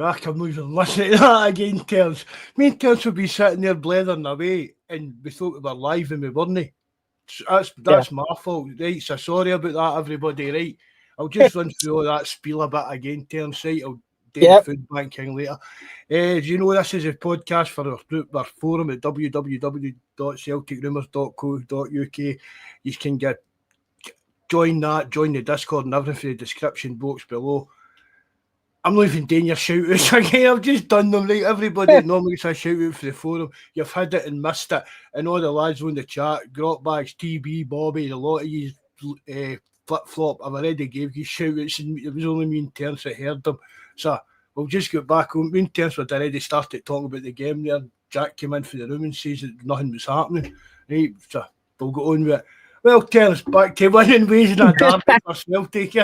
I'm not even listening to that again, Terence. Me and Terence would be sitting there blethering away and we thought we were live and we weren't. That's my fault, right? So sorry about that, everybody, right? I'll just run through all that spiel a bit again, Terence, right? I'll do the food bank king later. As you know, this is a podcast for our group, our forum at www.CelticRumoursTV.co.uk. You can join the Discord and everything in the description box below. I'm not even doing your shout outs again. I've just done them, right? Everybody normally gets a shout out for the forum. You've had it and missed it. And all the lads on the chat, Grotbags, TB, Bobby, a lot of you flip flop. I've already gave you shout outs, and it was only me and Terence that heard them. So we'll just get back on. Me and Terence had already started talking about the game there. Jack came in for the room and says that nothing was happening. Right, so we'll go on with it. Well, Terence, back to winning ways in a derby for Celtic.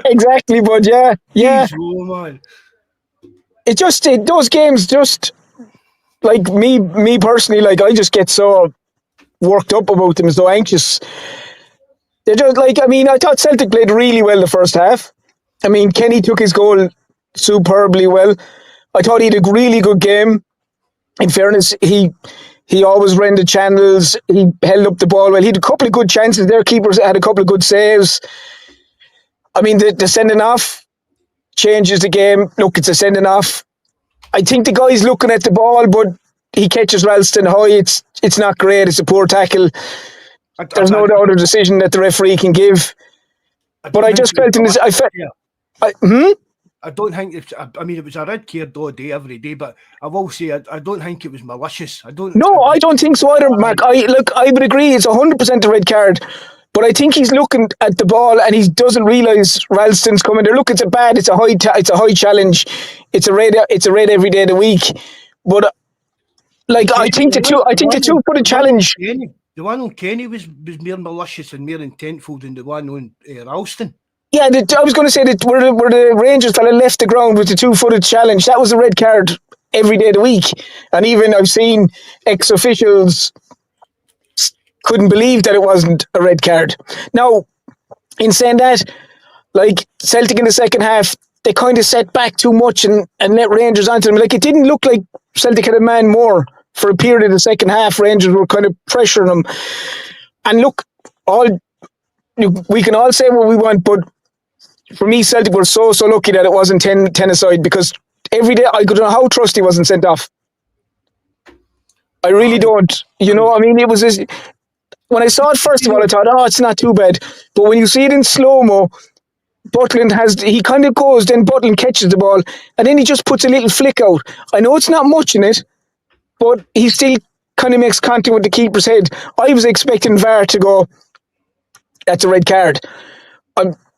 Exactly, bud. Yeah. Jeez, oh, man. It just those games just like me personally. Like I just get so worked up about them, so anxious. They're just like, I mean, I thought Celtic played really well the first half. I mean, Kenny took his goal superbly well. I thought he had a really good game. In fairness, he always ran the channels. He held up the ball well. He had a couple of good chances. Their keepers had a couple of good saves. I mean, the sending off changes the game. Look, it's a sending off. I think the guy's looking at the ball, but he catches Ralston high. It's not great. It's a poor tackle. There's no other decision that the referee can give. But I just felt in this. I don't think it was a red card all day, every day, but I will say I don't think it was malicious. I don't think so either, Mark. I would agree it's 100% a red card, but I think he's looking at the ball and he doesn't realise Ralston's coming there. Look, it's a high challenge. It's a red every day of the week. But I think the 2-footed challenge. The one on Kenny was more malicious and more intentful than the one on Ralston. Yeah, I was going to say that where the Rangers fella left the ground with the 2-footed challenge, that was a red card every day of the week. And even I've seen ex-officials couldn't believe that it wasn't a red card. Now, in saying that, like Celtic in the second half, they kind of set back too much and let Rangers onto them. Like, it didn't look like Celtic had a man more for a period of the second half. Rangers were kind of pressuring them. And look, we can all say what we want, but for me, Celtic were so lucky that it wasn't 10 aside, because every day I don't know how Trusty wasn't sent off. I really don't. You know, I mean, it was when I saw it first of all, I thought, it's not too bad. But when you see it in slow-mo, Butland he kind of goes, then Butland catches the ball, and then he just puts a little flick out. I know it's not much in it, but he still kind of makes contact with the keeper's head. I was expecting VAR to go, that's a red card.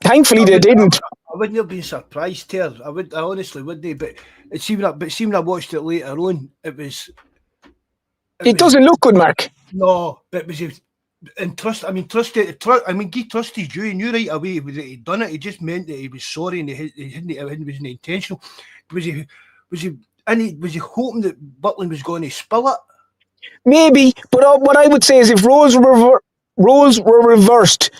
Thankfully, they didn't. I wouldn't have been surprised, Ter. I honestly wouldn't. But it seemed I watched it later on. It doesn't look good, Mark. No, but it was Trusty. Give Trusty due. He knew right away that he'd done it. He just meant that he was sorry and it wasn't intentional. Was he hoping that Butland was going to spill it? Maybe, but what I would say is if roles were reversed,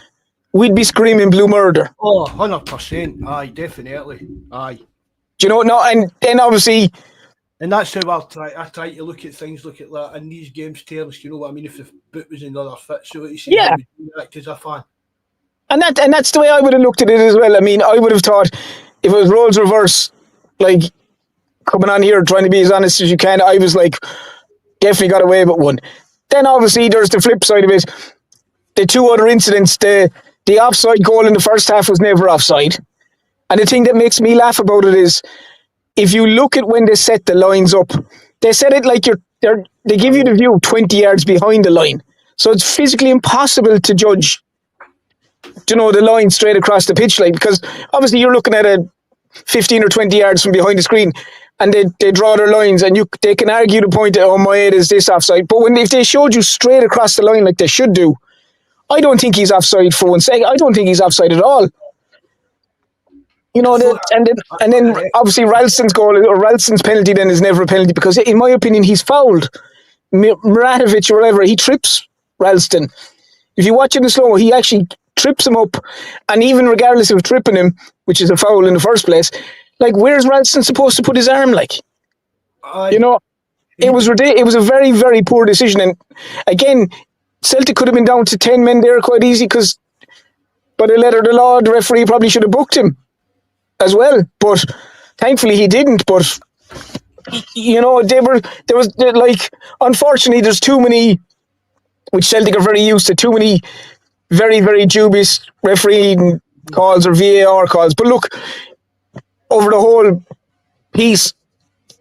we'd be screaming blue murder. Oh, 100%. Aye, definitely. Aye. Do you know? No, and then obviously... And that's how I try to look at things, look at that. In these games, Terence, you know what I mean? If the boot was in another fit, so you see, yeah. Act as a fan. And that's the way I would have looked at it as well. I mean, I would have thought if it was roles reverse, like coming on here trying to be as honest as you can, I was like, definitely got away with one. Then obviously there's the flip side of it. The two other incidents, the offside goal in the first half was never offside. And the thing that makes me laugh about it is, if you look at when they set the lines up, they set it like they give you the view 20 yards behind the line. So it's physically impossible to judge, the line straight across the pitch, like, because obviously you're looking at a 15 or 20 yards from behind the screen, and they draw their lines, and they can argue the point that, oh, my head is this offside. But if they showed you straight across the line like they should do, I don't think he's offside for 1 second. I don't think he's offside at all. You know, and then obviously Ralston's goal or Ralston's penalty then is never a penalty because, in my opinion, he's fouled. Muratovic or whatever, he trips Ralston. If you watch it in slow-mo, he actually trips him up, and even regardless of tripping him, which is a foul in the first place, like, where's Ralston supposed to put his arm? Like, you know, it was ridiculous. It was a very, very poor decision, and again, Celtic could have been down to 10 men there quite easy because, by the letter of the law, the referee probably should have booked him as well, but thankfully he didn't. But you know, unfortunately, there's too many, which Celtic are very used to, too many very, very dubious refereeing calls or VAR calls. But look, over the whole piece,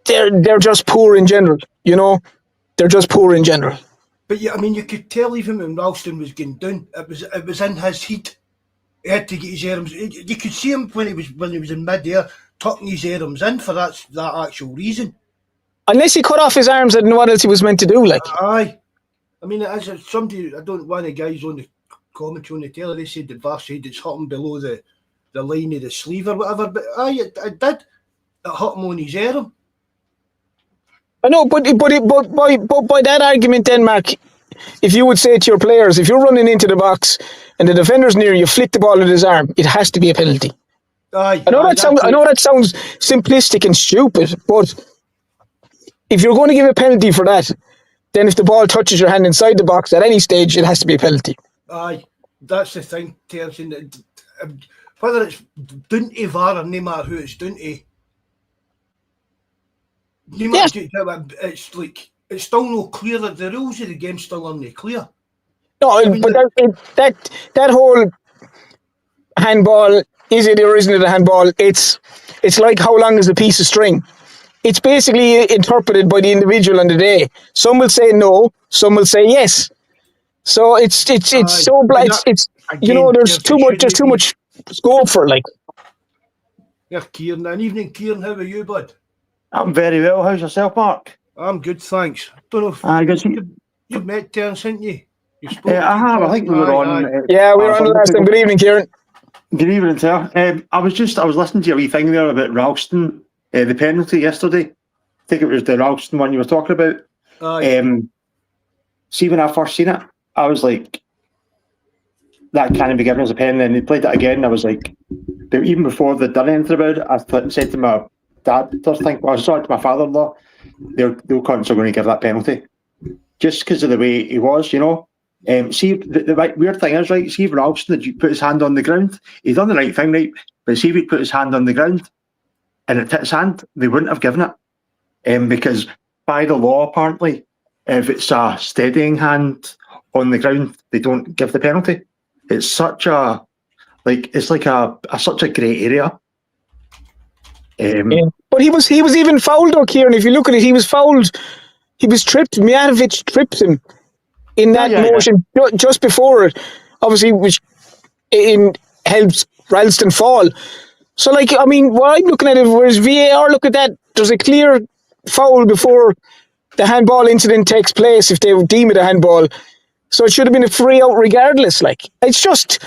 they're just poor in general. You know, they're just poor in general. But yeah, I mean, you could tell even when Ralston was getting down, it was in his heat. He had to get his arms. You could see him when he was in mid-air, tucking his arms in for that actual reason. Unless he cut off his arms, I don't know what else he was meant to do. Like, aye, I mean, as somebody, I don't one of the guys on the commentary on the telly, they said that Bawz said it's hit him below the line of the sleeve or whatever. But aye, it did. It hit him on his arm. I know, but by that argument, then, Mark, if you would say to your players, if you're running into the box and the defender's near you, flick the ball at his arm, it has to be a penalty. I know that sounds simplistic and stupid, but if you're going to give a penalty for that, then if the ball touches your hand inside the box at any stage, it has to be a penalty. Aye, that's the thing, Terence. Whether it's down to VAR or no matter who it's down to, it's like it's still no clear that the rules of the game still aren't clear. No, I mean, but that whole handball, is it or isn't it a handball? It's like how long is a piece of string? It's basically interpreted by the individual on the day. Some will say no, some will say yes. So it's so black. It's you know, there's too much scope for it, like. Yeah, Kieran. An evening, Kieran. How are you, bud? I'm very well. How's yourself, Mark? I'm good, thanks. Don't know if you've met Terence, haven't you? I have. I think we were on. We were on last time. Good evening, Kieran. Good evening, sir. I was listening to your wee thing there about Ralston, the penalty yesterday. I think it was the Ralston one you were talking about. See, when I first seen it, I was like, that can't be given as a pen. And then they played it again. And I was like, even before they'd done anything about it, I said to my dad, I saw it to my father-in-law, they're constantly going to give that penalty. Just because of the way he was, you know. See, the weird thing is, right, see if Ralston had put his hand on the ground, he'd done the right thing, right? But see if he'd put his hand on the ground and it hit his hand, they wouldn't have given it. Because by the law, apparently, if it's a steadying hand on the ground, they don't give the penalty. It's such a, such a grey area. But he was even fouled though, Kieran. If you look at it, he was fouled. He was tripped. Mijatovic tripped him in that motion just before it, obviously, which helps Ralston fall. So, like, I mean, what I'm looking at it, whereas VAR, look at that, there's a clear foul before the handball incident takes place if they deem it a handball. So it should have been a free out regardless. Like, it's just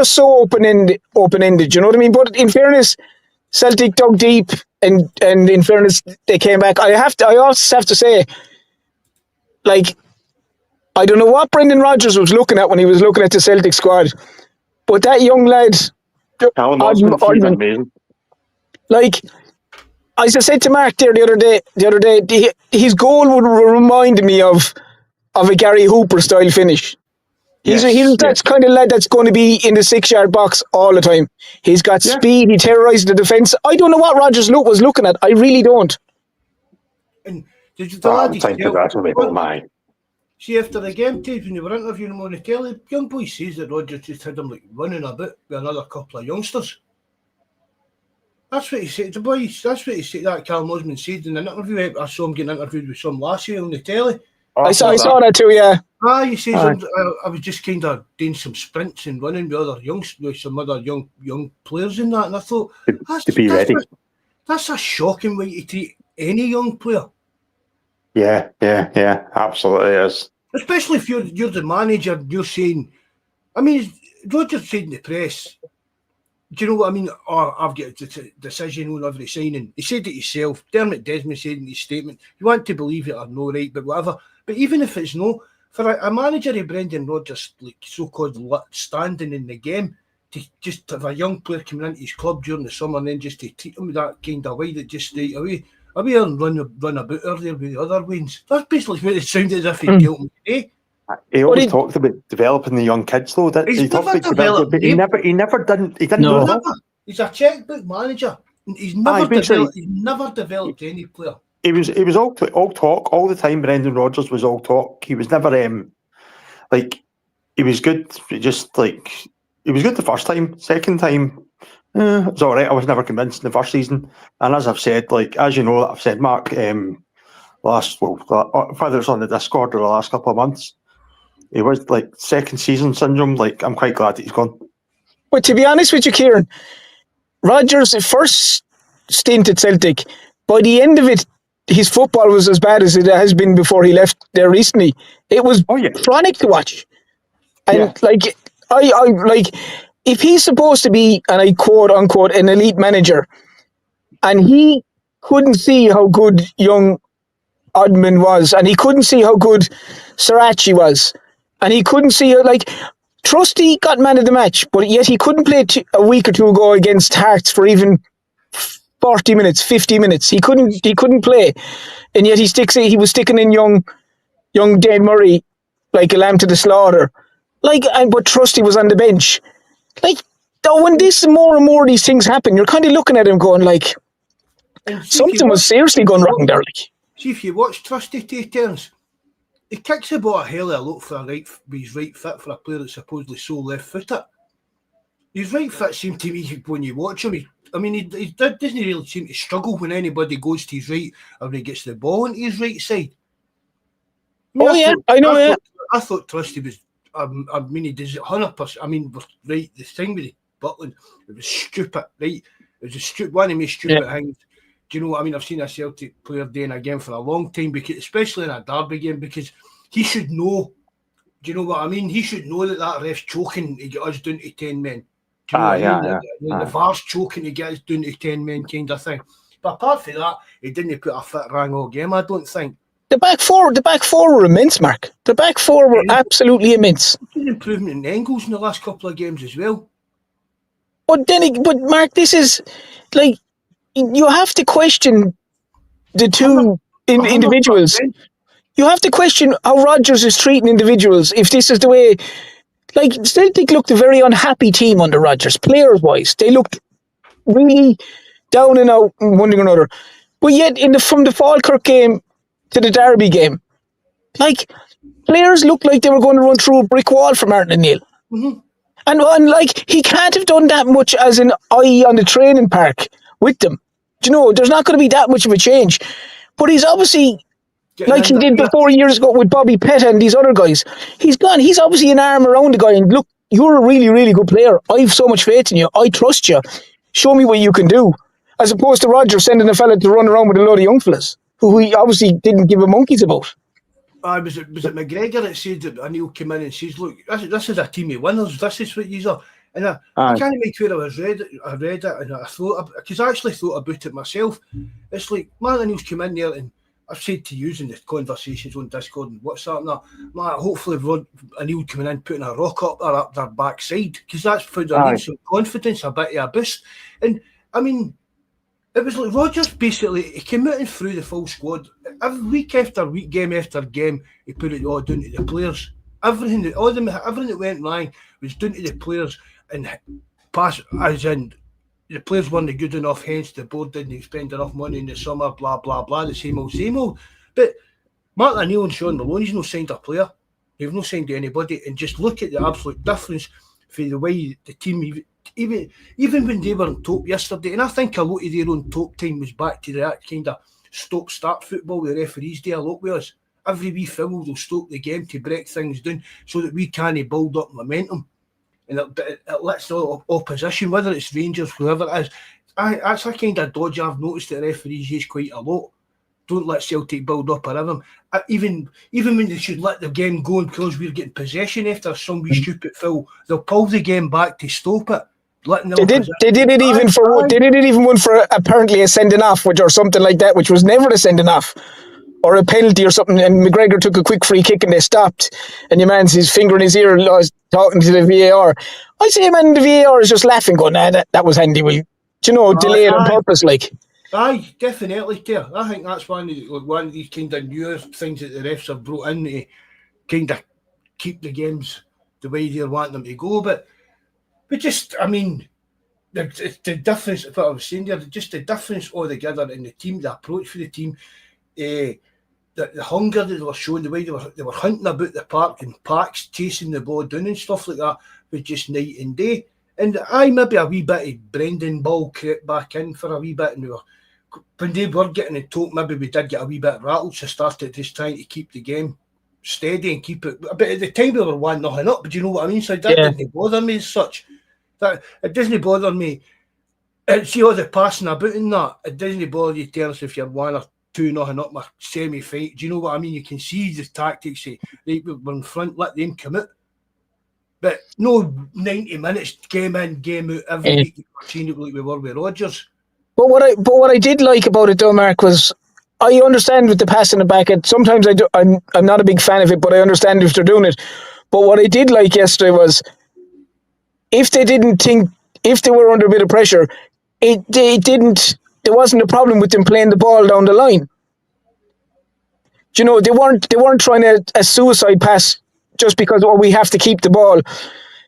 so open-ended, you know what I mean? But in fairness, Celtic dug deep, and in fairness, they came back. I also have to say, like, I don't know what Brendan Rodgers was looking at when he was looking at the Celtic squad, but that young lad, like, as I said to Mark there the other day, his goal would remind me of a Gary Hooper style finish. That's kind of lad that's going to be in the 6-yard box all the time. He's got speed. He terrorised the defence. I don't know what Rodgers was looking at. I really don't. And did the lad see after the game, Tate, when they were interviewing him on the telly, young boy says that Rodgers just had him like running about with another couple of youngsters. That's what he said. The boys. That's what he said. That Cal Mosman said in an interview. I saw him getting interviewed with some lassie on the telly. I saw that too, yeah. He says I was just kind of doing some sprints and running with some other young players in that, and I thought that's a shocking way to treat any young player. Yeah, absolutely is. Especially if you're the manager, you're saying, I mean, Rodgers said in the press, do you know what I mean? Oh, I've got a decision on every signing. He said it himself. Dermot Desmond said in his statement, you want to believe it or no, right, but whatever. But even if it's no, for a manager of Brendan Rodgers, like so-called standing in the game, to just have a young player coming into his club during the summer and then just to treat him that kind of way that just straight away, are we run about earlier with the other wins? That's basically what it sounded as if he dealt with today. He always talked about developing the young kids, though. He talked about development, but he never didn't. He didn't do that. He's a checkbook manager. He's never developed any player. He was all talk all the time. Brendan Rodgers was all talk. He was never like he was good. Just like he was good the first time. Second time, it was all right. I was never convinced in the first season. And as I've said, like as you know, I've said, Mark, whether it's on the Discord or the last couple of months. He was like second season syndrome. Like I'm quite glad that he's gone. But to be honest with you, Kieran, Rodgers' first stint at Celtic, by the end of it, his football was as bad as it has been before he left there recently. It was chronic to watch. And I like if he's supposed to be, and I quote unquote, an elite manager, and he couldn't see how good young Oddman was, and he couldn't see how good Sarachi was. And he couldn't see, like, Trusty got man of the match, but yet he couldn't play a week or two ago against Hearts for even 40 minutes, 50 minutes. He couldn't play. And yet he was sticking in young Dan Murray like a lamb to the slaughter. But Trusty was on the bench. Like, though, when more and more of these things happen, you're kind of looking at him going, like, something was seriously going wrong there. Like. See, if you watch Trusty take turns, he kicks the ball a hell of a lot for he's right fit for a player that's supposedly so left-footed. His right fit seemed to me when you watch him. He doesn't really seem to struggle when anybody goes to his right or when he gets the ball into his right side. I thought Trusty was. He does it 100%. Right, the thing with the Butland, it was stupid. Right, it was one of my stupid things. Do you know what I mean? I've seen a Celtic player doing again for a long time, because especially in a derby game, because he should know. Do you know what I mean? He should know that ref's choking to get us down to 10 men. Do you know what I mean? The VAR's choking to get us down to 10 men, kind of thing. But apart from that, he didn't put a fit rang all game, I don't think. The back four were immense, Mark. The back four were absolutely immense. An improvement in Engels in the last couple of games as well. But Mark, this is like. You have to question the two individuals. You have to question how Rodgers is treating individuals. If this is the way, like Celtic looked a very unhappy team under Rodgers, players-wise. They looked really down and out one thing or another. But yet, from the Falkirk game to the Derby game, like players looked like they were going to run through a brick wall for Martin O'Neill. Mm-hmm. And like he can't have done that much as an eye on the training park with them. You know, there's not going to be that much of a change. But he's obviously, like he did 4 years ago with Bobby Petta and these other guys, he's gone. He's obviously an arm around the guy and look, you're a really, really good player. I have so much faith in you. I trust you. Show me what you can do. As opposed to Rodgers sending a fella to run around with a load of young fellas who he obviously didn't give a monkey's about. Was it McGregor that said that O'Neill came in and says, look, this is a team of winners. This is what you are. And I can't make sure I read it and I thought, because I actually thought about it myself. It's like, Martin O'Neill's come in there, and I've said to you in the conversations on Discord and WhatsApp and that, hopefully O'Neill coming in, putting a rock up their backside, because that's for them some confidence, a bit of a boost. And I mean, it was like Rodgers basically, he came out and threw the full squad. Every week after week, game after game, he put it all down to the players. Everything that went wrong was down to the players. And pass, as in the players weren't good enough, hence the board didn't spend enough money in the summer, blah, blah, blah, the same old. But Martin O'Neill and Sean Maloney's not signed a player. They've not signed anybody. And just look at the absolute difference for the way the team, even when they were on top yesterday, and I think a lot of their own top time was back to that kind of stop-start football the referees do a lot with us. Every wee foul will stop the game to break things down so that we can't build up momentum. And it lets the opposition, whether it's Rangers, whoever it is, that's a kind of dodge I've noticed that referees use quite a lot. don't let Celtic build up a rhythm. Even when they should let the game go because we're getting possession after some wee stupid foul, they'll pull the game back to stop it. They did it even for they did it even one for apparently a sending off, or something like that, which was never a sending off or a penalty or something. And McGregor took a quick free kick and they stopped. And your man's his finger in his ear, talking to the VAR. I say, man, the VAR is just laughing, going, "Nah, that was handy. We, delay it on purpose, like." Aye, definitely, Kerr. I think that's one of these kind of newer things that the refs have brought in to kind of keep the games the way they want them to go. But just, I mean, the difference, what I was saying there, just the difference altogether in the team, the approach for the team, the hunger that they were showing, the way they were hunting about the park in packs, chasing the ball down and stuff like that, was just night and day. And maybe a wee bit of Brendan Ball crept back in for a wee bit, and when they were getting it told, maybe we did get a wee bit rattled, so started just trying to keep the game steady and keep it. But at the time we were 1-0 up, but you know what I mean? So that didn't bother me as such. That it doesn't bother me. See all the passing about and that, it doesn't bother you, tell us if you're 1 or 2-0 up my semi-fight. Do you know what I mean? You can see the tactics, say, right, we're in front, let them come out. But no 90 minutes, game in, game out, every week, you're seeing it like we were with Rodgers. But what I did like about it though, Mark, was I understand with the passing it back. And sometimes I'm not a big fan of it, but I understand if they're doing it. But what I did like yesterday was if they were under a bit of pressure, there wasn't a problem with them playing the ball down the line. They weren't trying a suicide pass just because we have to keep the ball.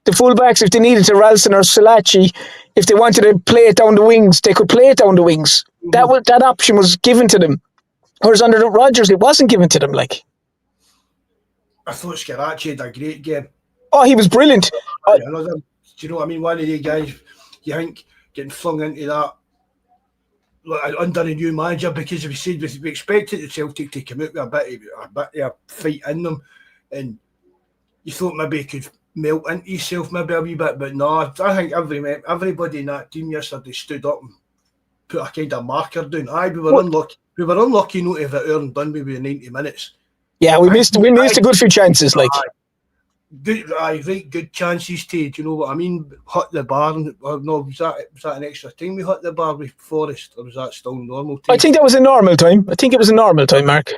The fullbacks, if they needed to, Ralston or Salachi, if they wanted to play it down the wings, they could play it down the wings. Mm-hmm. That option was given to them. Whereas under the Rodgers, it wasn't given to them. Like, I thought Scarachi had a great game. Oh, he was brilliant. Do you know what I mean? One of the guys, you think, getting flung into that under a new manager, because we said we expected the Celtic to come out with a bit of a fight in them, and you thought maybe he could melt into himself maybe a wee bit, but no, I think everybody in that team yesterday stood up and put a kind of marker down. Aye, we were unlucky. We were unlucky not to have it earned done with 90 minutes. Yeah, we missed a good few chances. Like, good chances to. Do you know what I mean? Hit the bar. No, was that an extra time we hit the bar with Forrest, or was that still normal time? I think that was a normal time. I think it was a normal time, Mark.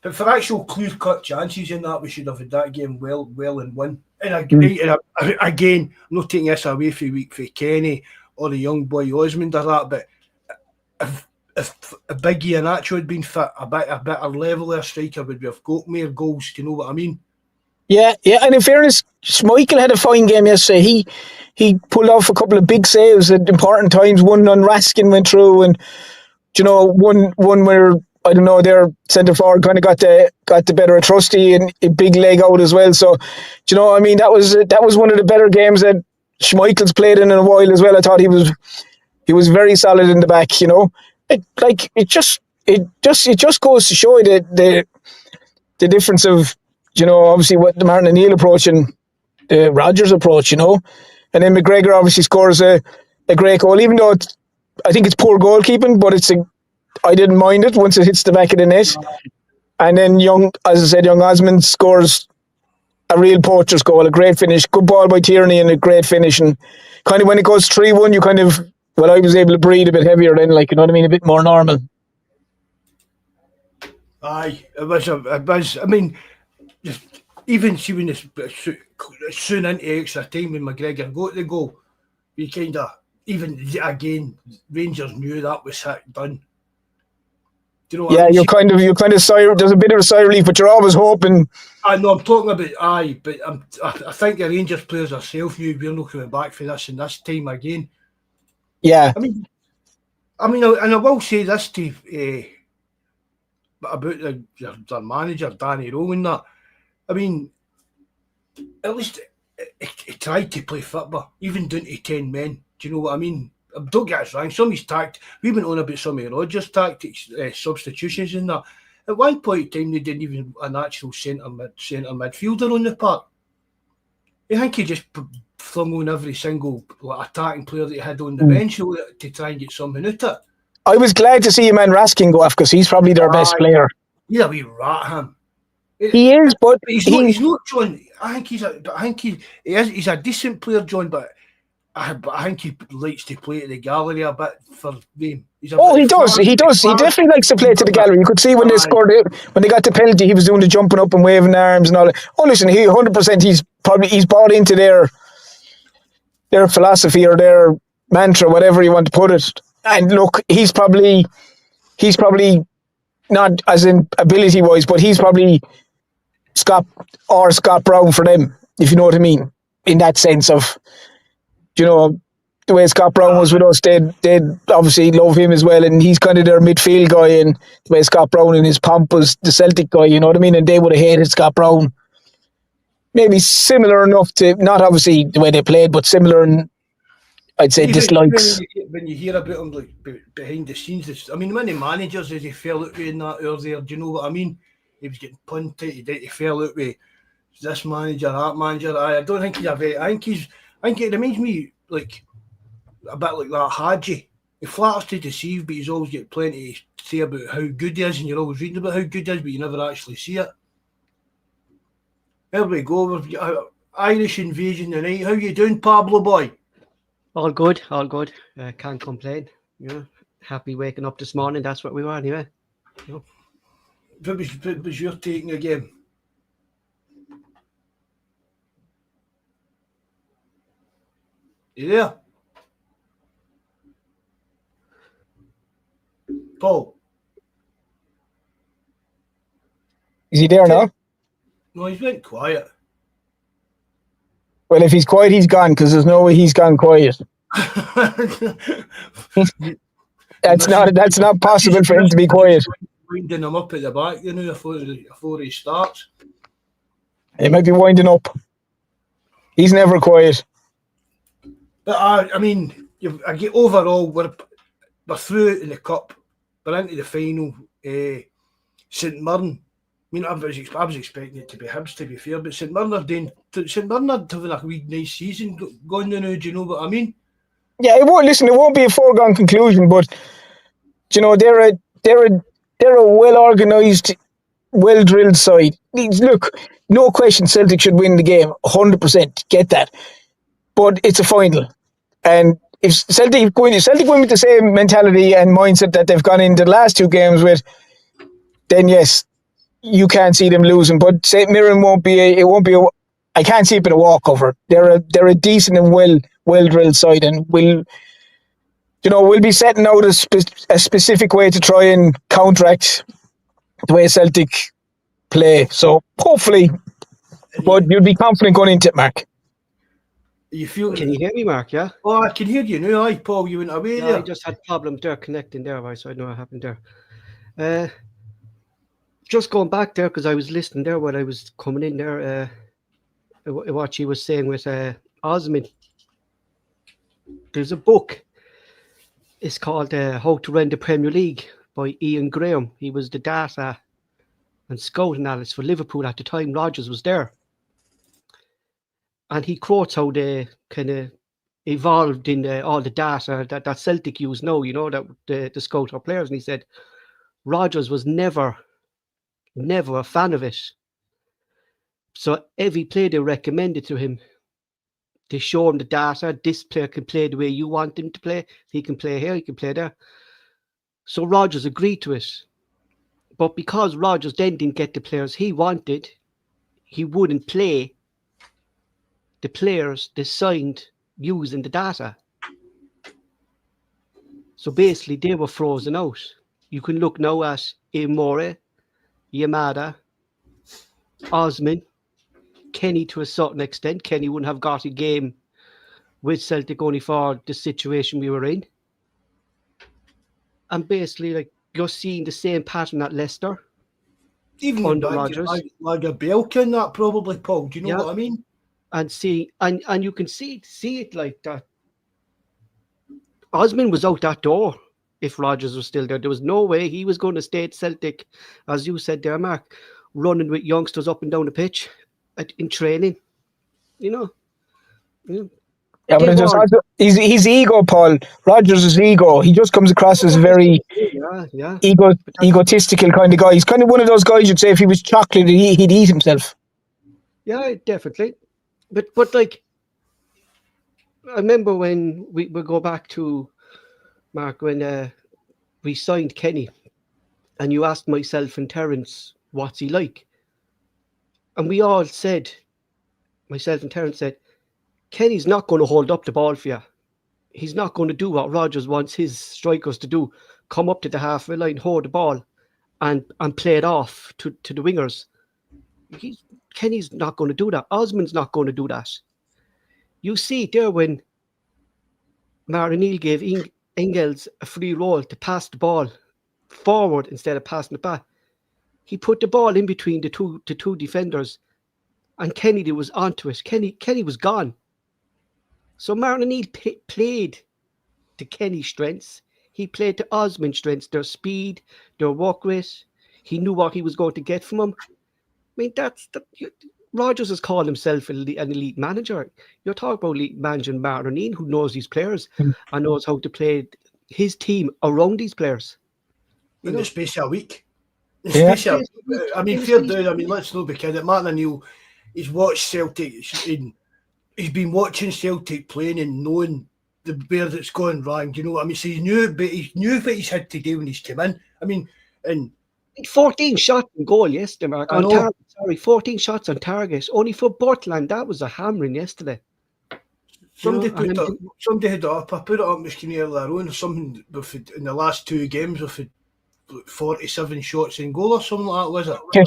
But for actual clear-cut chances in that, we should have had that game well and won. And again, I'm not taking this away from Kenny or the young boy Osmond or that, but if a Biggie and Nacho had been fit, a better level of striker, would we have got more goals? Do you know what I mean? Yeah. And in fairness, Schmeichel had a fine game yesterday. He pulled off a couple of big saves at important times. One on Raskin went through, and one where, I don't know, their centre forward kind of got the better of Trusty, and a big leg out as well. So, I mean, that was one of the better games that Schmeichel's played in a while as well. I thought he was very solid in the back. It just goes to show you the difference of obviously what the Martin O'Neill approach and the Rodgers approach. And then McGregor obviously scores a great goal, even though I think it's poor goalkeeping, but I didn't mind it once it hits the back of the net. And then young Osmond scores a real poacher's goal, a great finish, good ball by Tierney and a great finish. And kind of when it goes 3-1, you kind of, I was able to breathe a bit heavier then, like, you know what I mean, a bit more normal. Aye, it was. I mean, even see when it's soon into extra time when McGregor got the goal, we kind of, even again, Rangers knew that was done. Do you know what I mean? You're kind of sorry. There's a bit of a sigh of relief, but you're always hoping. I know, I'm talking about but I think the Rangers players ourselves knew we're not coming back for this and this time again. Yeah. I mean, and I will say this to about their manager Danny Rowe and that. I mean, at least he tried to play football, even down to 10 men. Do you know what I mean? Don't get us wrong, some of his tactics, we went on about some of Rodgers' tactics, substitutions and that. At one point in time, they didn't even a natural centre midfielder on the park. I think he just flung on every single attacking player that he had on the bench to try and get something out of it. I was glad to see a man Raskin go off because he's probably their best player. He's a wee rat, him. He is, but he's not John. I think he's a decent player, John. But I think he likes to play at the gallery a bit for them. He does. He definitely likes to play to the gallery. You could see when they scored it, when they got the penalty, he was doing the jumping up and waving arms and all that. Oh, listen, he 100%. He's bought into their philosophy or their mantra, whatever you want to put it. And look, he's probably not as in ability wise, but he's probably Scott Brown for them, if you know what I mean. In that sense of, the way Scott Brown was with us, they'd obviously love him as well, and he's kind of their midfield guy, and the way Scott Brown in his pomp was the Celtic guy, you know what I mean? And they would have hated Scott Brown. Maybe similar enough to, not obviously the way they played, but similar in, I'd say, dislikes. When you hear about him like behind the scenes, many managers as he fell out with in that earlier, do you know what I mean? He was getting punted, he fell out with this manager, that manager. I don't think I think it reminds me like a bit like that Hadji. He flatters to deceive, but he's always got plenty to say about how good he is, and you're always reading about how good he is, but you never actually see it. There we go. We've got Irish invasion tonight. How you doing, Pablo boy? All good. Can't complain. Happy waking up this morning. That's what we were anyway. What was your taking again? You there? Paul? Is he there now? No, he's went quiet. Well, if he's quiet, he's gone, because there's no way he's gone quiet. That's not possible for him to be quiet. Winding him up at the back, before he starts. He might be winding up. He's never quiet. But I get overall, we're through in the cup. We're into the final. St Mirren. I was expecting it to be Hibs, to be fair, but St Mirren are having a wee nice season going now. Do you know what I mean? Yeah, it won't be a foregone conclusion, but they're a well organised, well drilled side. Look, no question, Celtic should win the game, 100%. Get that, but it's a final, and if Celtic win with the same mentality and mindset that they've gone into the last two games with, then yes, you can't see them losing. But St Mirren I can't see it being a walkover. They're a decent and well drilled side, and we'll be setting out a specific way to try and counteract the way Celtic play. So hopefully, but you'd be confident going into it, Mark. Can you hear me, Mark? Yeah. Oh, I can hear you now. Hi, Paul. You went away there. I just had a problem there connecting there, so I know what happened there. Just going back there, because I was listening there when I was coming in there, what she was saying with Osman. There's a book. It's called How to Run the Premier League by Ian Graham. He was the data and scout analyst for Liverpool at the time Rodgers was there. And he quotes how they kind of evolved in all the data that Celtic use now, that the scout our players. And he said Rodgers was never a fan of it. So every player they recommended to him, they show him the data. This player can play the way you want him to play. He can play here, he can play there. So Rodgers agreed to it. But because Rodgers then didn't get the players he wanted, he wouldn't play the players they signed using the data. So basically they were frozen out. You can look now at Imore, Yamada, Osman, Kenny to a certain extent. Kenny wouldn't have got a game with Celtic only for the situation we were in. And basically, you're seeing the same pattern at Leicester. Even under like Rodgers. Like a Belkin, that probably, Paul. Do you know what I mean? And and you can see it like that. Osman was out that door if Rodgers was still there. There was no way he was going to stay at Celtic, as you said there, Mark, running with youngsters up and down the pitch in training. Yeah, but They it's just weren't- also, his ego, Paul. Rogers' ego. He just comes across as a very yeah. egotistical kind of guy. He's kind of one of those guys you'd say if he was chocolate, he'd eat himself. Yeah, definitely. But like, I remember when we go back to Mark when we signed Kenny, and you asked myself and Terence, what's he like? And we all said, myself and Terence said, Kenny's not going to hold up the ball for you. He's not going to do what Rogers wants his strikers to do: come up to the halfway line, hold the ball, and play it off to the wingers. Kenny's not going to do that. Osmond's not going to do that. You see there when Martin O'Neill gave Engels a free roll to pass the ball forward instead of passing it back. He put the ball in between the two defenders, and Kennedy was onto it. Kenny was gone. So Martin O'Neill played to Kenny's strengths. He played to Osmond's strengths, their speed, their work rate. He knew what he was going to get from him. I mean, Rogers has called himself an elite manager. You're talking about elite manager Martin O'Neill, who knows these players and knows how to play his team around these players. In the space of a week. Yeah. I mean, fair dude. I mean, let's not be kidding. Martin O'Neill, he's watched Celtic. He's been watching Celtic playing and knowing where it's going wrong. You know what I mean? So he knew what he's had to do when he's come in. I mean, and 14 shots on goal yesterday, Mark. I know. Target, 14 shots on target. Only for Portland, that was a hammering yesterday. somebody had it up. I put it up on the screen earlier on. Something in the last two games we've had 47 shots in goal or something like that, was it? Okay.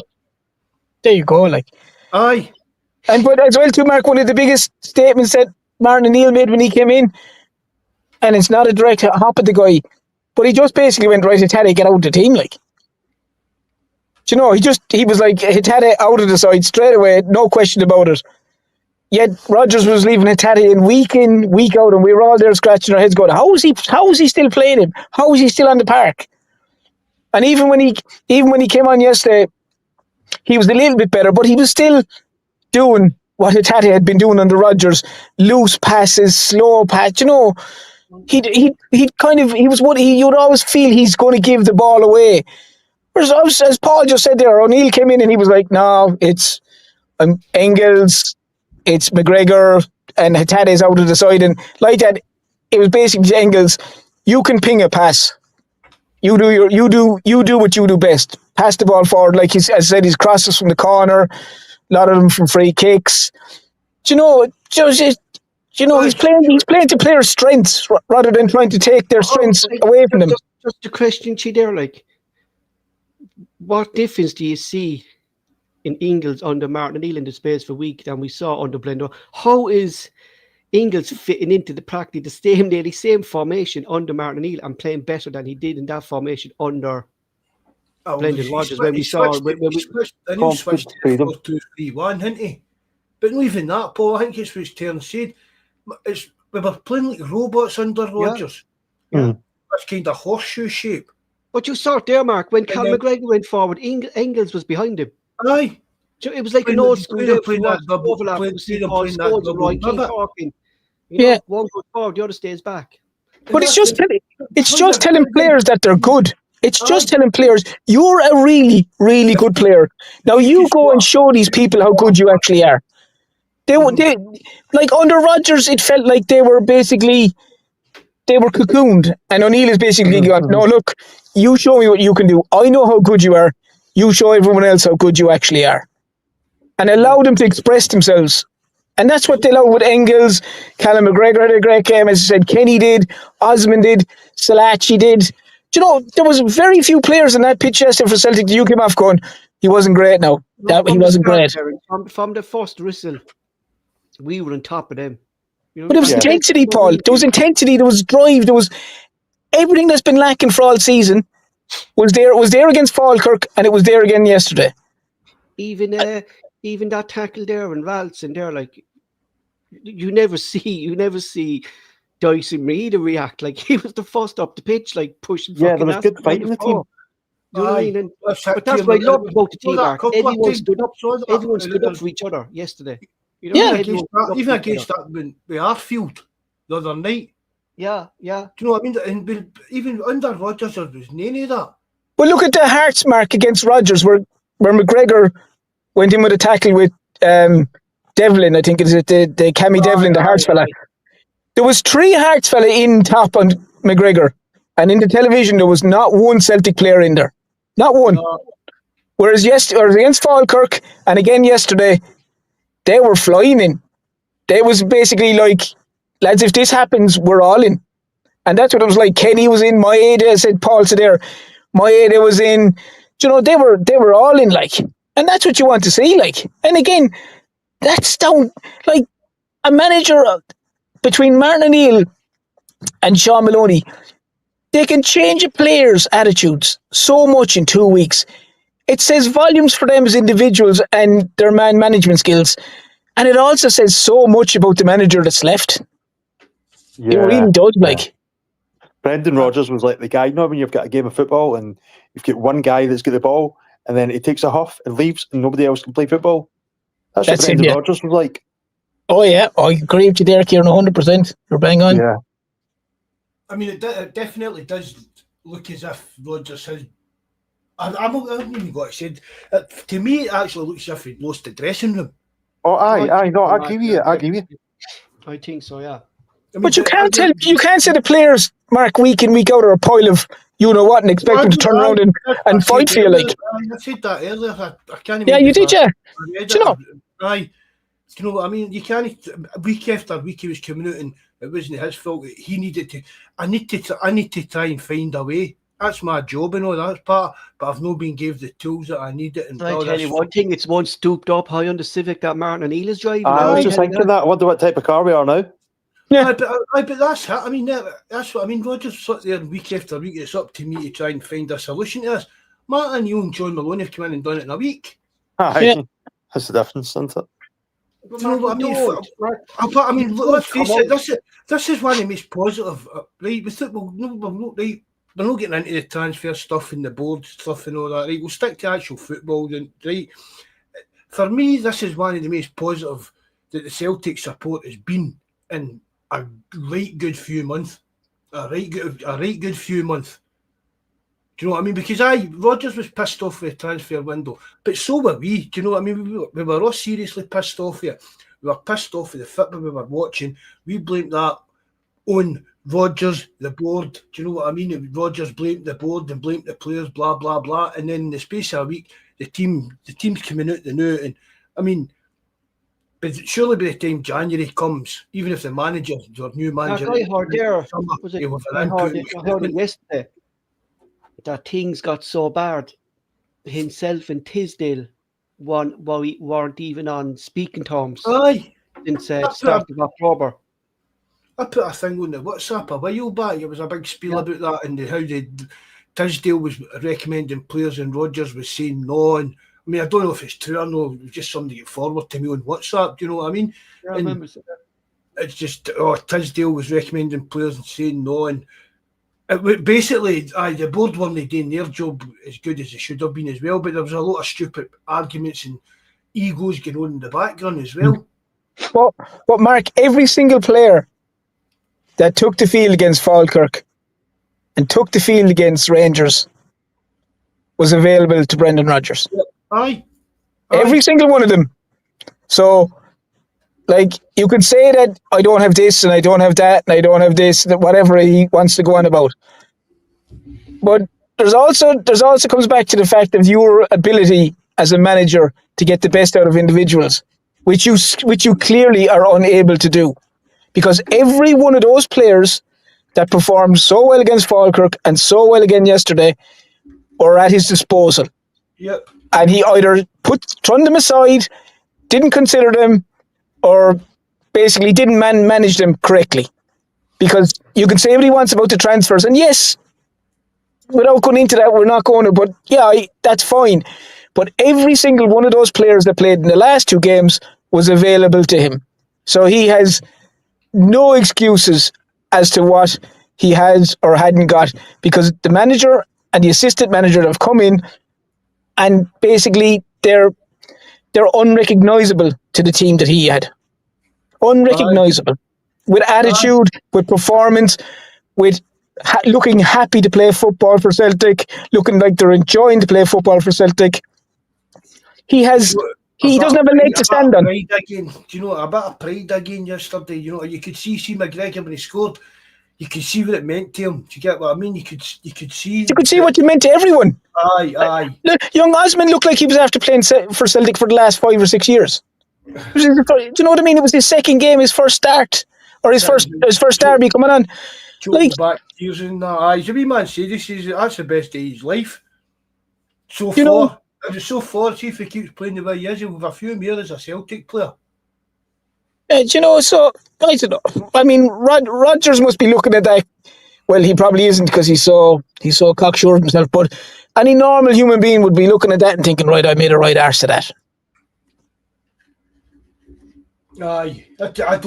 There you go, like. Aye. And but as well too, Mark, one of the biggest statements that Martin O'Neill made when he came in, and it's not a direct hop at the guy, but he just basically went, right, Hitade, get out of the team, like. Do you know, he was like, Hitade out of the side straight away, no question about it. Yet Rogers was leaving Hitade in, week out, and we were all there scratching our heads going, how is he still playing him? How is he still on the park? And even when he came on yesterday, he was a little bit better, but he was still doing what Hitade had been doing under Rogers: loose passes, slow pass. You know, you would always feel he's going to give the ball away. Whereas, as Paul just said there, O'Neill came in and he was like, no, it's Engels, it's McGregor, and Hitade's out of the side, and like that, it was basically Engels. You can ping a pass. You do what you do best. Pass the ball forward, like as I said, his crosses from the corner, a lot of them from free kicks. Do you know? He's playing to players' strengths rather than trying to take their strengths away from them. Just a question to you there, like, what difference do you see in Engels under Martin O'Neill in the space for a week than we saw under Blender? How is Engels fitting into practically the same formation under Martin O'Neill and playing better than he did in that formation under Brendan Rodgers when we switched to 4-2-3-1, didn't he? But not even that, Paul. I think it's what Terence said. We were playing like robots under Rodgers. Yeah. That's kind of horseshoe shape. But you saw it there, Mark, when Cal McGregor went forward, Engels was behind him. Aye. So it was like an old school overlap. One goes forward, the other stays back. But it's just telling players that they're good. It's just telling players, you're a really, really good player. Now you go and show these people how good you actually are. They like under Rodgers, it felt like they were cocooned, and O'Neill is basically going, no, look, you show me what you can do. I know how good you are. You show everyone else how good you actually are. And allow them to express themselves. And that's what they allowed with Engels. Callum McGregor had a great game, as I said. Kenny did. Osmond did. Salachi did. Do you know, there was very few players on that pitch yesterday for Celtic that you came off going, he wasn't great now. He wasn't great. From the first whistle, we were on top of them. But there was intensity, Paul. There was intensity. There was drive. There was everything that's been lacking for all season was there. It was there against Falkirk, and it was there again yesterday. Even that tackle there and Ralston there, like you never see Dyson Reid react. Like he was the first up the pitch, like pushing. Yeah, there was good fight in the team. Do you know what I mean? But that's what I love about the team, Mark. Everyone stood up for each other yesterday. You know, even against that with Arfield, the other night. Yeah. Do you know what I mean? And even under Rodgers, there was none of that. Well, look at the Hearts mark against Rodgers, where McGregor went in with a tackle with Devlin. I think it's the Cammy Devlin, the Hearts fella. There was 3 Hearts fella in top on McGregor, and in the television there was not one Celtic player in there, not one. Whereas against Falkirk and again yesterday, they were flying in. They was basically like, lads, if this happens, we're all in. And that's what it was like. Kenny was in, Maeda, said Paul said there. Maeda was in. You know, they were all in, like. And that's what you want to see, like. And again, that's down, like, a manager between Martin O'Neill and Sean Maloney, they can change a player's attitudes so much in 2 weeks. It says volumes for them as individuals and their man management skills. And it also says so much about the manager that's left. It really does, like. Brendan Rodgers was like the guy, you know, when you've got a game of football and you've got one guy that's got the ball and then he takes a huff and leaves and nobody else can play football. That's what Brendan Rodgers was like. Oh, yeah. I agree with you there, Kieran, 100%. You're bang on. Yeah. I mean, it definitely does look as if Rodgers has... I haven't even got it said. To me, it actually looks as if he'd lost the dressing room. Oh, aye. No, I give you. I think so, yeah. I mean, But you can't say the players, Mark, week in, week out are a pile of you-know-what and expect them to turn around and fight for you, like. I said that earlier. I can't even... Yeah, you did, yeah. Do you know? Aye. Do you know what I mean? You can't... Week after week he was coming out and it wasn't his fault. He needed to... I need to try and find a way. That's my job and all that part, but I've not been given the tools that I needed. And I tell you one thing, it's one stooped up high on the Civic that Martin O'Neill is driving. I was just thinking that. I wonder what type of car we are now. Yeah, but that's it. I mean, that's what I mean. Rodgers sat there week after week. It's up to me to try and find a solution to this. Martin O'Neill and John Maloney have come in and done it in a week. Aye. Yeah. That's the difference, isn't it? Do you know what I mean? Let's face it. This is one of the most positive. Right, we thought we're not getting into the transfer stuff and the board stuff and all that. Right, we'll stick to actual football. Then, right, for me, this is one of the most positive that the Celtic support has been in a right good few months. A right good few months. Do you know what I mean? Because Rodgers was pissed off with the transfer window, but so were we. Do you know what I mean? We were all seriously pissed off with it. We were pissed off with the football we were watching. We blamed that on Rodgers, the board. Do you know what I mean? Rodgers blamed the board and blamed the players, blah blah blah. And then in the space of a week, the team's coming out the new. And I mean, but surely by the time January comes, even if the manager or new manager, I heard it yesterday that things got so bad. Himself and Tisdale weren't even on speaking terms. Aye, since start of October. I put a thing on the WhatsApp a while back. It was a big spiel about that and how Tisdale was recommending players and Rodgers was saying no. And I mean, I don't know if it's true or no. It was just somebody get forward to me on WhatsApp. Do you know what I mean? Yeah, I remember that. It's just Tisdale was recommending players and saying no, and basically, the board weren't doing their job as good as they should have been as well. But there was a lot of stupid arguments and egos going on in the background as well. Well, Mark, every single player that took the field against Falkirk and took the field against Rangers was available to Brendan Rodgers. Aye. Every single one of them. So, like, you could say that I don't have this and I don't have that and I don't have this, whatever he wants to go on about. But there's also comes back to the fact of your ability as a manager to get the best out of individuals, which you clearly are unable to do. Because every one of those players that performed so well against Falkirk and so well again yesterday were at his disposal. Yep. And he either thrown them aside, didn't consider them, or basically didn't manage them correctly. Because you can say what he wants about the transfers, and yes, without going into that, we're not going to, but yeah, that's fine. But every single one of those players that played in the last 2 games was available to him. So he has no excuses as to what he has or hadn't got, because the manager and the assistant manager have come in and basically they're unrecognisable to the team that he had. Unrecognisable. with attitude, with performance, with looking happy to play football for Celtic, looking like they're enjoying to play football for Celtic. He doesn't have a leg to stand on. Do you know, a bit of pride again yesterday? You know, you could see McGregor when he scored. You could see what it meant to him. Do you get what I mean? You could see. You could see what it meant to everyone. Aye. Look, young Osman looked like he was after playing for Celtic for the last 5 or 6 years. Do you know what I mean? It was his second game, his first start, or his first derby coming on. Like, back years in that. Aye, he's a wee man. See, that's the best day of his life. So far. It was so far. See if he keeps playing the way he is, he'll have a few more as a Celtic player. You know, so I don't know. I mean, Rodgers must be looking at that. Well, he probably isn't because he's so cocksure of himself. But any normal human being would be looking at that and thinking, right, I made a right arse of that. Aye, I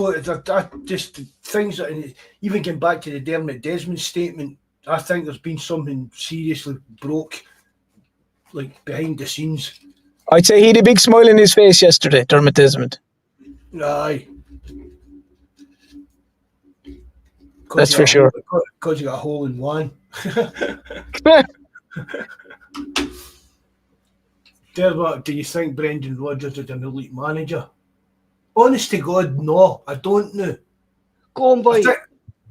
just things that even getting back to the Dermot Desmond statement. I think there's been something seriously broke, like behind the scenes. I'd say he had a big smile in his face yesterday, Dermot Desmond. Aye. That's for sure. Because you got a hole in one. Dermot, do you think Brendan Rodgers is an elite manager? Honest to God, no. I don't know. Go on, boy.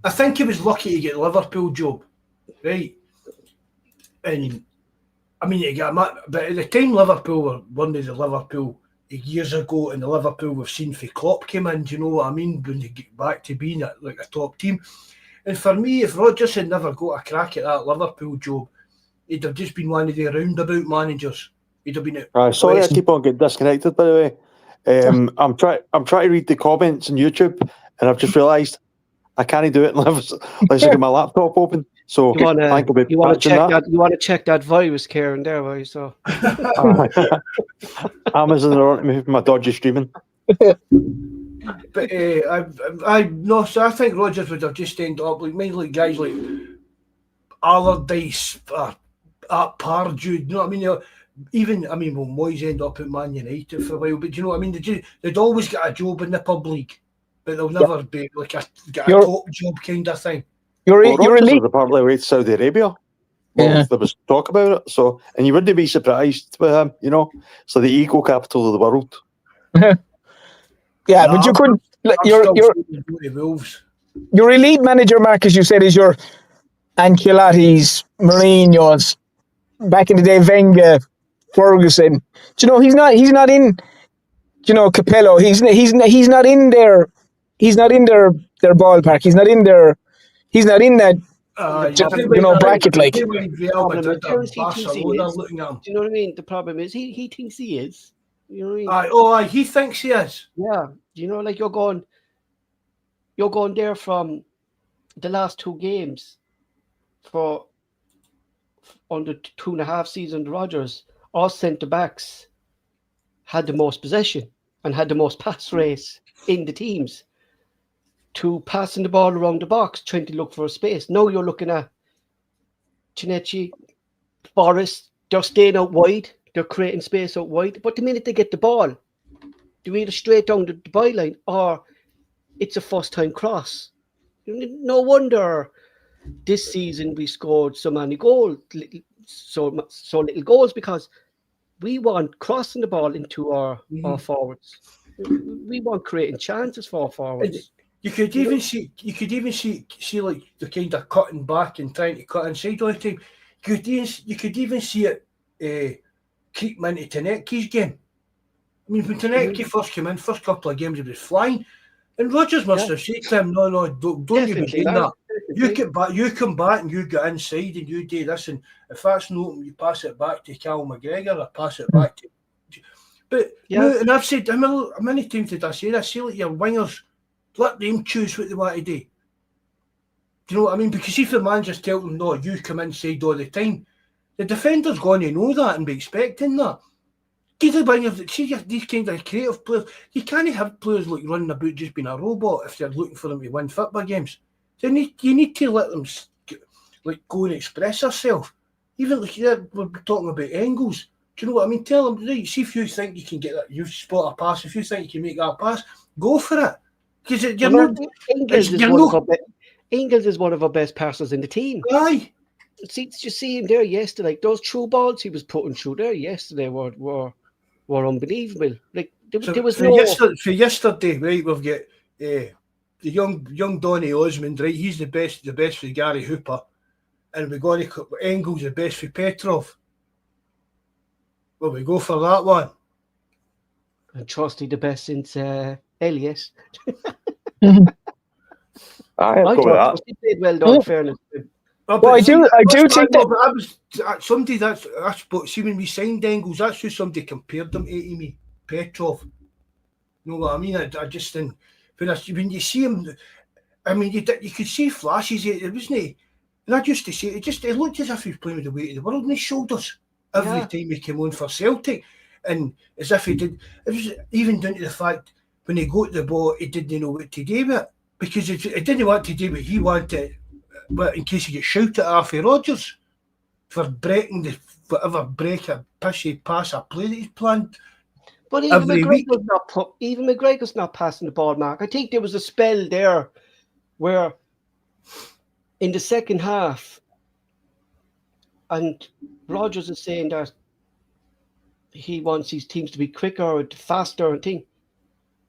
I think he was lucky to get the Liverpool job, right? And I mean, but at the time Liverpool were one of the Liverpool years ago, and the Liverpool we've seen for Klopp came in. Do you know what I mean? When they get back to being like a top team, and for me, if Rodgers had never got a crack at that Liverpool job, he'd have just been one of the roundabout managers. He'd have been. Sorry, I keep on getting disconnected. By the way, I'm trying to read the comments on YouTube, and I've just realised I can't do it unless I get my laptop open. So you want to check that virus, Karen? There, boy. So Amazon are on me for my dodgy streaming. But I think Rodgers would have just ended up mainly guys like Allardyce, at Pardew. You know what I mean? Moyes ended up at Man United for a while, but you know what I mean? They'd always get a job in the pub league, but they'll never be like a top job kind of thing. You're elite. Apparently away to Saudi Arabia. Well, there was talk about it. So, and you wouldn't be surprised with him, you know. So the eco capital of the world. Yeah, but you couldn't. Your elite manager, Marcus, you said, is your Ancelotti's, Mourinho's, back in the day, Wenger, Ferguson. Do you know he's not in. You know, Capello. He's not in their. He's not in their ballpark. He's not in their. He's not in that. Bracket like. Do you know what I mean? The problem is he thinks he is. You know what I mean? He thinks he is. Yeah. You know, like you're going there from the last 2 games for under 2.5 seasons. Rodgers, our centre backs had the most possession and had the most pass race in the teams to passing the ball around the box, trying to look for a space. Now you're looking at Chinechi, Forrest, they're staying out wide, they're creating space out wide, but the minute they get the ball, they're either straight down the byline or it's a first-time cross. No wonder this season we scored so many goals, so little goals, because we want crossing the ball into our forwards. We want creating chances for our forwards. You could even see like the kind of cutting back and trying to cut inside all the time. You could even see it creep into Tanecki's game. I mean, when Tanecki first came in, first couple of games he was flying, and Rodgers must have said to him, "No, don't you be doing that. You come back and you get inside and you do this, and if that's not open, you pass it back to Cal McGregor or pass it back to." But and I've said how many times did I say this? Say like your wingers. Let them choose what they want to do. Do you know what I mean? Because if the man just tell them, no, you come inside all the time, the defender's going to know that and be expecting that. These kind of creative players, you can't have players like running about just being a robot if they're looking for them to win football games. You need to let them go and express themselves. Even like we're talking about Engels. Do you know what I mean? Tell them, right, see if you think you can get that, you spot a pass, if you think you can make that pass, go for it. Because you're Well, not. Ingles is you're one not- of our Ingles is one of our best passers in the team. Aye. See, did you see him there yesterday? Like those through balls he was putting through there yesterday were unbelievable. Like there was no. For yesterday, right? We've got the young Donny Osmond, right? He's the best for Gary Hooper, and we got Engels the best for Petrov. Well, we go for that one. And Trusty the best since Elias. I'll I go with thought that. Trusty played well, though. In fairness. Oh, Well, I do think that. But I was somebody that's but see when we signed Engels, that's who somebody compared them to me, Petrov. You know what I mean? I just think when you see him, I mean you could see flashes. It wasn't he? And I used to say it looked as if he was playing with the weight of the world on his shoulders every time he came on for Celtic, and as if he did. It was even down to the fact when he got the ball, he didn't know what to do with it because he didn't want to do what he wanted. But in case he gets shouted at Alfie Rodgers for breaking whatever break a pissy pass a play that he's planned. But every week. Even McGregor's not passing the ball, Mark. I think there was a spell there where in the second half, and Rodgers is saying that he wants his teams to be quicker and faster and thing.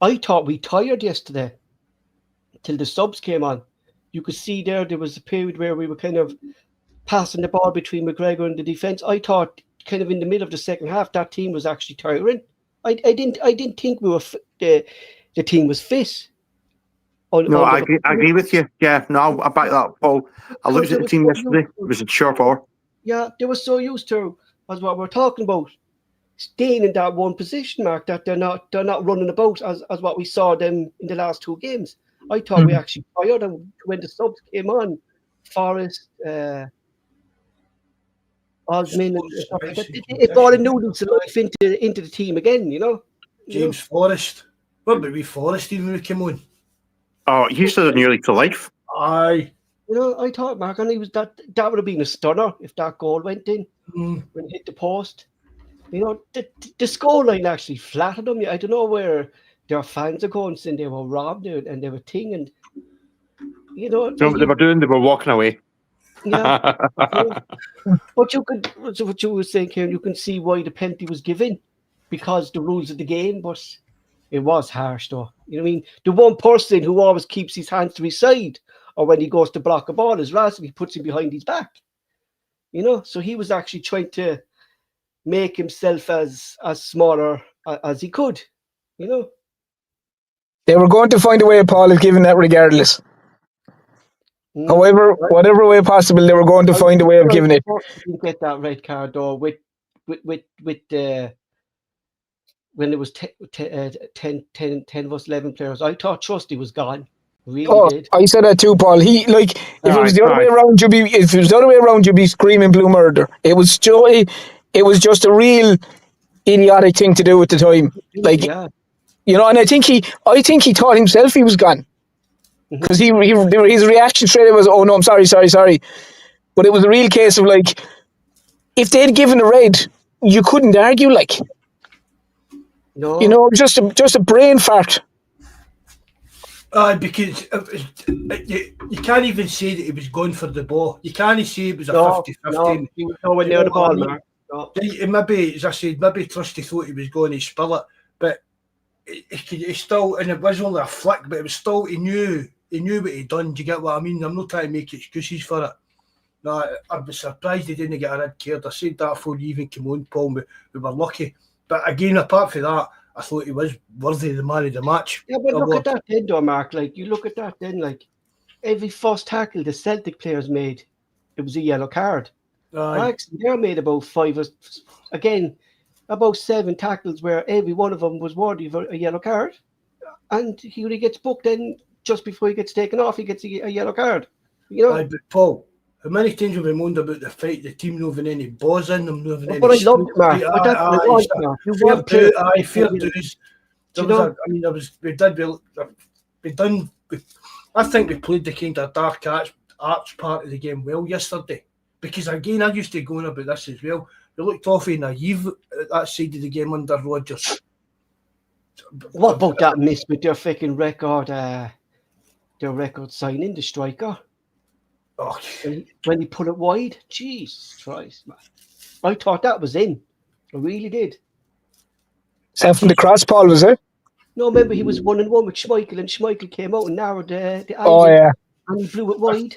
I thought we tired yesterday till the subs came on. You could see there was a period where we were kind of passing the ball between McGregor and the defence. I thought kind of in the middle of the second half that team was actually tiring. I didn't think we were the team was fit. I agree with you. Yeah, no, I back that, Paul. I looked at the team yesterday. It was a sharp hour. Yeah, they were so used to, as what we're talking about, staying in that one position, Mark, that they're not running about as what we saw them in the last two games. I thought we actually fired them when the subs came on. Forrest, Osman, and stuff like that. It brought a new life into the team again, you know. James Forrest. What about we Forrest even when we came on? Oh, he stood nearly to life. Aye. You know, I thought, Mark, and he was that would have been a stunner if that goal went in when it hit the post. You know, the scoreline actually flattered them. I don't know where their fans are going saying they were robbed and they were and you know. They were walking away. Yeah. But what you were saying, Kieran, you can see why the penalty was given because the rules of the game, but it was harsh though. You know what I mean? The one person who always keeps his hands to his side or when he goes to block a ball is Raz, he puts him behind his back. You know, so he was actually trying to make himself as smaller as he could, you know. They were going to find a way, Paul, of giving that regardless. However, whatever way possible, they were going to find a way of giving it. You get that red card though with when it was 10 of us 11 players. I thought Trusty was gone. Really did. I said that too, Paul. If it was the other way around, you'd be screaming blue murder. It was just a real idiotic thing to do at the time. You know, and I think he thought himself he was gone. Because his reaction straight away was, "Oh no, I'm sorry." But it was a real case of like, if they'd given a red, you couldn't argue. Like, no, you know, just a brain fart. Because you can't even say that he was going for the ball. You can't say it was a 50-50. No, he was nowhere near the ball, Mark. No. Maybe, as I said, Trusty thought he was going to spill it, but he still, and it was only a flick, but it was still, he knew what he'd done. Do you get what I mean? I'm not trying to make excuses for it. No, I was surprised he didn't get a red card. I said that before you even came on, Paul. We were lucky. But again, apart from that, I thought he was worthy of the man of the match. Yeah, but look at that then, though, Mark. Like, you look at that then, like, every first tackle the Celtic players made, it was a yellow card. They made about 7 tackles where every one of them was worthy of a yellow card. And he only gets booked then just before he gets taken off, he gets a yellow card. You know? But Paul, how many times have we moaned about the fight, the team not having any Bawz in them, not having any... But I loved it, Mark. But that's what I want, Mark. Fair dues. I think we played the kind of dark arts part of the game well yesterday. Because again, I used to go on about this as well. We looked awfully naive at that side of the game under Rodgers. What about that miss with their fucking record? Their record signing, the striker. Oh, When he put it wide, Jesus Christ, man! I thought that was in. I really did. Is that from the cross, Paul? Was it? No, remember he was 1-1 with Schmeichel, and Schmeichel came out and narrowed the Oh angle, yeah. and he blew it wide.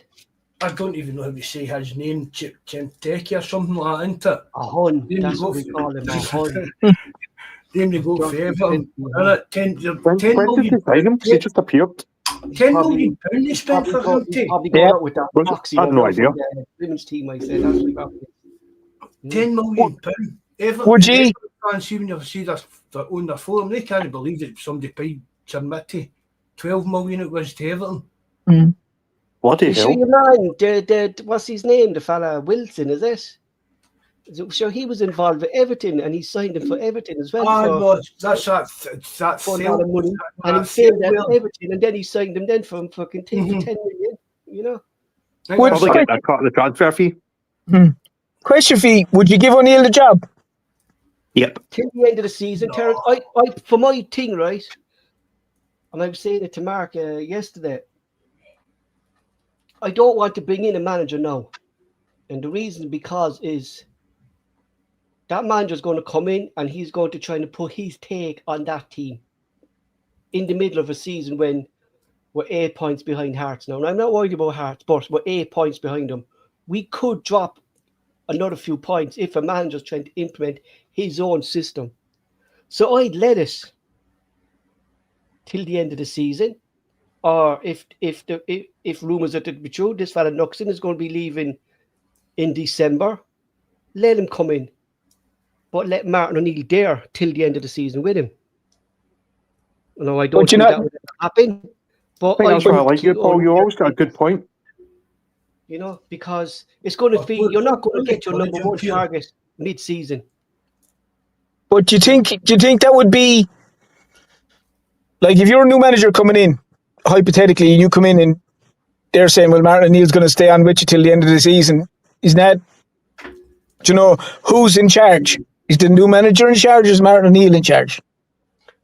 I don't even know how to say his name, Chenteki or something like that, isn't it? A hun, There that's you what go. we call him, a hun. Then they go for Everton. Yeah. 10 When did you sign him? Because he just appeared. £10 million they spent for him. Probably Yeah. going out with that Was it? box, I had no from idea. the women's team, I said. That's what happened. £10 million. Everton, Would you? fans, see when you see their on their forum, they can't believe that somebody paid Chimity 12 million it was to Everton. Bloody You sure hell. your man, the what's his name? The fella Wilson, is it? So he was involved with Everton, and he signed him for Everton as well. No, that's that For a lot failed. of money, and he failed at Everton, and then he signed him then for fucking 10 million. You know. Would- Probably get that cut of the transfer fee. Question for you, would you give O'Neill the job? Yep. Till the end of the season, Terence. I for my thing, right? And I was saying it to Mark yesterday. I don't want to bring in a manager now, and the reason because is that manager's going to come in and he's going to try and put his take on that team in the middle of a season when we're 8 points behind Hearts now. And I'm not worried about Hearts, but we're 8 points behind them. We could drop another few points if a manager's trying to implement his own system. So I'd let it till the end of the season. Or if rumours are to be true, this fella Nuxon is going to be leaving in December, let him come in. But let Martin O'Neill there till the end of the season with him. No, I don't think that would happen. But I think that's why I like you, Paul. You always got a good point. You know, because it's going to be, you're not going to get your number one target mid-season. But do you think that would be like if you're a new manager coming in, hypothetically, and you come in and they're saying, well, Martin O'Neill's going to stay on with you till the end of the season. Isn't that, do you know, who's in charge? Is the new manager in charge or is Martin O'Neill in charge?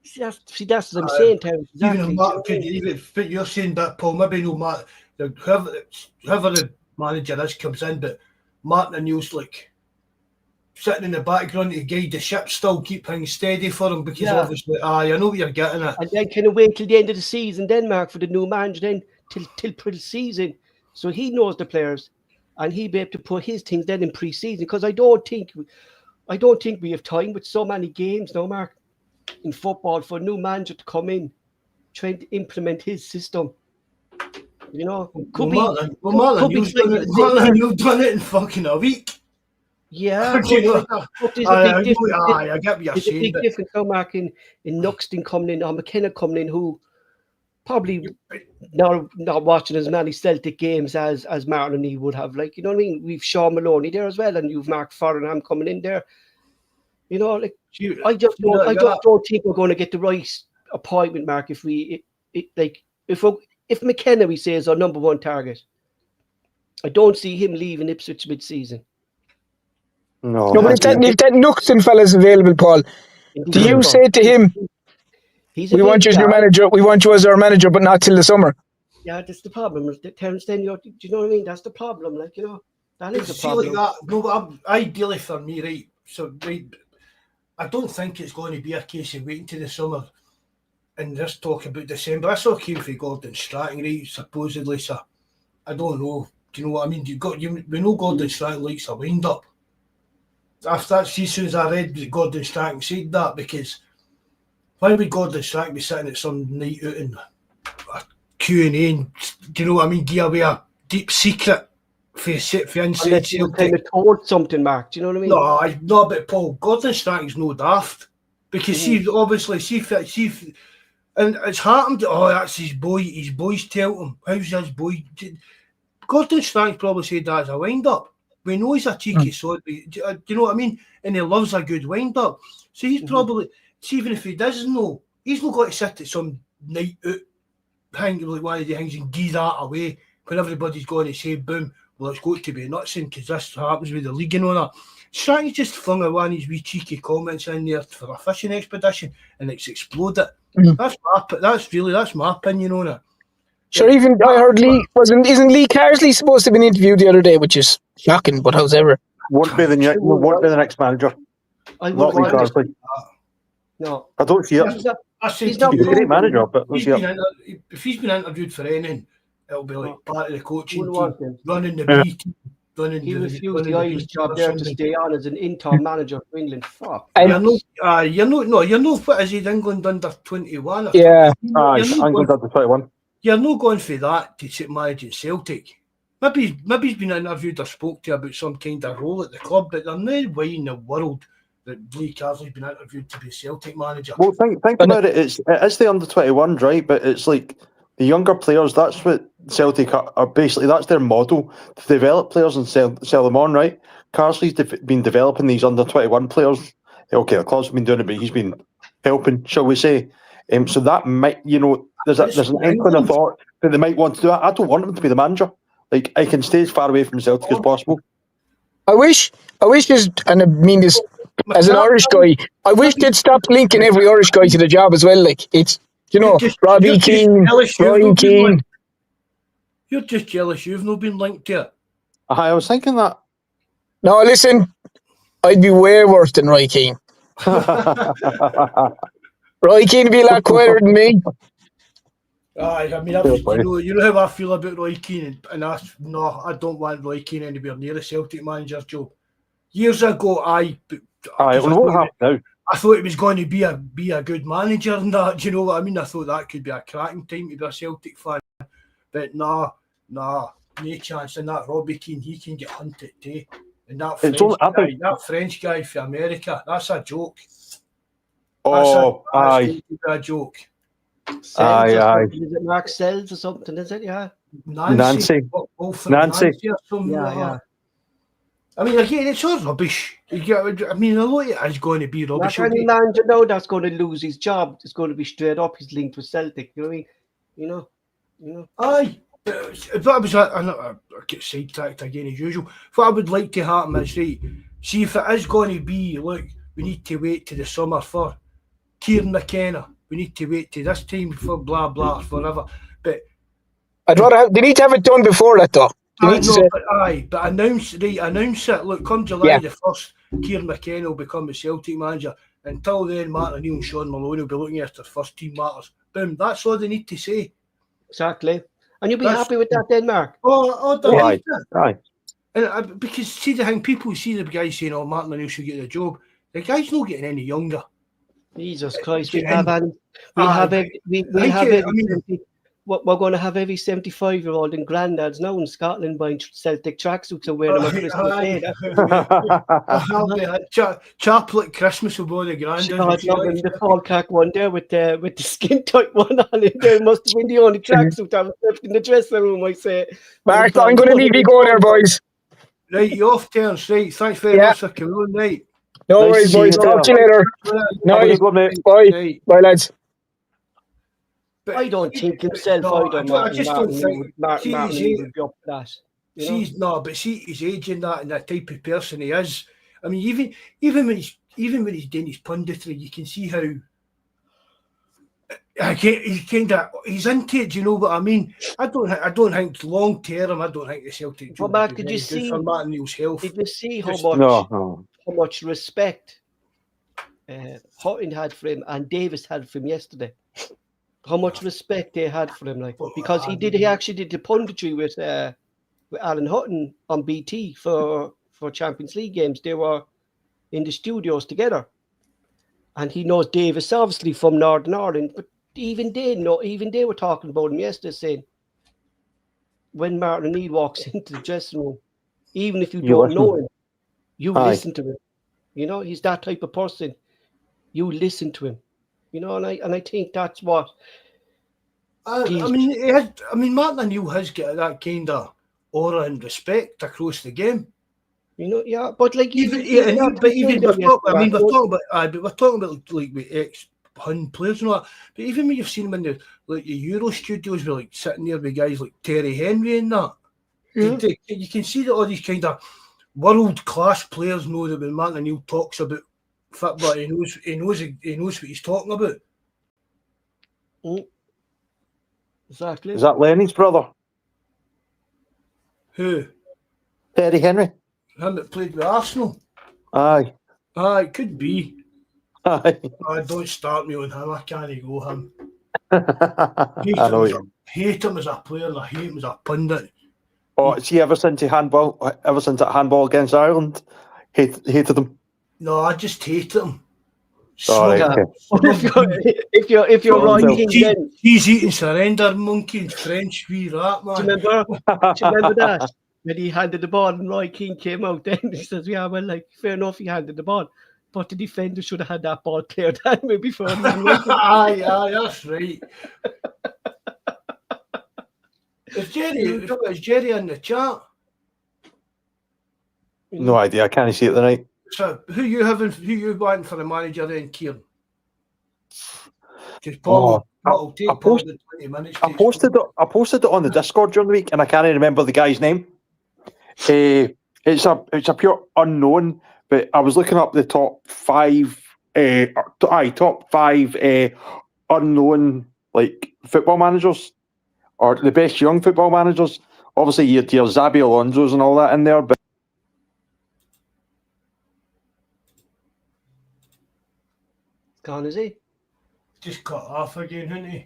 See, that's what I'm saying, Terence. Exactly. Even Mark could even, but you're saying that, Paul, maybe no Mark, whoever the manager is comes in, but Martin O'Neill's like sitting in the background to guide the ship, still keep things steady for him because obviously, I know what you're getting at. And then kind of wait till the end of the season, then Mark, for the new manager, then till pre-season, so he knows the players, and he'll be able to put his things then in pre-season. Because I don't think we have time with so many games now, Mark, in football for a new manager to come in, trying to implement his system. You know, Martin O'Neill's done it in fucking a week. Yeah, there's a big difference. I get what you're saying. There's a big difference now, Mark, in Nuxton coming in, or McKenna coming in, who probably not watching as many Celtic games as Martin O'Neill would have. Like, you know what I mean? We've Sean Maloney there as well, and you've Mark Farrenham coming in there. You know, like I just don't think we're going to get the right appointment, Mark. If McKenna, we say, is our number one target, I don't see him leaving Ipswich mid-season. No, but if that Nuxton fella's available, Paul, do you say to him, we want you as your manager, we want you as our manager, but not till the summer? Yeah, that's the problem. Terence, then do you know what I mean? That's the problem. Like, you know, that is the problem. Like that, no, but ideally for me, right, so right, I don't think it's going to be a case of waiting to the summer and just talk about December. That's all came from Gordon Strachan, right, supposedly, sir. I don't know. Do you know what I mean? We know Gordon Strachan likes a wind-up. After that, as soon as I read that Gordon Strachan said that, because why would Gordon Strachan be sitting at some night out in a Q&A and, do you know what I mean, give away a deep secret for inside Celtic? You kind of told something, Mark, do you know what I mean? No, but Paul, Gordon Strachan's no daft, because see, obviously, and it's happened, that's his boy, his boys tell him, how's his boy? Gordon Strachan probably said that as a wind-up. We know he's a cheeky sod, do you know what I mean? And he loves a good wind-up. So he's probably, even if he doesn't know, he's not going to sit at some night out, hang like one of the things and give that away when everybody's going to say, boom, well, it's got to be nutsing because this happens with the league and all that. Strange just flung one of his wee cheeky comments in there for a fishing expedition and it's exploded. That's my opinion on it. Sure, even I heard isn't Lee Carsley supposed to have been interviewed the other day, which is shocking, but however. Won't be the next manager. Not Lee Carsley. No. I don't see it. He's a great manager, but if he's been interviewed for anything, it'll be like part of the coaching team, running the B team. He refused the Irish job there to stay on as an interim manager for England. Fuck. You're not what is it, England under 21? Yeah. England under 21. You're not going for that to sit managing Celtic. Maybe he's been interviewed or spoke to about some kind of role at the club, but there's no way in the world that Lee Carsley's been interviewed to be Celtic manager. Well, think about it. It is the under 21s, right? But it's like the younger players. That's what Celtic are basically. That's their model to develop players and sell them on, right? Carsley's been developing these under 21 players. Okay, the club's been doing it, but he's been helping, shall we say? So that might, there's an inkling of thought that they might want to do it. I don't want him to be the manager. Like, I can stay as far away from Celtic as possible. I wish and I mean this as an Irish guy, I wish they'd stop linking every Irish guy to the job as well. Like, it's, Robbie Keane, Ryan Keane. You're just jealous you've not been linked to it. I was thinking that. No, listen, I'd be way worse than Roy Keane. Roy Keane would be a lot quieter than me. I mean, you know how I feel about Roy Keane, and I don't want Roy Keane anywhere near a Celtic manager's job. Years ago, I thought he was going to be a good manager and that. Do you know what I mean? I thought that could be a cracking time to be a Celtic fan, but no chance. And that Robbie Keane, he can get hunted too. And that French guy from America, that's a joke. That's a joke. Aye. Is it Mark Sells or something? Is it? Yeah. Nancy. Nancy. Yeah. I mean, again, it's all rubbish. I mean, a lot of it is going to be rubbish. Any manager now that's going to lose his job is going to be straight up. He's linked with Celtic. You know what I mean? Aye. But I get sidetracked again as usual. What I would like to happen is, right, see if it is going to be, look, we need to wait to the summer for Kieran McKenna. We need to wait to this time for blah blah forever. But I'd rather they need to have it done before that though. But announce it. Look, come July the 1st, Kieran McKenna will become the Celtic manager. Until then, Martin O'Neill and Sean Maloney will be looking after first team matters. Boom, that's all they need to say. Exactly. And you'll be happy with that then, Mark? Aye. And because see the thing, people see the guy saying, "Oh, Martin O'Neill should get the job." The guy's not getting any younger. Jesus Christ, we're going to have every 75-year-old and granddads now in Scotland buying Celtic tracksuits and wearing them on Christmas Day. Chaplet Christmas will be the granddads. The fall cack one there with the skin tight one on it. There must have been the only tracksuit I was left in the dressing room, I say. Mark, I'm going to leave you go there, boys. Right, you off turns, right. Thanks very much for coming on, right. No worries, boys. Talk to you later. Nice. Bye. Bye, lads. But I don't think himself. I just don't think Martin would be up for that. But see his age and that, and that type of person he is. I mean, even when he's doing his punditry, you can see how he's into it. Do you know what I mean? I don't think long term. I don't think the Celtic. But Mark, did you see for Martin O'Neill's health? Did you see how much respect Hutton had for him and Davis had for him yesterday? How much respect they had for him, because he actually did the punditry with Alan Hutton on BT for Champions League games. They were in the studios together, and he knows Davis obviously from Northern Ireland. But even they were talking about him yesterday, saying when Martin O'Neill walks into the dressing room, even if you don't know him, you listen to him. You know, he's that type of person. You listen to him. You know, and I think that's what. Martin O'Neill has got that kind of aura and respect across the game. You know, but like we're talking about like with ex-Hun players and all that. But even when you've seen him in the Euro studios, we're like sitting there with guys like Terry Henry and that. Yeah. You can see that all these kind of world-class players know that when Martin O'Neill talks about football, he knows what he's talking about. Exactly. Is that Lenny's brother? Who? Terry Henry? Him that played with Arsenal? Aye. It could be. Aye. Don't start me on him. I can't go him. I know you. Hate him as a player and I hate him as a pundit. Oh, see, ever since that handball against Ireland, hated him. No, I just hated him. All right, okay. if you're Oh, Roy no. Keane, then He's eating surrender monkey in French, wee rat, man. do you remember that? When he handed the ball and Roy Keane came out, then he says, yeah, well, like, fair enough, he handed the ball. But the defender should have had that ball cleared out before he ran away. Aye, that's right. Is Jerry in the chat? No idea. I can't see it tonight. So who you wanting for the manager then, Kieran? Because Paul will take about 20 minutes. I posted it on the Discord during the week, and I can't remember the guy's name. It's a pure unknown, but I was looking up the top five unknown like football managers, or the best young football managers. Obviously, your Xabi Alonso's and all that in there, but Gone, is he? Just cut off again, hasn't he?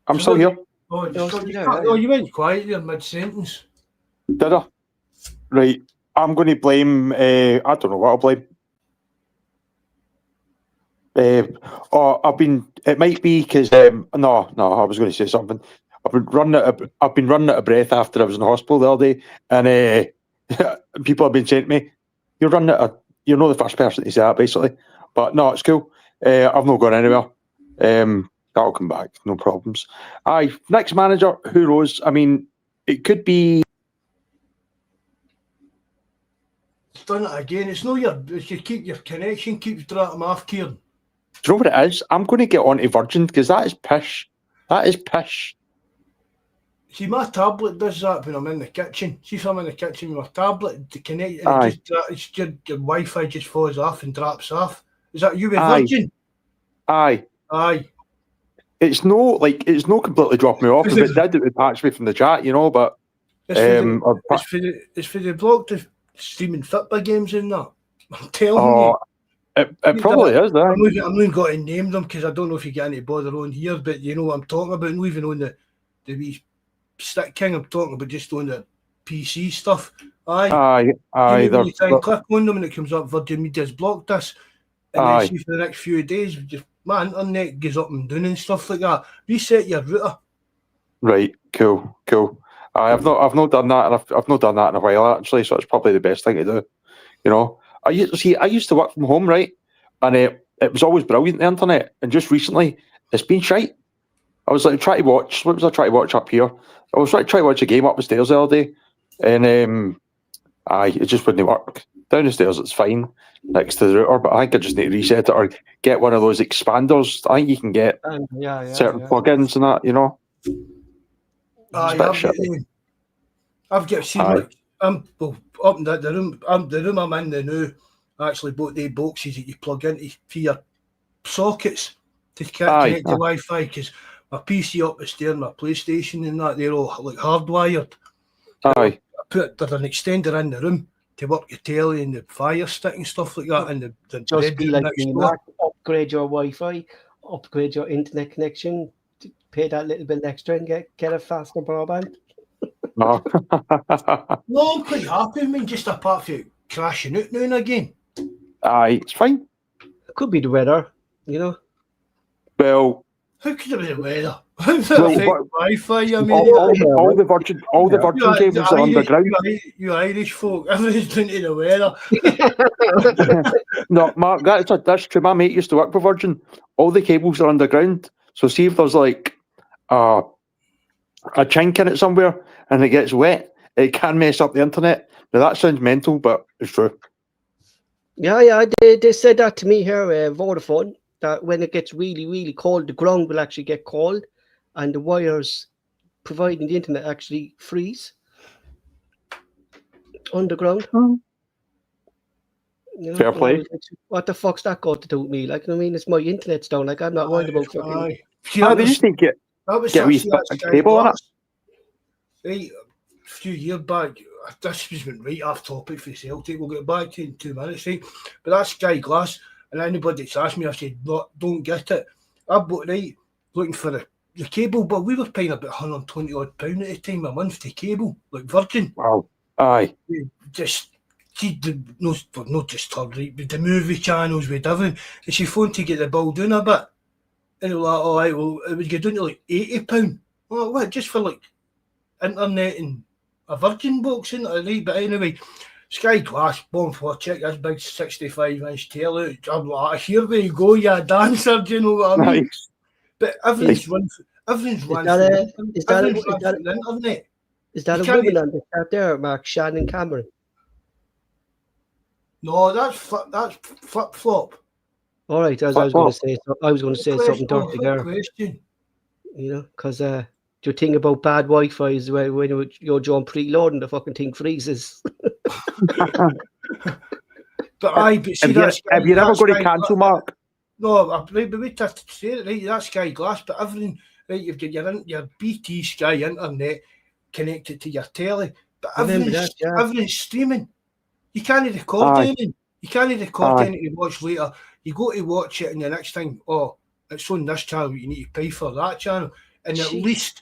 I'm still here. You went quiet there mid-sentence. Did I? Right. I'm going to blame. I don't know what I'll blame. It might be because no. I was going to say something. I've been running out of breath after I was in the hospital the other day, and people have been saying to me, "You're you're not the first person to say that, basically." But no, it's cool. I've not gone anywhere. That'll come back, no problems. Next manager, who knows? I mean, it could be. It's done it again. It's no your connection keeps dropping off, Kieran. Do you know what it is? I'm going to get on to Virgin because that is pish. That is pish. See, my tablet does that when I'm in the kitchen. See, if I'm in the kitchen with my tablet, the connect, it's just your Wi-Fi just falls off and drops off. Is that you with Virgin? Aye. It's no completely dropping me off. If it did, it would patch me from the chat, but it's for the block to streaming football games and that. I'm telling you. It probably is, though. I'm not even going to name them because I don't know if you get any bother on here, but you know what I'm talking about. Not even on the wee Stick King, I'm talking about just on the PC stuff. Aye. You try and click on them and it comes up Virgin Media's blocked us. And then see for the next few days, just my internet goes up and down and stuff like that. Reset your router. Right, cool. I've not done that, and I've not done that in a while actually. So it's probably the best thing to do. I used to work from home, right, and it was always brilliant, the internet. And just recently, it's been shite. I was like trying to watch. What was I trying to watch up here? I was trying to watch a game up the stairs the other day, and it just wouldn't work. Down the stairs, it's fine next to the router, but I think I just need to reset it or get one of those expanders. I think you can get certain plugins and that, I've got seen up in the room I'm in the new. I actually bought the boxes that you plug into for your sockets to connect to Wi-Fi because my PC up the stairs, my PlayStation and that, they're all like hardwired. There's an extender in the room to work your telly and the Fire Stick and stuff like that. And the just be like me, Mark, upgrade your Wi-Fi, upgrade your internet connection, pay that little bit extra and get a faster broadband. No, I'm quite happy. I mean, just apart from crashing out now and again. It's fine. It could be the weather, Well, how could it be the weather? Wi-Fi. I mean, all the Virgin cables are underground. You Irish folk, everything's down to the weather. No, Mark, that's true. My mate used to work for Virgin. All the cables are underground. So see if there's like a chink in it somewhere and it gets wet, it can mess up the internet. Now that sounds mental, but it's true. Yeah, they said that to me here, Vodafone, that when it gets really, really cold, the ground will actually get cold and the wires providing the internet actually freeze underground. You know, Fair play. like, what the fuck's that got to do with me? Like, I mean, it's my internet's down. Like, I'm not worried about fucking. Aye. See, that They was, just need to that was get a wee actually that Sky cable on it. Glass. Right, a few years back, this was been right off topic for Celtic. We'll get back to it in 2 minutes, right? But that Sky Glass, and anybody that's asked me, I said, no, don't get it. I bought right looking for the cable, but we were paying about £120 odd at the time a month to cable, like Virgin. Wow. Aye. Just see not just her, right, but the movie channels with everything. And she phoned to get the bill down a bit. And they were like, all right, well, it would get down to like £80. Well, what, just for like internet and a Virgin box, isn't it? Right? But anyway, Sky Glass, born for check this big 65-inch telly. I'm like, here we go, you dancer, do you know what I mean? Nice. But everything's run through the internet. Is that You a can't woman on the chat there, Mark? Shannon Cameron? No, that's flip flop. All right, I was going to say something dirty there. Question. You know, because the thing about bad Wi-Fi is when you're doing preloading, the fucking thing freezes. But see, have you ever got to cancel, Mark? No, right, but wait to say it, right, that's Sky Glass, but everything, right, you've got your BT Sky internet connected to your telly, but everything's streaming. You can't record anything. You can't record anything to watch later. You go to watch it, and the next thing, oh, it's on this channel, you need to pay for that channel. And at least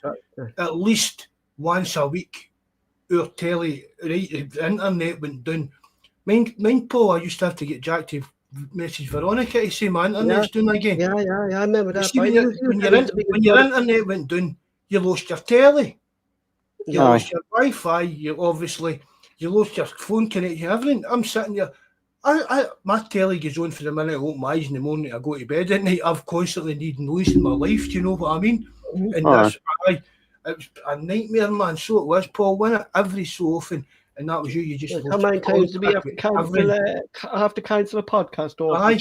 once a week, our telly, right, the internet went down. Mine, Paul, I used to have to get Jack to message Veronica to say my internet's down again. Yeah, I remember that. See, when your internet went down, you lost your telly. You lost your Wi-Fi. You lost your phone connection. Everything. I'm sitting there. My telly goes on for the minute I open my eyes in the morning. I go to bed at night. I've constantly need noise in my life. Do you know what I mean? And that's why it was a nightmare, man. So it was, Paul. When every so often, and that was you. You just how many times do we have to cancel a podcast? Aye.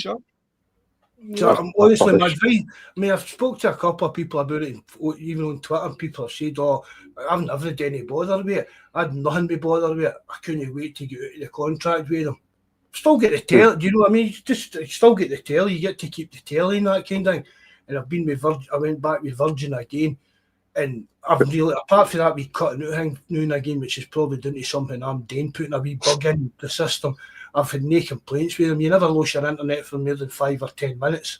So honestly, my advice. I mean, I've spoke to a couple of people about it, even on Twitter. People have said, "Oh, I've never had any bother with it. I had nothing to bother with it. I couldn't wait to get out of the contract with them. Still get the telly. Do you know what I mean? Just still get the telly. You get to keep the telly and that kind of thing." And I've been with Virgin. I went back with Virgin again, and I've really, apart from that, we cutting out thing now and again, which is probably down to something I'm doing, putting a wee bug in the system. I've had no complaints with them. You never lose your internet for more than 5 or 10 minutes.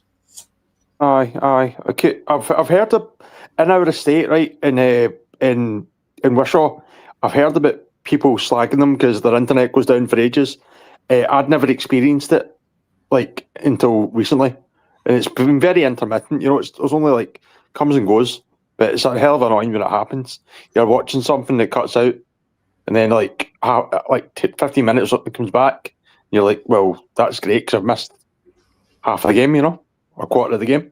Aye. Okay, I've heard of in our estate, right, in Wishaw. I've heard about people slagging them because their internet goes down for ages. I'd never experienced it like until recently, and it's been very intermittent. You know, it's only like comes and goes, but it's a hell of annoying when it happens. You're watching something that cuts out, and then like 15 minutes something comes back. You're like, well, that's great because I've missed half of the game, you know, or quarter of the game.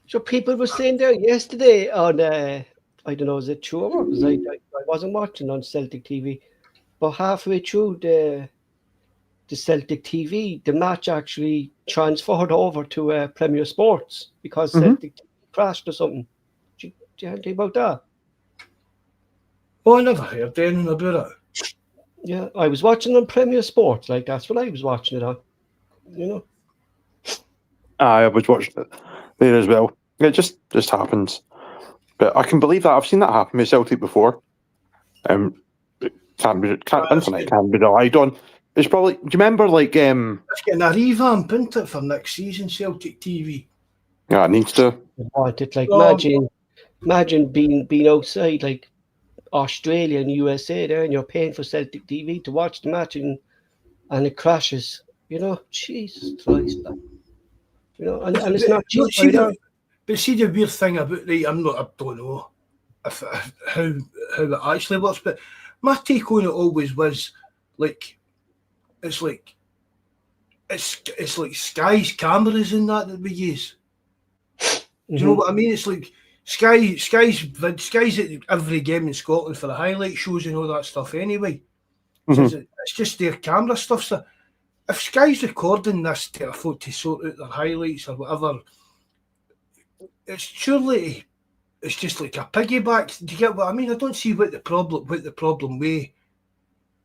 So people were saying there yesterday on, I don't know, is it true or because I wasn't watching on Celtic TV, but halfway through the Celtic TV, the match actually transferred over to Premier Sports because Celtic crashed or something. Do you hear anything about that? Oh, I never heard anything about it. Yeah, I was watching on Premier Sports, like that's what I was watching it on, you know. I was watching it there as well. It just happens, but I can believe that I've seen that happen with Celtic before. Internet can't be relied on. It's probably. Do you remember like? It's getting a revamp, isn't it, for next season, Celtic TV? Yeah, it needs to. Imagine being outside like Australia and USA there, and you're paying for Celtic TV to watch the match, and it crashes. You know, Jesus Christ, you know, and it's not cheap. But see the weird thing about I don't know how it actually works, but my take on it always was like it's like Sky's cameras and that we use. Do you know what I mean? It's like Sky's at every game in Scotland for the highlight shows and all that stuff anyway. So it's just their camera stuff. So if Sky's recording this to afford to sort out their highlights or whatever, it's surely it's just like a piggyback. Do you get what I mean? I don't see what the problem with.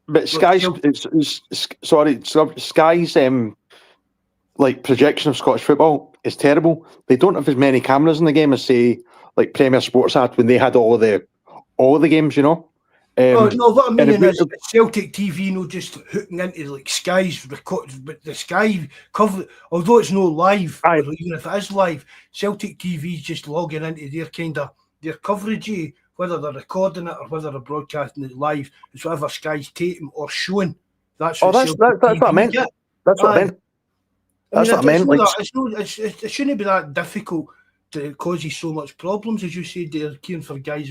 But Sky's Sky's like projection of Scottish football is terrible. They don't have as many cameras in the game as say like Premier Sports had when they had all the games, you know. No, what I mean and is Celtic TV, no, just hooking into like Sky's record, but the Sky cover, although it's no live, or even if it is live, Celtic TV is just logging into their coverage, whether they're recording it or whether they're broadcasting it live. It's whatever Sky's taking or showing. That's what that's what I meant. That's what I meant. That's what I meant. It shouldn't be that difficult to cause you so much problems, as you said. They're caring for guys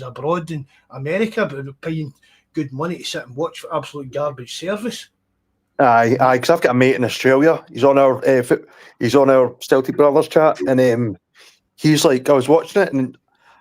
abroad in America, but they're paying good money to sit and watch for absolute garbage service. Aye, because I've got a mate in Australia. He's on our Celtic Brothers chat, and he's like, I was watching it, and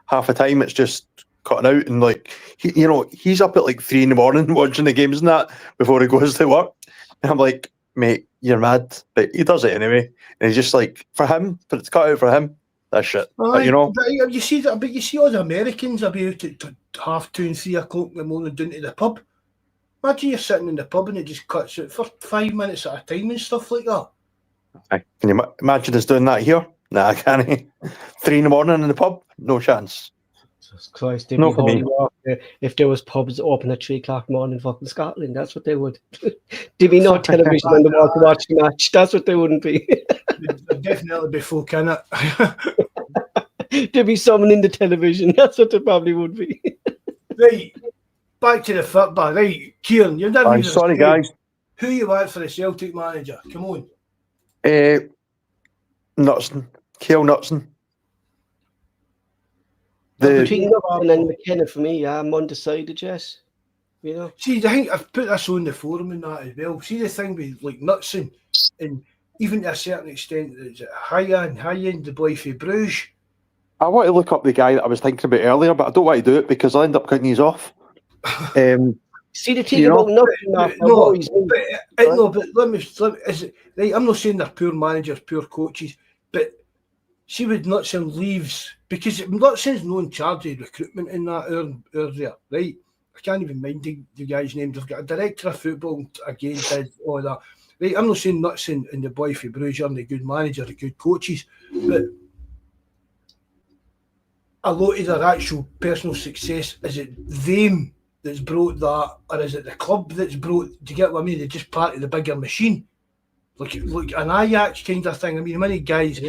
half the time it's just cutting out, and like he's up at like 3 a.m. watching the games and that before he goes to work, and I'm like, mate, you're mad, but he does it anyway, and he's just like, for it's cut out for him. That's shit. But, you see that, but you see all the Americans about at 2:30 and 3 o'clock in the morning down to the pub. Imagine you're sitting in the pub and it just cuts out for 5 minutes at a time and stuff like that. Can you imagine us doing that here? Nah, I can't. 3 a.m. in the pub? No chance. Jesus Christ, no for me. If there was pubs open at 3 o'clock in the morning in fucking Scotland, that's what they would. There'd be no television on the wall to watch the match. That's what they wouldn't be. There'd definitely be folk in it. There'd be someone in the television. That's what it probably would be. Right, back to the football. Right, Kieran, you're never. I'm sorry, guys. Who you want for the Celtic manager? Come on. Knutson. Kale Knutson. Between Knutson and McKenna for me, I'm undecided, yes. You know. See, I think I've put this on the forum and that as well. See the thing with like Knutson, and even to a certain extent, it's high end the boy for Bruges. I want to look up the guy that I was thinking about earlier, but I don't want to do it because I'll end up cutting these off. See the thing about Knutson. But let me is it right? I'm not saying they're poor managers, poor coaches, but see with Knutson leaves because Knutson's no in charge of recruitment in that area, right? I can't even mind the guy's name. They've got a director of football again, did all that. Right, I'm not saying Knutson and the boy for Bruges are the good manager, the good coaches, but a lot of their actual personal success, is it them that's brought that, or is it the club that's brought? Do you get what I mean? They're just part of the bigger machine, like an Ajax kind of thing. I mean, many guys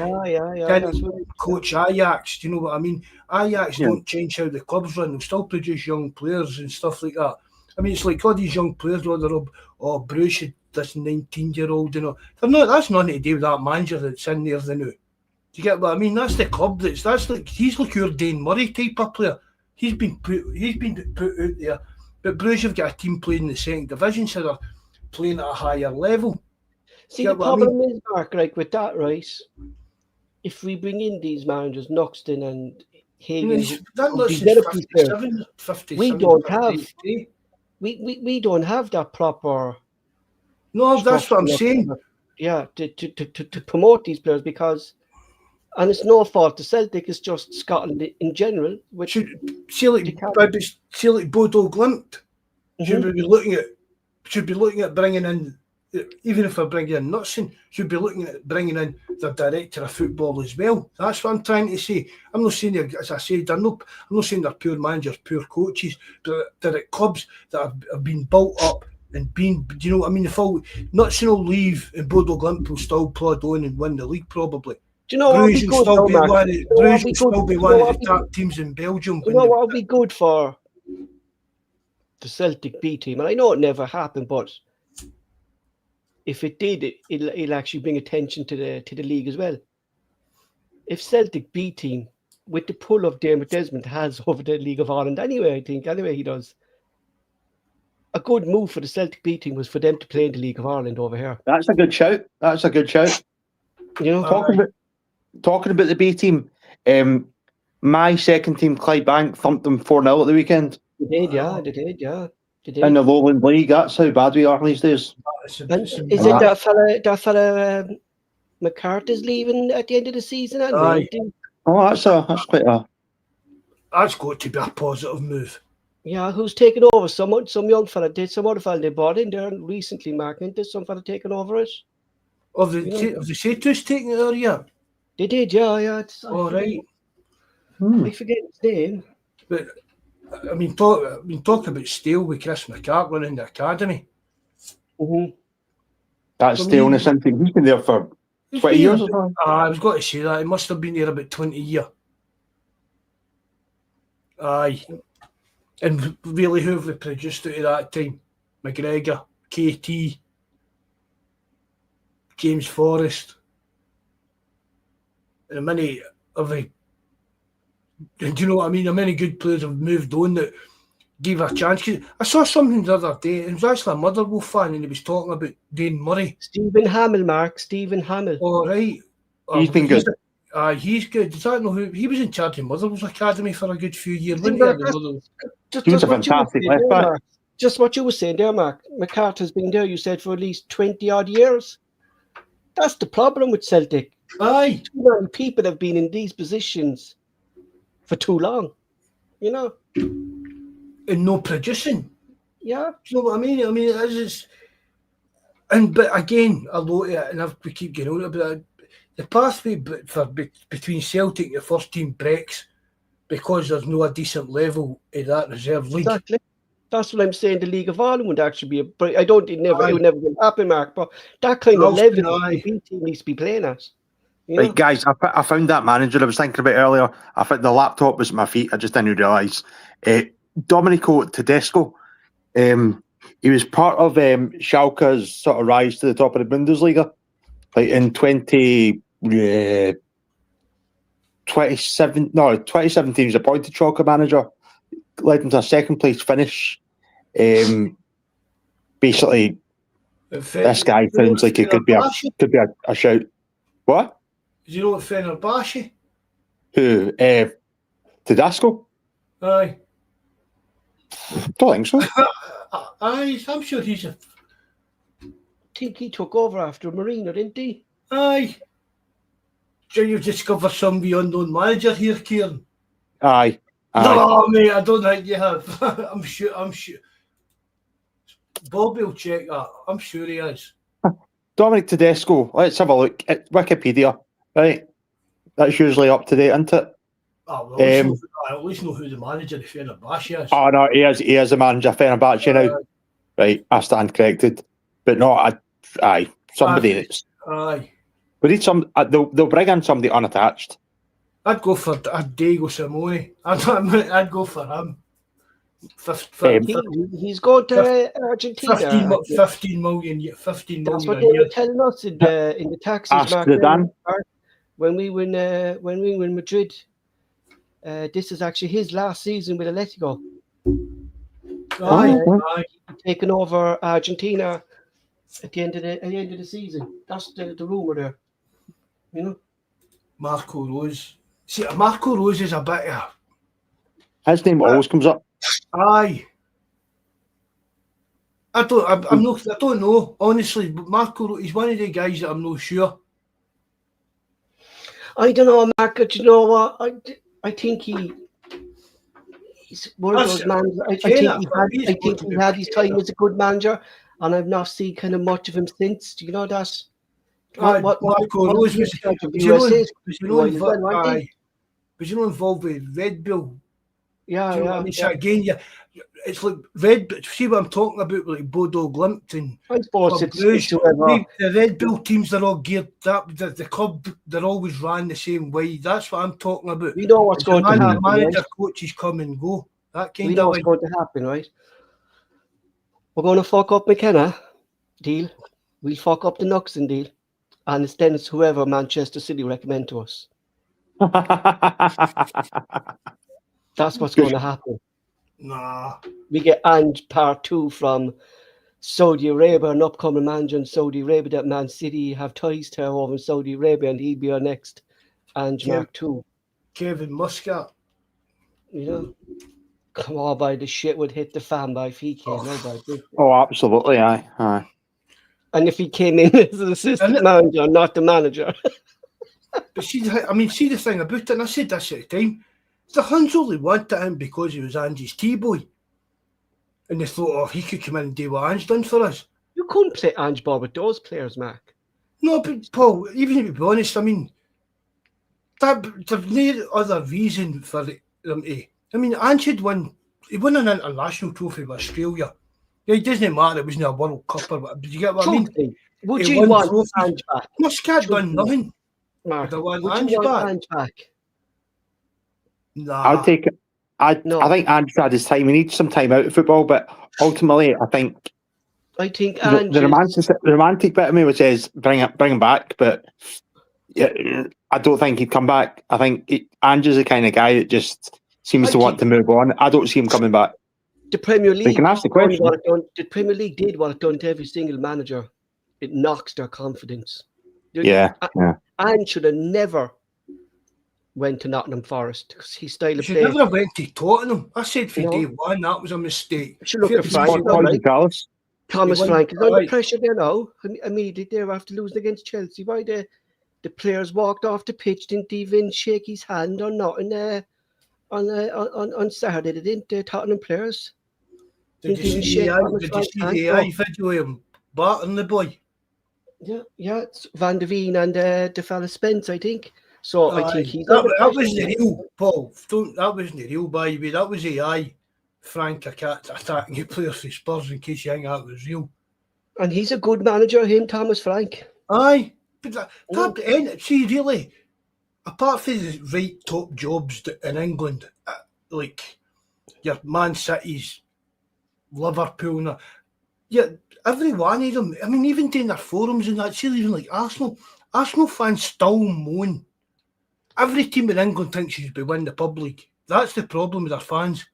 coach Ajax. Do you know what I mean? Ajax don't change how the clubs run. They'll still produce young players and stuff like that. I mean, it's like all these young players, Bruce, this 19-year-old, you know, that's nothing to do with that manager that's in there, you know. Do you get what I mean? That's the club that's like he's like your Dane Murray type of player. He's been put out there. But Bruce have got a team playing in the second division, so they're playing at a higher level. See, the problem is, Mark, like with that, right? If we bring in these managers, Knoxton and Hagen, we don't have that proper. No, that's what I'm saying. Yeah, to promote these players because. And it's no fault to Celtic, it's just Scotland in general. Which see like Bodo Glimt should be looking at bringing in, even if we're bringing in Knutson, should be looking at bringing in the director of football as well. That's what I'm trying to say. I'm not saying, as I said, I'm not saying they're poor managers, poor coaches, but they're at clubs that have been built up and been, do you know what I mean? Knutson will leave and Bodo Glimt will still plod on and win the league probably. Do you know what would be good? Bruges will still be one of the top teams in Belgium. You know what would be good for the Celtic B team? And I know it never happened, but if it did, it'll actually bring attention to the league as well. If Celtic B team, with the pull of Dermot Desmond has over the League of Ireland anyway, he does. A good move for the Celtic B team was for them to play in the League of Ireland over here. That's a good shout. You know, Talking about the B team, my second team, Clydebank, thumped them 4-0 at the weekend. They did. In the Lowland League, that's how bad we are these days. And is it that fella McCarthy's leaving at the end of the season? Oh, that's quite a That's got to be a positive move. Yeah, who's taken over? Some young fella did. Some other fella they brought in there recently, Mark. And did some fella taken over it? Of the Satus taking it over yet? They did, yeah. All right. I forget his name. But I mean, talk about steel with Chris McCartland in the academy. Mm-hmm. That's staleness. He's been there for 20 years or something. I was going to say that. He must have been there about 20 years. Aye. And really, who have we produced out of that time? McGregor, KT, James Forrest. And many do you know what I mean? How many good players have moved on that gave a chance? 'Cause I saw something the other day. It was actually a Motherwell fan, and he was talking about Dane Murray. Stephen Hamill, Mark. Stephen Hamill. All right. He's been good. He's good. Does that know who? He was in charge of Motherwell's academy for a good few years. He was a fantastic left back. Just what you were saying there, Mark. McCarthy's been there, you said, for at least 20 odd years. That's the problem with Celtic. Aye. Too many people have been in these positions for too long, you know. And no producing. Yeah. You know what I mean? I mean, it is. But again, a lot of it, and we keep getting on about it. The pathway between Celtic and the first team breaks because there's no a decent level in that reserve league. Exactly. That's what I'm saying. The League of Ireland would actually be I don't think it would never happen, Mark. But that kind of level the team needs to be playing at. Right, guys, I found that manager I was thinking about earlier. I think the laptop was at my feet. I just didn't realise. Domenico Tedesco. He was part of Schalke's sort of rise to the top of the Bundesliga, like in 2017. He was appointed Schalke manager, led them to a second place finish. Basically, this guy sounds like it could be a shout. What? Do you know what Fenerbahce? Who? Tedesco? Aye. Don't think so. Aye, I'm sure he's a. I think he took over after Marino, didn't he? Aye. So you've discovered some unknown manager here, Kieran? Aye. No, mate, I don't think you have. I'm sure. Bobby will check that. I'm sure he is. Dominic Tedesco. Let's have a look at Wikipedia. Right. That's usually up to date, isn't it? Oh, well, I at least know who the manager of Fenerbahce is. Oh, no, he is the manager of Fenerbahce now. Right, I stand corrected. But no, somebody that's... Aye. We need they'll bring in somebody unattached. I'd go for Diego Simone. I'd go for him. He's going to Argentina. 15 million. That's what they were telling us in the taxis. Ask the Dan. When we were in Madrid. This is actually his last season with Atletico. Taking over Argentina at the end of the season. That's the rumour there. You know, Marco Rose. See, Marco Rose is a bit. His name always comes up. Aye. I don't know honestly, but Marco, he's one of the guys that I'm not sure. I don't know, Marco. Do you know what? I think he's one of those managers. I think he had his time as a good manager, and I've not seen kind of much of him since. Do you know that? Marco Rose was involved with Red Bull. Yeah, I mean? So again, it's like Red. See what I'm talking about, like Bodo Glimt and I suppose it's the Red Bull teams are all geared up. The club, they're always ran the same way. That's what I'm talking about. We know what's going to happen. Manager, coaches come and go. That kind we know what's going to happen, right? We're going to fuck up McKenna deal. We'll fuck up the Nuxon deal, and it's whoever Manchester City recommend to us. That's what's going to happen. Nah. We get Ange part 2 from Saudi Arabia, an upcoming manager in Saudi Arabia that Man City have ties to over in Saudi Arabia, and he'll be our next Ange Mark 2. Kevin Muscat. You know? Come on, by the shit would hit the fan by if he came. Oh, absolutely, aye. And if he came in as an assistant manager, not the manager. But see the thing about it, and I said this at the time, the Huns only wanted him because he was Ange's T-boy. And they thought, oh, he could come in and do what Ange done for us. You couldn't play Ange ball with those players, Mark. No, but Paul, even to be honest, I mean, there's no other reason for them to. I mean, Ange had won an international trophy with Australia. Yeah, it doesn't matter, it wasn't a World Cup or whatever. Did you get what I mean? Would He you won want trophies. Ange back? Muscat done nothing. Mark, Would I want would Ange you want back? Ange back? Nah. I'd take it. I think Ange had his time. He needs some time out of football, but ultimately, I think Ange the romantic bit of me which says bring him back, but yeah, I don't think he'd come back. I think Ange is the kind of guy that just seems to want to move on. I don't see him coming back. The Premier League. You can ask the question. The Premier League did what it done to every single manager. It knocks their confidence. Yeah. Ange should have never went to Nottingham Forest because his style of He play. never have went to Tottenham. I said for day one that was a mistake. Should look at Frank. Thomas Frank is under pressure there now. Immediately there after losing against Chelsea. Why the players walked off the pitch, didn't even shake his hand or nothing on Saturday. They didn't, Tottenham players. Did you see the AI video of him batting the boy? Yeah, it's Van der Veen and the fella Spence, I think. So I think he's that wasn't the real, Paul. That wasn't the real, by the way. That was AI. Frank attacking a player for Spurs in case you think that was real. And he's a good manager, him, Thomas Frank. Aye. But see, really, apart from the right top jobs in England, like your Man City's, Liverpool, every one of them, I mean, even doing their forums and that, see, even like Arsenal fans still moan. Every team in England thinks he should be winning the Pub League. That's the problem with their fans.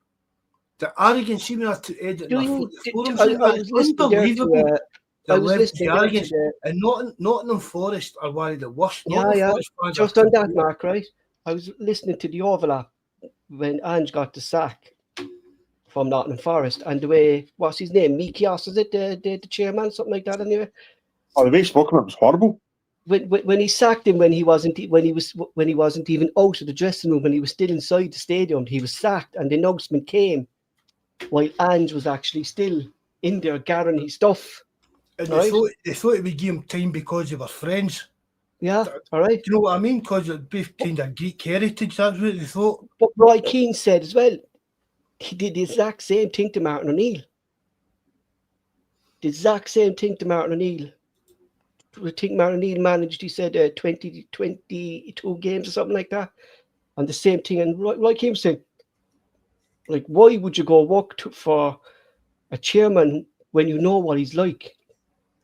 The arrogance, even at the edit forums, it's unbelievable. The arrogance. And Nottingham Forest are one of the worst. Forest fans just on that, Mark, right? I was listening to the overlap when Ange got the sack from Nottingham Forest, and the way, what's his name? Mikios, is it the chairman, something like that? Anyway. Oh, the way he spoke about it was horrible. When he sacked him, when he wasn't even out of the dressing room, when he was still inside the stadium, he was sacked, and the announcement came while Ange was actually still in there gathering his stuff. And they thought it would give him time because they were friends. Yeah, all right. Do you know what I mean? Because it'd be kind of Greek heritage. That's what they thought. But Roy Keane said as well, he did the exact same thing to Martin O'Neill. The exact same thing to Martin O'Neill. I think Martin O'Neill managed, he said, 22 games or something like that. And the same thing. And Roy Keane said, like, why would you go work for a chairman when you know what he's like?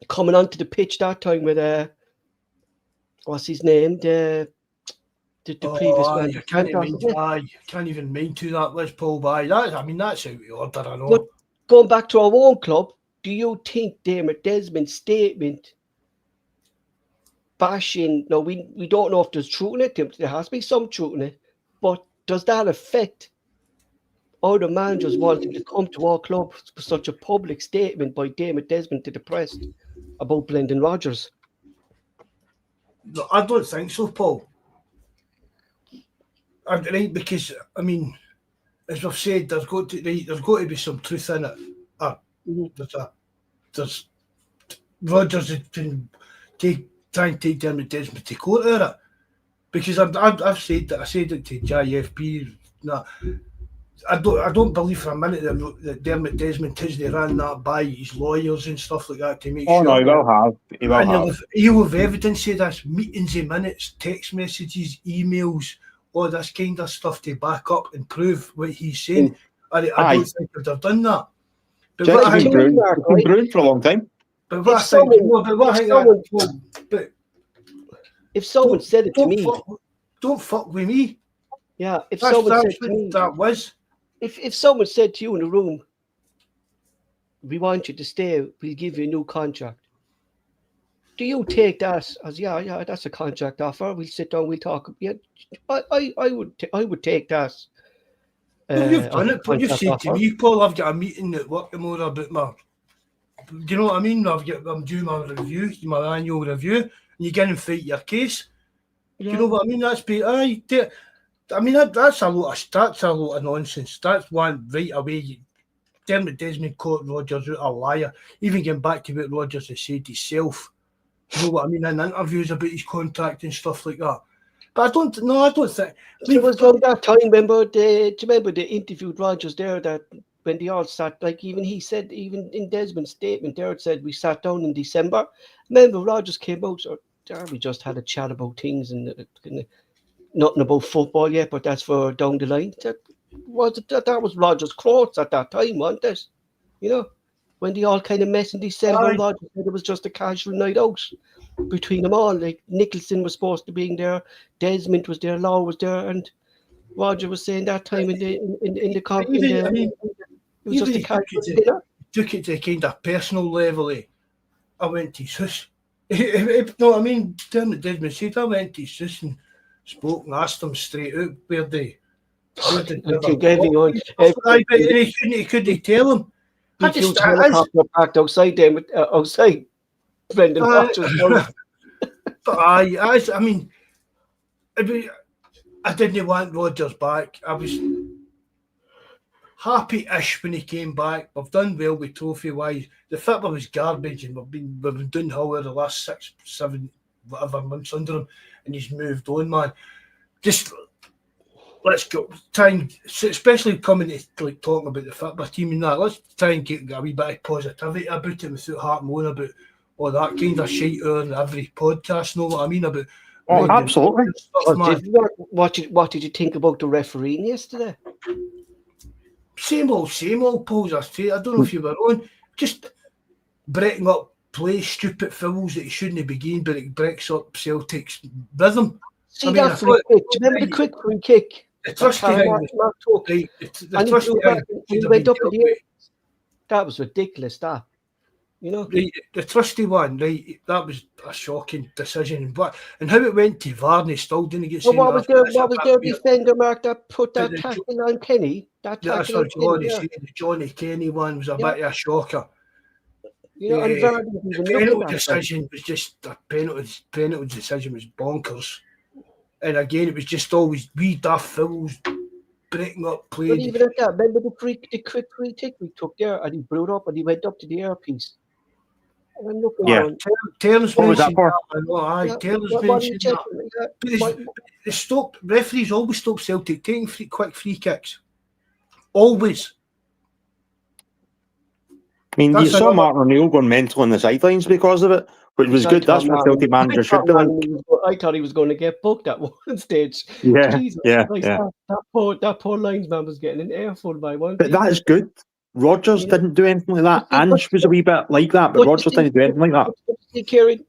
Coming onto the pitch that time with, what's his name? The previous man. Can't even mind who that was, Paul. That's out of order, I know. But going back to our own club, do you think Dermot Desmond's statement bashing, no, we don't know if there's truth in it, there has to be some truth in it, but does that affect other managers wanting to come to our club for such a public statement by Dermot Desmond to the press about Brendan Rodgers? No, I don't think so, Paul. Right, because I mean, as I've said, there's got to be some truth in it. There's Rodgers has been trying to take Dermot Desmond to court over it, because I've said that. I said it to JFP. Nah, I don't believe for a minute that Dermot Desmond hasn't ran that by his lawyers and stuff like that to make sure. Oh no, he will have. He'll have evidence of this, meetings and minutes, text messages, emails, all this kind of stuff to back up and prove what he's saying. I don't think they'd have done that. But Jack's been brewing for a long time. But what if someone said it to me, don't fuck with me. Yeah, if someone said to me, that was. If someone said to you in the room, we want you to stay, we'll give you a new contract. Do you take that as yeah, that's a contract offer? We'll sit down, we'll talk. Yeah, I would take that. You've done it, but you've said to me, Paul, I've got a meeting at work tomorrow about my. Do you know what I mean? I'm doing my review, my annual review, and you get and fight your case. Yeah. Do you know what I mean? I mean, that's a lot of nonsense. That's one right away. Dermot Desmond caught Rodgers out a liar. Even getting back to what Rodgers has said himself. You know what I mean? In interviews about his contract and stuff like that. But I don't think. It was around that time. Do you remember they interviewed Rodgers there? That when they all sat, like even he said, even in Desmond's statement there, it said we sat down in December. Remember, Rodgers came out. So we just had a chat about things and nothing about football yet. But that's for down the line. That was Rodgers' quotes at that time, wasn't it? You know, when they all kind of met in December, Rodgers said it was just a casual night out between them all. Like Nicholson was supposed to be in there, Desmond was there, Law was there, and Roger was saying that time in the conference. It was just a casual dinner. Took it to a kind of personal level. I went to his house. No, I mean, Dermot Desmond said I went to his house and spoke and asked him straight out where they. He couldn't tell him. I just helicopter parked outside them, outside Brendan Rodgers. But I mean, I didn't want Rodgers back. I was happy-ish when he came back. We've done well with trophy-wise. The football was garbage, and we've been doing over the last 6, 7, whatever months under him, and he's moved on, man. Just let's go try and, especially coming to like talking about the football team and that. Let's try and get a wee bit of positivity about it without heart moaning about all that kind of shit on every podcast. Know what I mean about? Oh, absolutely. What did you think about the refereeing yesterday? Same old, Pauls. I don't know if you were on. Just breaking up play, stupid fouls that he shouldn't be getting, but it breaks up Celtic's rhythm. See that free kick? Do you remember the quick free kick? The trusty thing. He went up in the air. That was ridiculous, that. You know? The trusty one, right, that was a shocking decision. And how it went to VAR and he still didn't get seen. What was their defender, Mark, that put that tackle on Kenny? That's what Johnny Kenny one was a bit of a shocker. You know, and the penalty decision was just a penalty decision was bonkers. And again, it was just always wee daft fouls, breaking up play. But even at that, remember the quick free kick we took there, and he blew it up and he went up to the earpiece. And I'm looking yeah. Terms what was that for? Terms mentioned that. But referees always stop Celtic taking quick free kicks. Always. I mean, you saw Martin O'Neill going mental on the sidelines because of it, which was good. That's what Celtic manager should be like. I thought he was going to get booked at one stage. Yeah, Jesus Christ, that poor linesman was getting an airful by one. But that is good. Rodgers didn't do anything like that. Ange was a wee bit like that, but Rodgers didn't do anything like that. See, Kieran,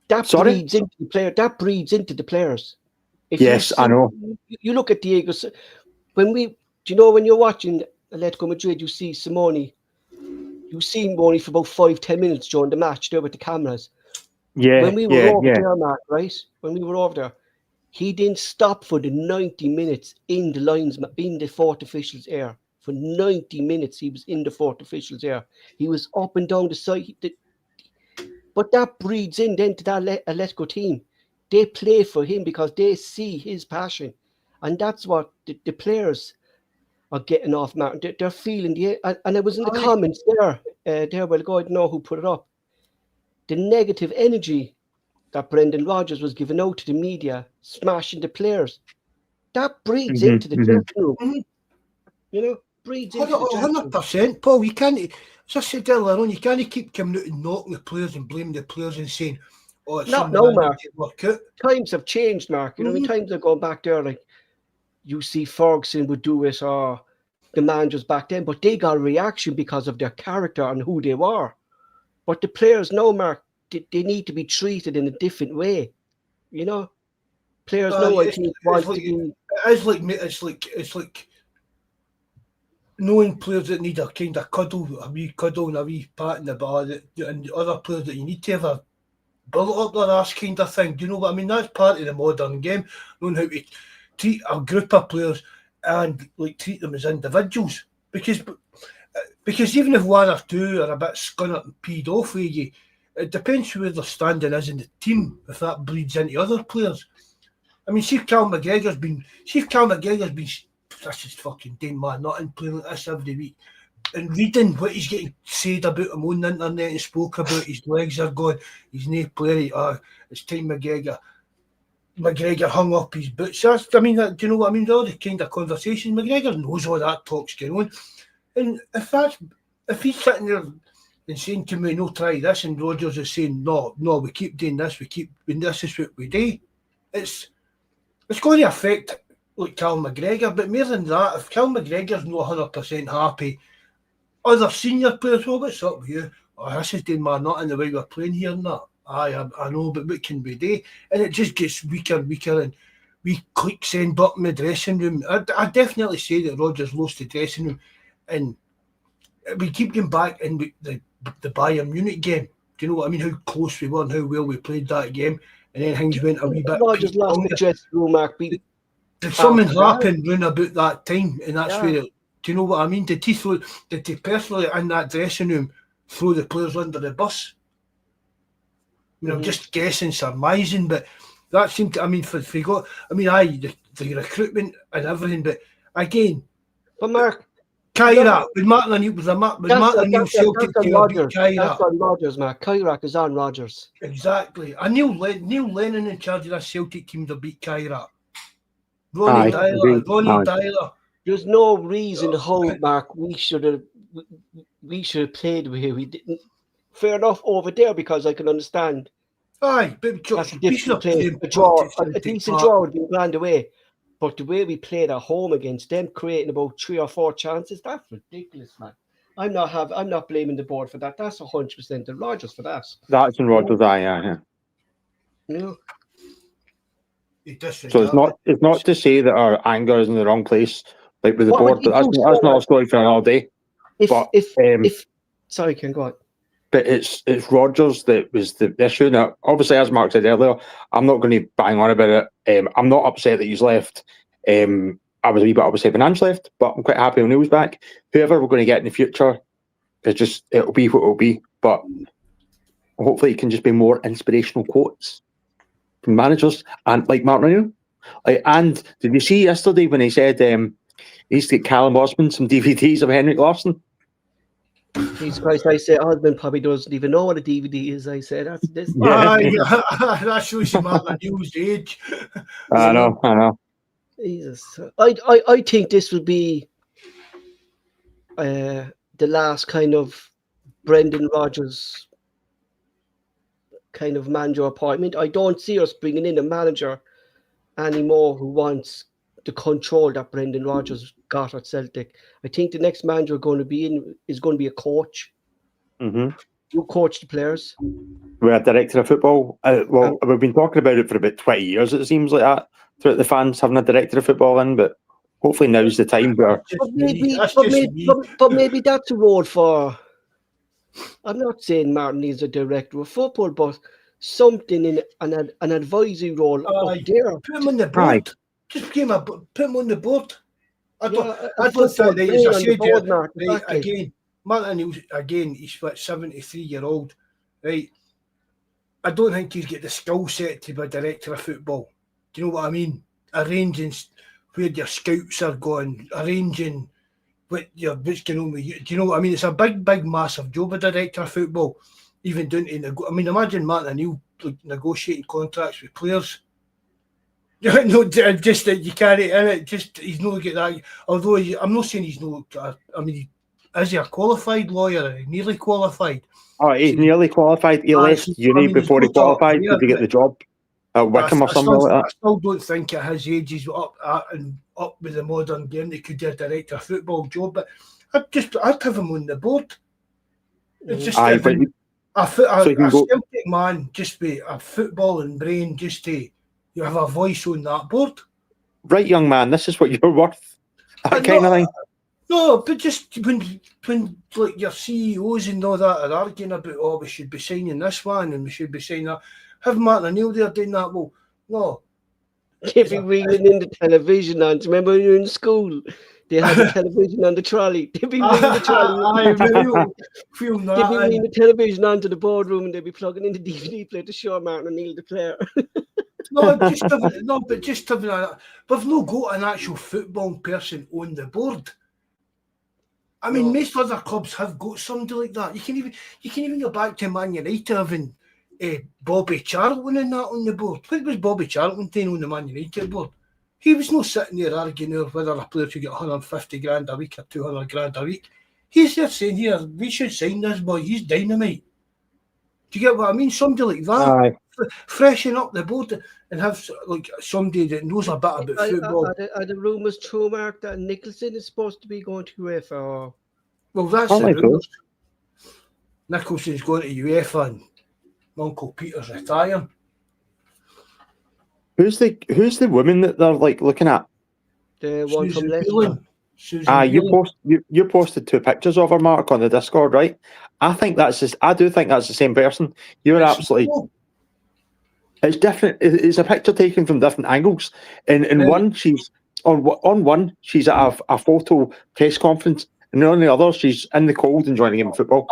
breeds into the player. That breeds into the players. Yes, I know. You look at Diego. When you're watching Atletico Madrid, you see Simone. You see him only for about 5-10 minutes during the match there with the cameras. Yeah. When we were over there, Mark, right? When we were over there, he didn't stop for the 90 minutes in the fourth official's ear. For 90 minutes, he was in the fourth official's ear. He was up and down the side. But that breeds in then to that Atletico team. They play for him because they see his passion. And that's what the players are getting off, Martin. They're feeling the, and it was in the comments there a while ago. I don't know who put it up. The negative energy that Brendan Rodgers was giving out to the media, smashing the players, that breeds into the dressing room. You know, breeds into the 100%, Paul. You can't, as I said earlier on, you can't keep coming out and knocking the players and blaming the players and saying, "Oh, it's not no, Mark." Times have changed, Mark. You know, times have gone back there. Like you see, Ferguson would do it, or the managers back then, but they got a reaction because of their character and who they were. But the players know, Mark, they need to be treated in a different way. You know, players know. It's like knowing players that need a kind of cuddle and a wee pat in the bar, and other players that you need to have a bullet up their ass kind of thing. Do you know what I mean? That's part of the modern game, knowing how to treat a group of players and like treat them as individuals. Because even if one or two are a bit scunnered and peed off with you, it depends where their standing is in the team, if that bleeds into other players. I mean, see if Cal McGregor's been, this is fucking Dane man, not in playing like this every week. And reading what he's getting said about him on the internet and spoke about, his legs are gone, he's no player, it's time McGregor hung up his boots. Do you know what I mean? All the kind of conversations, McGregor knows all that talk's going on. And if he's sitting there and saying to me, no, try this, and Rodgers is saying, no, we keep doing this, this is what we do, it's going to affect like Cal McGregor, but more than that, if Cal McGregor's not 100% happy, other senior players, well, what's up with you? Oh, this is doing my nut in the way we're playing here and that. I know, but what can we do? And it just gets weaker and weaker, and we click send up in the dressing room. I definitely say that Rodgers lost the dressing room, and we keep going back in the Bayern Munich game. Do you know what I mean? How close we were and how well we played that game, and then things went a wee bit. Rodgers lost the dressing room, Mark. Did something happen round about that time, and that's where it, do you know what I mean? Did he personally in that dressing room throw the players under the bus? I mean, I'm just guessing, surmising, but that seemed to, the recruitment and everything, but again. But Mark. Kyra, with Martin O'Neill, Celtic beat Kyra. That's on Rodgers, Mark. Kyra is on Rodgers. Exactly. And Neil Lennon in charge of that Celtic team to beat Kyra. Ronnie Dyler. There's no reason how, Mark, we should have played where we didn't. Fair enough over there, because I can understand. Aye, but that's a different play. A decent draw would be grand away. But the way we played at home against them, creating about 3 or 4 chances, that's ridiculous, man. I'm not blaming the board for that. That's 100% the Rodgers for that. That's in Rodgers' eye, yeah. Yeah. So it's not to say that our anger is in the wrong place, like with the board, but that's not a story for another day. Sorry, Ken, go on. But it's Rodgers that was the issue. Now, obviously, as Mark said earlier, I'm not going to bang on about it. I'm not upset that he's left. I was a wee bit upset when Ange left, but I'm quite happy when he was back. Whoever we're going to get in the future, it'll be what it'll be. But hopefully, it can just be more inspirational quotes from managers and like Martin O'Neill. And did you see yesterday when he said he used to get Callum Osman some DVDs of Henrik Larsson? Jesus Christ, I said, husband probably doesn't even know what a DVD is. I said, that's this. That shows you Martin O'Neill's age. I know. Jesus. I think this will be the last kind of Brendan Rodgers kind of manager appointment. I don't see us bringing in a manager anymore who wants the control that Brendan Rodgers got at Celtic. I think the next manager going to be in is going to be a coach. Mm-hmm. You coach the players. We're a director of football. We've been talking about it for about 20 years, it seems like that, throughout the fans having a director of football in, but hopefully now's the time. But maybe that's a role for, I'm not saying Martin needs a director of football, but something in an advisory role up there. Put him on the board. Just put him on the board. I don't think that is. I said again, Martin, he's 73-year-old, right? I don't think he's got the skill set to be a director of football. Do you know what I mean? Arranging where your scouts are going, arranging what's going on with you. Do you know what I mean? It's a big, massive job, a director of football. Even down to imagine Martin O'Neill negotiating contracts with players. No, just that you can't. Just he's not get that. Although I'm not saying he's not. Is he a qualified lawyer? Or nearly qualified? Oh, he's nearly qualified. He left uni before he qualified to get the job at Wickham or something like that. I still don't think at his age he's up with the modern game. They could do a director of football job, but I'd have him on the board. It's just a Celtic man, just be a footballing brain, just to. You have a voice on that board. Right, young man, this is what you're worth. That kind of thing. No, but just when like your CEOs and all that are arguing about, we should be signing this one and we should be signing that. Have Martin O'Neill there doing that? Well, no. If you're reading in the television, and remember when you were in school, they had the television on the trolley. They'd be reading the trolley. They'd be reading the television onto the boardroom and they'd be plugging in the DVD player to show Martin O'Neill the player. No, just having a. We've not got an actual football person on the board. I mean, most other clubs have got somebody like that. You can even go back to Man United having Bobby Charlton and that on the board. What was Bobby Charlton doing on the Man United board? He was not sitting there arguing over whether a player should get 150 grand a week or 200 grand a week. He's there saying, here, we should sign this boy. He's dynamite. Do you get what I mean? Somebody like that. Aye. Freshen up the board and have like somebody that knows a bit about football. Are the rumours true, Mark, that Nicholson is supposed to be going to UEFA? Or... Well, that's the rumours. Nicholson's going to UEFA and Uncle Peter's retiring. Who's the woman that they're like looking at? The one from Leicester. You posted 2 pictures of her, Mark, on the Discord, right? I do think that's the same person. You're absolutely. It's different. It's a picture taken from different angles. In one, she's on one. She's at a photo press conference, and on the other, she's in the cold enjoying game of football.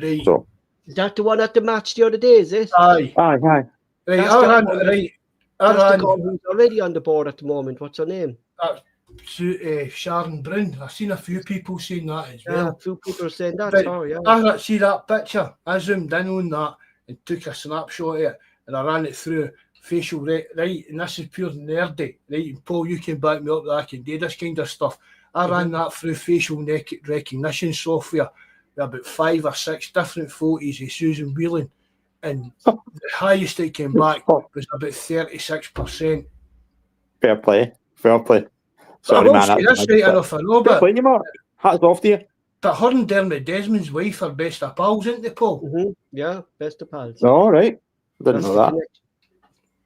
Right. So, is that the one at the match the other day? Is it? Aye. Right. Right. That's the girl who's already on the board at the moment. What's her name? Sharon Brown. I've seen a few people saying that as well. Yeah, a few people are saying that. I see that picture. I zoomed in on that and took a snapshot of it, and I ran it through facial right, and this is pure nerdy, right? And Paul, you can back me up that I can do this kind of stuff. I ran that through facial recognition software with about 5 or 6 different photos of Susan Whelan, and the highest it came back was about 36%. Fair play. Sorry, man. That's right enough, I know, but you, Mark. Hats off to you. But her and Dermot Desmond's wife are best of pals, isn't they, Paul? Mm-hmm. Yeah, best of pals. All right. Didn't know that.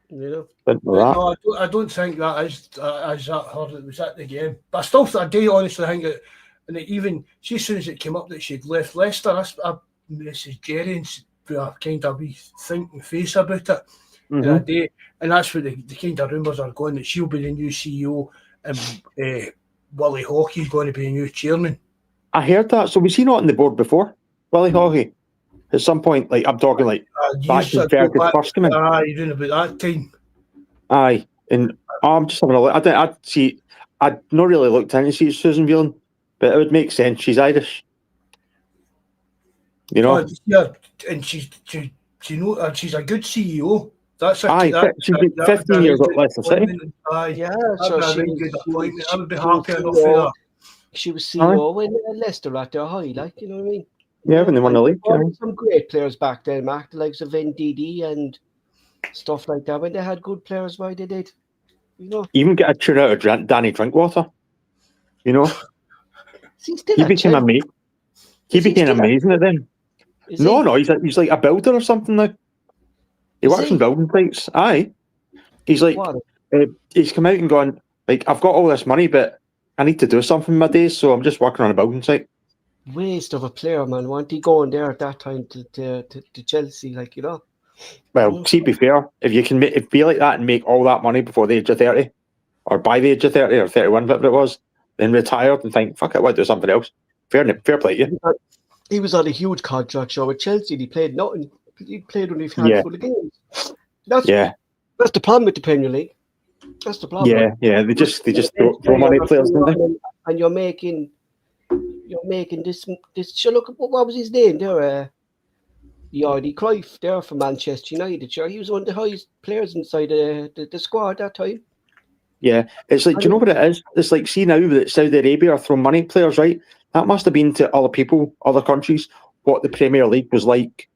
Yeah. Didn't know that. No, I don't think that is that her that was at the game. But I do honestly think that, and even she, as soon as it came up that she'd left Leicester, I messaged Jerry and put a kind of wee thinking face about it. And that's what the kind of rumours are going, that she'll be the new CEO and Willie Hawkey's going to be the new chairman. I heard that. So was he not on the board before, Willie Hawkey? At some point, like I'm talking like back in Ferguson's first coming. Aye, doing about that time. Aye, and I'm just having a look. I'd not really looked into Susan Whelan, but it would make sense. She's Irish, you know. Yeah, and she's a good CEO. She's been 15 years at Leicester City. Yeah, so she a good appointment. I would be happy enough for that. She was CEO when Leicester at their high, like, you know what I mean? Yeah, when they won the league. Some great players back then, Mark, the likes of Ndidi and stuff like that. When they had good players, why they did, you know. Even get a tune out of Danny Drinkwater, you know. He became amazing. He became amazing at them. No, he's like a builder or something now. He works in building sites. Aye, he's like he's come out and gone like, I've got all this money, but I need to do something in my days, so I'm just working on a building site. Waste of a player, man. Weren't he going there at that time to Chelsea, like, you know? Well, see, to be fair, if you can be like that and make all that money before the age of 30, or by the age of 30 or 31, whatever it was, then retired and think, fuck it, I want to do something else. Fair play to you. He was on a huge contract show with Chelsea. He played nothing. He played only a handful of games. That's the problem with the Premier League. That's the problem. Yeah. They just throw money at players, don't they? And you're making this. Sure, look, what was his name there? Jordi Cruyff there for Manchester United. Sure, he was one of the highest players inside the squad that time. Yeah, it's like, do you know what it is? It's like, see now that Saudi Arabia are throwing money at players, right? That must have been to other people, other countries, what the Premier League was like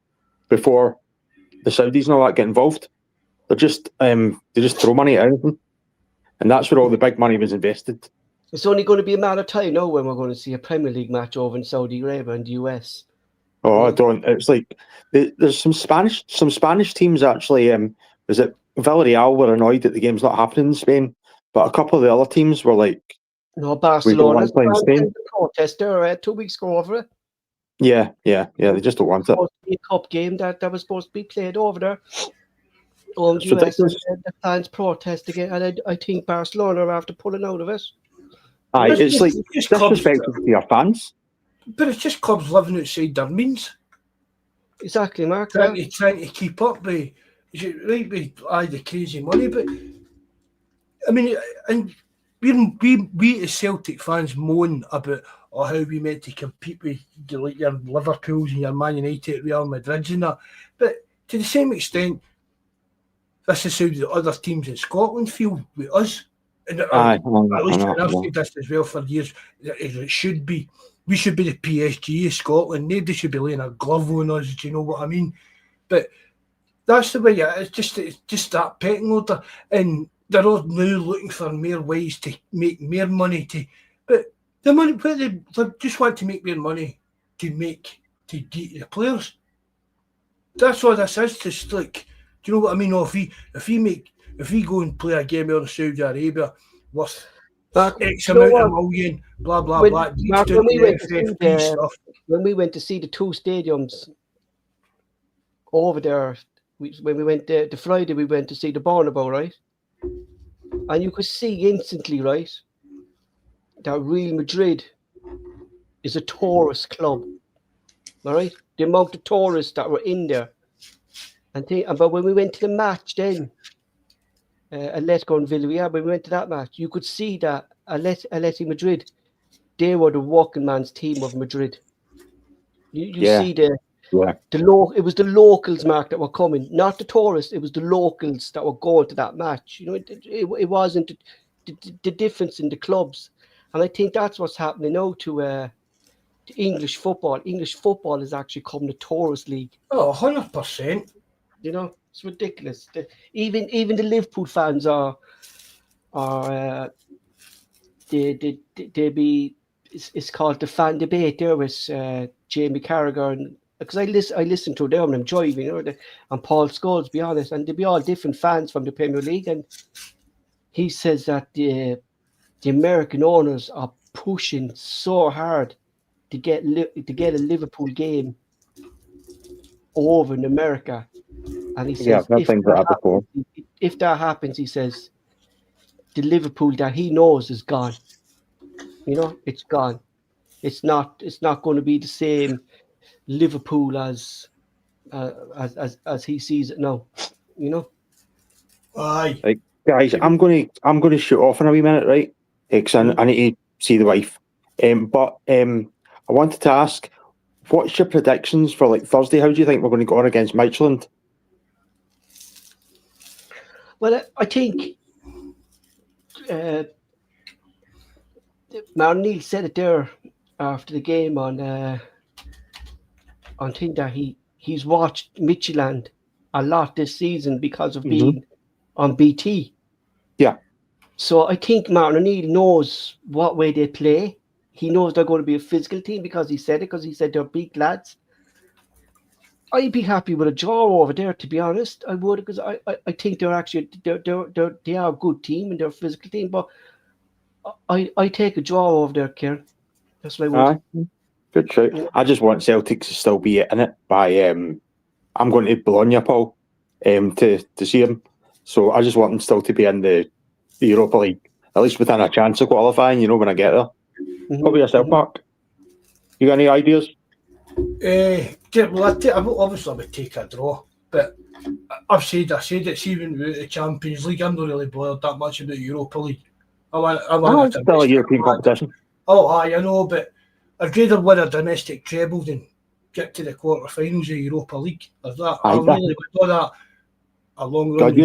before the Saudis and all that get involved. They just throw money at anything, and that's where all the big money was invested. It's only going to be a matter of time now when we're going to see a Premier League match over in Saudi Arabia and the US. Oh, I don't. It's like there's some Spanish teams actually. Is it Villarreal were annoyed that the game's not happening in Spain, but a couple of the other teams were like, no, Barcelona Spain. Protest there 2 weeks ago over it. Yeah. They just don't want it. A cup game that was supposed to be played over there. The US, the fans protest again, and I think Barcelona are after pulling out of it. Aye, it's like disrespectful to your fans. But it's just clubs living outside their means. Exactly, Mark. Trying to keep up with right with the crazy money, but I mean, and we as Celtic fans moan about how we meant to compete with your Liverpools and your Man United, Real Madrid and that, but to the same extent, this is how the other teams in Scotland feel with us. And at least I've said this as well for years, as it should be. We should be the PSG of Scotland. Nobody should be laying a glove on us, do you know what I mean? But that's the way it's just that pecking order. And they're all now looking for more ways to make more money but the money they just want to make more money to get the players. That's all this is, just like, do you know what I mean? Or if we go and play a game out of Saudi Arabia worth X amount of million, blah blah blah. Mark, when we went to see the two stadiums over there, when we went the Friday, we went to see the Bernabeu, right? And you could see instantly, right, that Real Madrid is a tourist club, all right? The amount of tourists that were in there. But when we went to the match then, Atletico and Villarreal, when we went to that match, you could see that Atletico Madrid, they were the working man's team of Madrid. You see it was the locals, Mark, that were coming, not the tourists. It was the locals that were going to that match. You know, it wasn't the difference in the clubs, and I think that's what's happening now to English football. English football is actually becoming a tourist league. Oh, 100%. You know, it's ridiculous. Even the Liverpool fans are it's called the fan debate there with Jamie Carragher, and because I listen to them and I'm driving, you know, and Paul Scholes, be honest, and they be all different fans from the Premier League, and he says that the American owners are pushing so hard to get a Liverpool game over in America. And he says, if that happens, he says, the Liverpool that he knows is gone. You know, it's gone. It's not going to be the same Liverpool as he sees it now. You know. Aye. Like, guys, I'm going to shoot off in a wee minute, right? Because I need to see the wife. But I wanted to ask, what's your predictions for like Thursday? How do you think we're going to go on against Midtjylland? Well, I think Neil said it there after the game on thing that he's watched Midtjylland a lot this season because of being on BT. Yeah. So I think Martin O'Neill knows what way they play. He knows they're going to be a physical team because he said they're big lads. I'd be happy with a draw over there, to be honest. I would, because I think they're actually they are a good team and they're a physical team. But I take a draw over there, Kieran. That's what I would. Good shout. Yeah. I just want Celtic to still be in it by I'm going to Bologna, Paul, to see him. So I just want them still to be in the Europa League, at least within a chance of qualifying, you know, when I get there. What about yourself, Mark? You got any ideas? Well, obviously I would take a draw, but I said it's even with the Champions League. I'm not really bothered that much about Europa League. I want it's still a European competition. Oh, aye, I know, but I'd rather win a domestic treble than get to the quarterfinals of Europa League. I really would do that. A long run.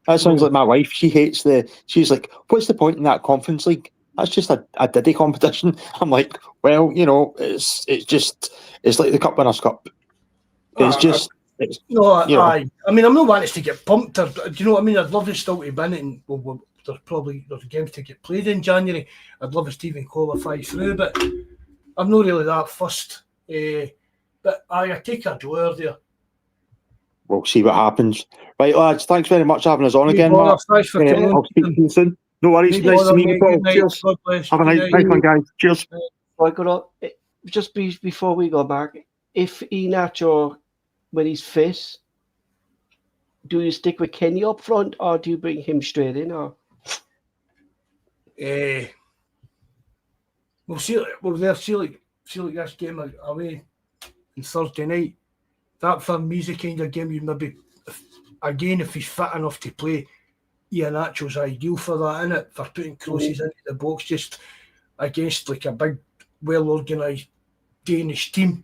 That sounds like my wife. She's like, what's the point in that Conference League? That's just a diddy competition. I'm like, well, you know, it's like the Cup Winners' Cup. It's aye. I mean, I'm not wanting us to get pumped. Do you know what I mean? I'd love us still to win it, and there's games to get played in January. I'd love us to even qualify through, but I'm not really that fussed. But I take a draw there. We'll see what happens. Right, lads, thanks very much for having us on again, Mark. Thanks for coming on. I'll speak to you soon. No worries. Nice to meet you, Paul. Cheers. Have a nice one, guys. Cheers. Just before we go, Mark, if Iheanacho, when he's fit, do you stick with Kenny up front or do you bring him straight in? Or we'll see like this game away on Thursday night. That for me is the kind of game you maybe again, if he's fit enough to play, Iheanacho's ideal for that, innit? For putting crosses into the box just against like a big, well-organised Danish team.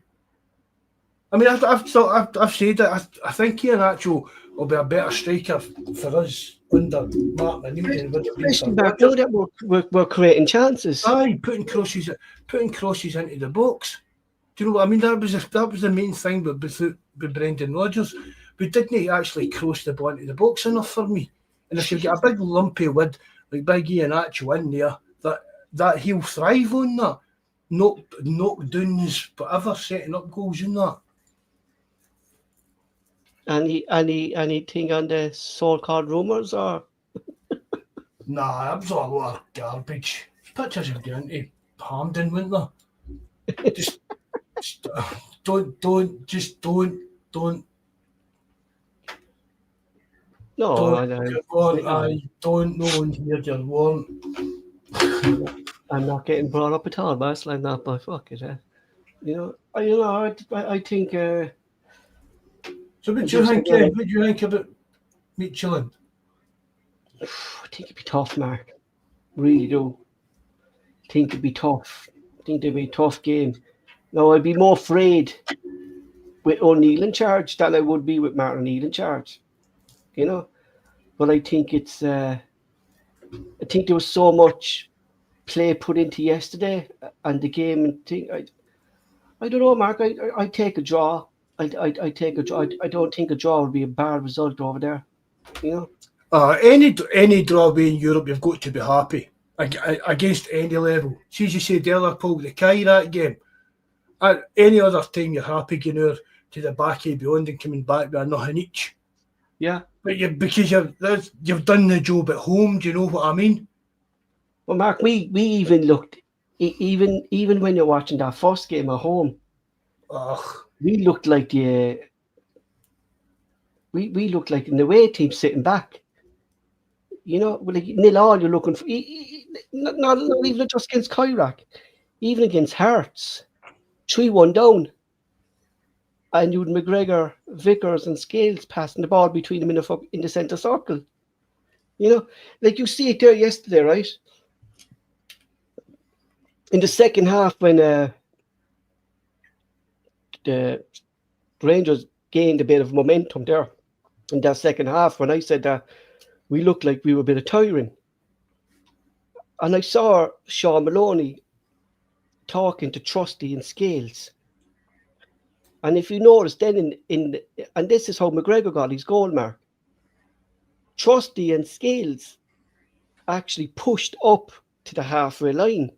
I mean, I've said it. I think Iheanacho will be a better striker for us under Martin O'Neill than would have been for Especially back Rodgers. now that we're creating chances. Aye, putting crosses into the box. Do you know what I mean? That was the main thing with Brendan Rodgers. We didn't actually cross the ball into the box enough for me. And if you get a big lumpy wid like Big Iheanacho in there, that he'll thrive on that. Knockdowns, whatever, setting up goals and that. Anything on the so-called rumours or? Nah, that was a lot of garbage. Pictures of going into Hampden, weren't there? Just don't. No, I don't know in here you're warm. I'm not getting brought up at all, but I'm not by fuck it. I think. So what do you think? What do you think about Michelin? I think it'd be tough, Mark. Really do. I think it'd be tough. I think it'd be a tough game. No, I'd be more afraid with O'Neill in charge than I would be with Martin O'Neill in charge. You know, but I think it's. I think there was so much play put into yesterday and the game, and I don't know, Mark. I take a draw. I take a draw. I don't think a draw would be a bad result over there. You know. Any draw away in Europe, you've got to be happy against any level. See, as you said earlier, Paul, the Kairat game. At any other time, you're happy going out to the back of beyond and coming back with nothing each. Yeah. But because you've done the job at home. Do you know what I mean? Well, Mark, we even looked even when you're watching that first game at home. We looked like we looked like an away team sitting back. You know, like 0-0 you're looking for. Not even just against Kairat, even against Hearts, 3-1 down, and you had McGregor, Vickers, and Scales passing the ball between them in the centre circle. You know, like you see it there yesterday, right? In the second half, when the Rangers gained a bit of momentum there in that second half, when I said that we looked like we were a bit of tiring. And I saw Sean Maloney talking to Trusty and Scales. And if you notice, then and this is how McGregor got his goal, Mark. Trusty and Scales actually pushed up to the halfway line.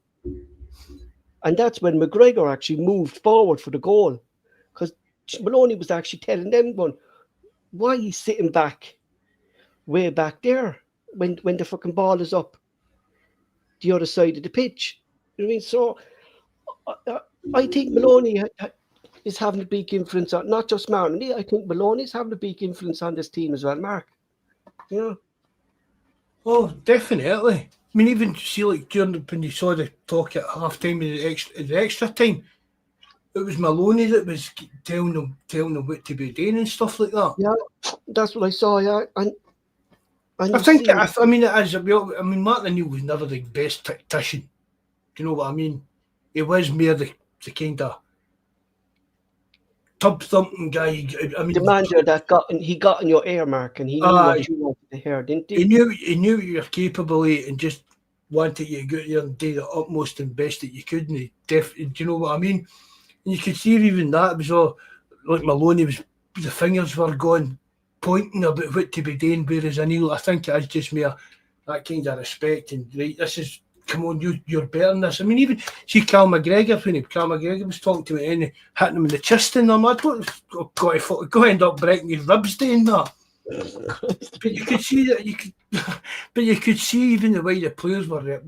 And that's when McGregor actually moved forward for the goal. Because Maloney was actually telling them, why are you sitting back, way back there, when the fucking ball is up the other side of the pitch? You know what I mean? So I think Maloney is having a big influence on, not just Martin. I think Maloney is having a big influence on this team as well, Mark. You know? Oh, definitely. I mean, even see, like during when you saw the talk at half time of the extra time, it was Maloney that was telling them what to be doing and stuff like that. Yeah, that's what I saw. Yeah, and I think it is. I mean, Martin O'Neill was never the best tactician. Do you know what I mean? He was more the kind of tub thumping guy. I mean, the manager that got in your ear, Mark, and he knew what you wanted to hear, didn't he? He knew what you were capable of and just wanted you to go out there and do the utmost and best that you could. And do you know what I mean? And you could see even that it was all like Maloney the fingers were going, pointing about what to be doing. Whereas O'Neill, I think it is just more that kind of respect and right. This is. Come on, you're better than this. I mean, even see Cal McGregor when Cal McGregor was talking to me and hitting him in the chest and I'm like, go end up breaking his ribs doing that. But you could see that but you could see even the way the players were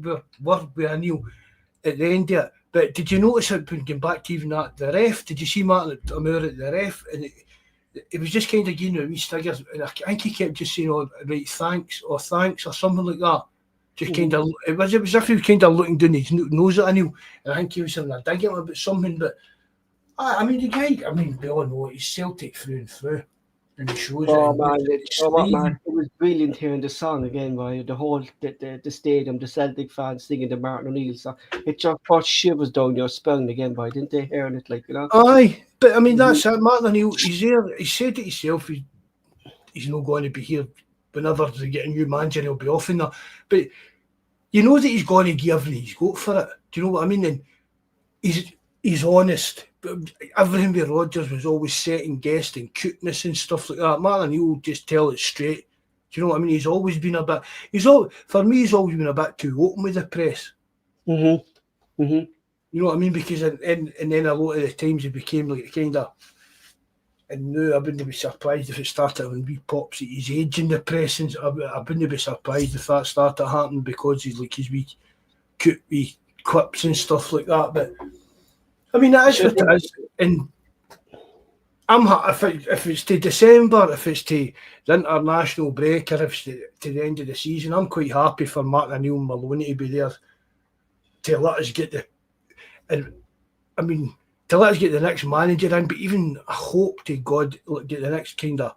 with O'Neill at the end of it. But did you notice it when going back to even that the ref? Did you see Martin O'Meara at the ref? And it was just kind of giving a wee stiggers, and I think he kept just saying, "Oh, right, thanks" or something like that. Just kind of, it was as if he was kind of looking down his nose at O'Neill, and I think he was having a dig at about something. But I mean, the guy, we all know he's Celtic through and through. and he shows Oh it. man, And you know what, Mark? It was brilliant hearing the song again by the whole the stadium, the Celtic fans singing the Martin O'Neill song. It just brought shivers down your spine again, by didn't they? Hearing it, like, you know. Aye, but I mean that's it. Martin O'Neill, he's there. He said it himself. He's not going to be here whenever they get a new manager. He'll be off in there, but you know that he's going to give everything he's got for it. Do you know what I mean? And he's honest. Everything with Rodgers was always second guessed and cuteness and stuff like that. Martin O'Neill will just tell it straight. Do you know what I mean? He's always been a bit. For me, he's always been a bit too open with the press. Mm-hmm. Mm-hmm. You know what I mean? Because and then a lot of the times he became like kind of. And now I wouldn't be surprised if it started when wee pops at his age in the press. And I wouldn't be surprised if that started happening because he's like his wee cute wee clips and stuff like that. But I mean, that is what it is. And I'm if it's to December, if it's to the international break, or if it's to the end of the season, I'm quite happy for Martin O'Neill and Maloney to be there to let us get the. And I mean, to let us get the next manager in, but even I hope to God get the next kind of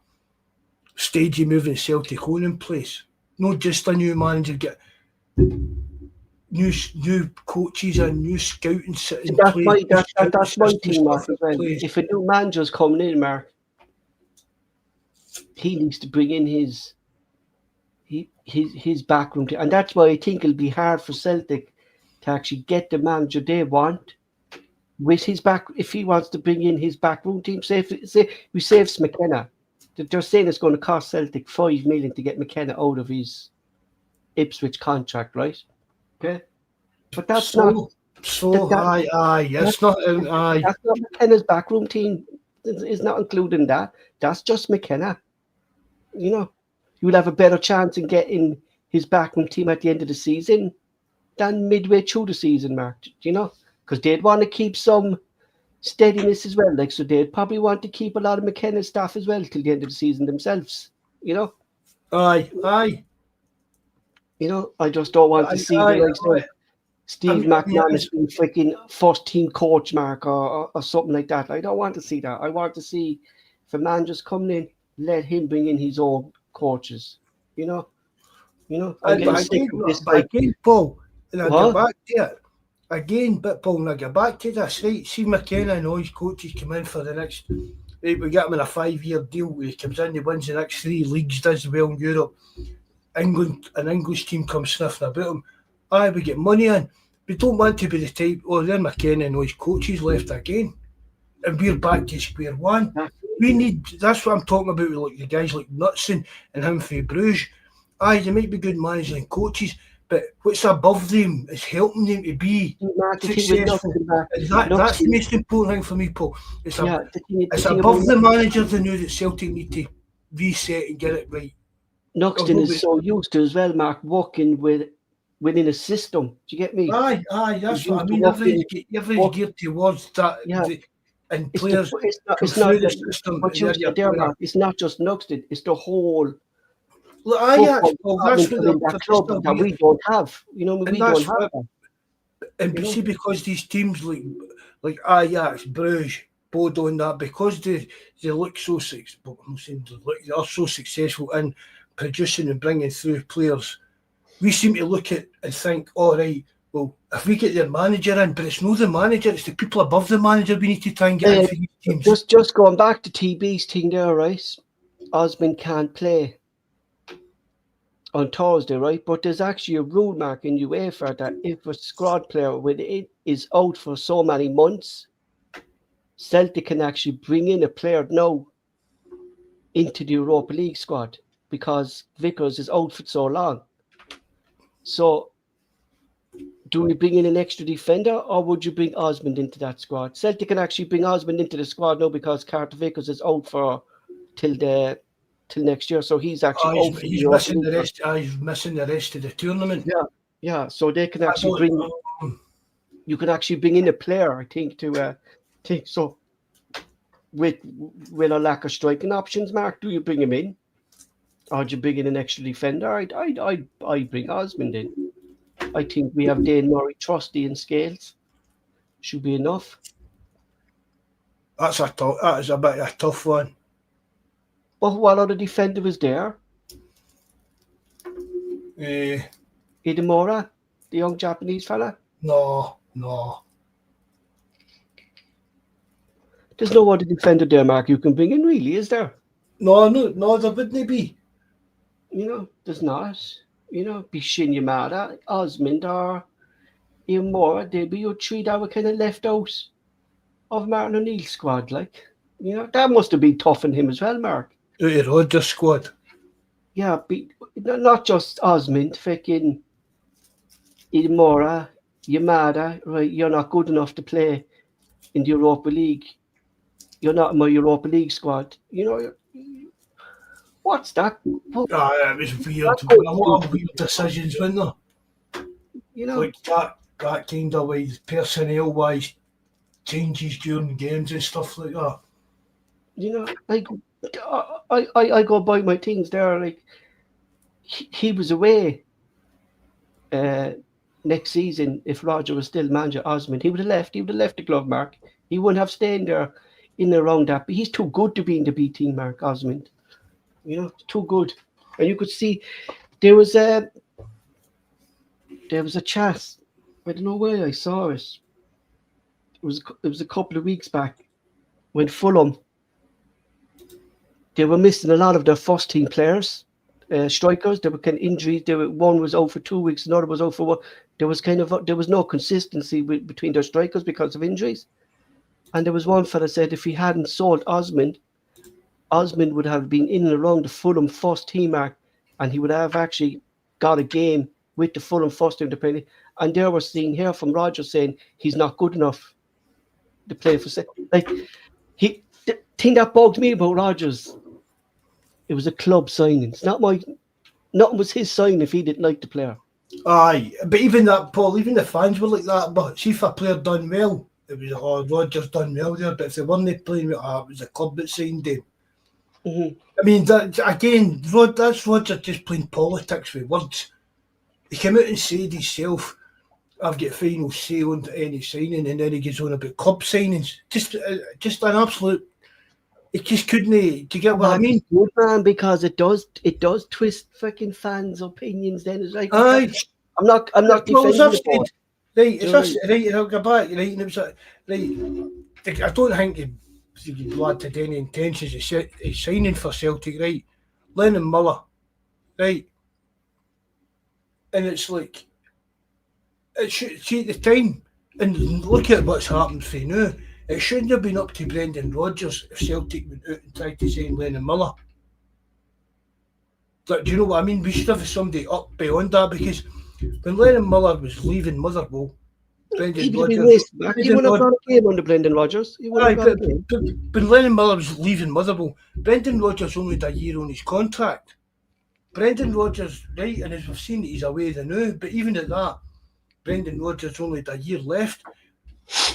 stagey moving Celtic on in place. Not just a new manager, get new coaches and new scouting sitting. That's my team, Mark, as well. If a new manager's coming in, Mark, he needs to bring in his backroom team, and that's why I think it'll be hard for Celtic to actually get the manager they want with his back. If he wants to bring in his backroom team, say we save McKenna, they're saying it's going to cost Celtic $5 million to get McKenna out of his Ipswich contract, right? Okay, but that's not. Aye. That's not McKenna's backroom team. Is not including that. That's just McKenna. You know, you will have a better chance in getting his backroom team at the end of the season than midway through the season, Mark. You know, because they'd want to keep some steadiness as well. Like, so they'd probably want to keep a lot of McKenna's staff as well till the end of the season themselves. You know. Aye. You know, I just don't want to see the likes of Steve McManus being freaking first team coach, Mark, or something like that. I don't want to see that. I want to see if a manager's coming in, let him bring in his own coaches. You know. Again, Paul, and I'll get back to it. Again, but Paul, and I'll get back to this, right? See McKenna and all his coaches come in for the next. Right, we get him in a 5-year deal. He comes in, he wins the next 3 leagues, does well in Europe. England, an English team comes sniffing about him. Aye, we get money in. We don't want to be the type, then McKenna and all his coaches left again. And we're back to square one. We need, that's what I'm talking about with like the guys like Knutson and him for Bruges. Aye, they might be good managers and coaches, but what's above them is helping them to be successful. That's the most important thing for me, Paul. It's above the manager they know that Celtic need to reset and get it right. Nuxton is so used to as well, Mark, working within a system. Do you get me? Aye, that's what I mean. Everybody's geared towards that. Yeah. And players it's not the system. It's not just Nuxton, it's the whole. That's what that we don't have. You know, we don't have that. And see, because these teams like Ajax, Bruges, Bodo and that, because they look so successful, they are so successful in producing and bringing through players, we seem to look at and think, all right, well, if we get their manager in, but it's not the manager, it's the people above the manager we need to try and get in for these teams. Just going back to TB's thing there, right? Osman can't play on Thursday, right? But there's actually a rule, Mark, in UEFA that if a squad player is out for so many months, Celtic can actually bring in a player now into the Europa League squad because Vickers is out for so long. So, do we bring in an extra defender, or would you bring Osmond into that squad? Celtic can actually bring Osmond into the squad now because Carter Vickers is out for till next year. So he's actually out. He's missing the rest. He's missing the rest of the tournament. Yeah. So they can actually bring. You can actually bring in a player, I think, to think so. With a lack of striking options, Mark, do you bring him in, or do you bring in an extra defender? I bring Osmond in. I think we have Dane Murray, Trusty, and Scales. Should be enough. That is a bit of a tough one. But what other defender was there? Idamora, the young Japanese fella. No. There's no other defender there, Mark, you can bring in, really, is there? No, there wouldn't be. There's not. Be Shin Yamada, Osmond, or Idamora. They'd be your three that were kind of left out of Martin O'Neill's squad. Like, that must have been tough on him as well, Mark. Out of Rodgers' squad. Yeah, not just Osmond, fucking Idamora, Yamada, right? You're not good enough to play in the Europa League. You're not in my Europa League squad. What's that? It was weird. A lot of weird decisions, wasn't there? Like that kind of like personnel-wise changes during games and stuff like that. Like I go by my things there. Like he was away next season. If Roger was still manager, Osmond, he would have left. He would have left the club, Mark. He wouldn't have stayed there in and around that. But he's too good to be in the B team, Mark. Osmond, too good. And you could see there was a chat. I don't know where I saw it. It was a couple of weeks back when Fulham, they were missing a lot of their first team players, strikers. There were kind of injuries. One was out for 2 weeks, another was out for one. There was no consistency between their strikers because of injuries. And there was one fella said if he hadn't sold Osmond would have been in and around the Fulham first team, Mark, and he would have actually got a game with the Fulham first team to play. And there we're seeing here from Rodgers saying he's not good enough to play for. Like, the thing that bugged me about Rodgers, it was a club signing. It's nothing was his sign if he didn't like the player. Aye, but even that, Paul, even the fans were like that. But see if a player done well, it was Rodgers done well there. But if they weren't playing well, it was the club that signed him. Mm-hmm. I mean, that again, that's Rodgers just playing politics with words. He came out and said himself, I've got final say on any signing, and then he goes on about club signings. Just an absolute. It just couldn't. Do you get what I mean? Good, man, because it does twist fucking fans' opinions. Then it's like, aye, I'm not defending the ball. Right, it's us, right, and I'll go back, right, and it was like, right, I don't think he lad had any intentions of signing for Celtic, right? Lennon Muller, right? And it's like, it should, see at the time, and look at what's happened for now, it shouldn't have been up to Brendan Rodgers if Celtic went out and tried to sign Lennon Muller. Do you know what I mean? We should have somebody up beyond that, because when Lennon Muller was leaving Motherwell, Brendan Rodgers... He wouldn't have got a game under Brendan Rodgers. When Lennon Muller was leaving Motherwell, Brendan Rodgers only had a year on his contract. Brendan Rodgers, right, and as we've seen, he's away the now, but even at that, Brendan Rodgers only had a year left.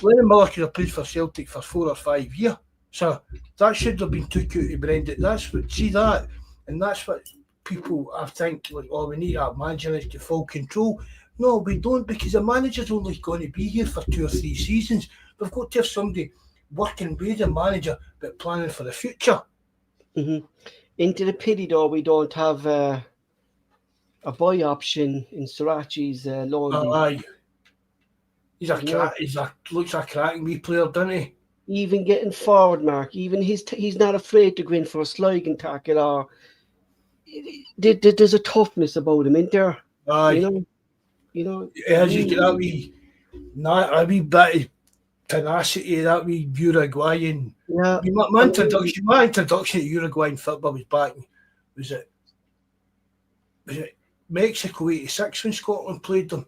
Lennon Muller could have played for Celtic for 4 or 5 years. So that should have been took out of Brendan. That's what, see that, and that's what people I think, like, oh, we need our manager to full control. No, we don't, because the manager's only going to be here for 2 or 3 seasons. We've got to have somebody working with the manager but planning for the future. Mm-hmm. Into the pity, though, we don't have a buy option in Sirachi's loan. Aye. He's looks a cracking wee player, doesn't he? Even getting forward, Mark, even he's not afraid to go in for a sliding tackle, or there's a toughness about him, isn't there? Aye. As you get that wee bit of tenacity, that wee Uruguayan. Yeah. I mean, my introduction to Uruguayan football was back. Was it Mexico '86 when Scotland played them,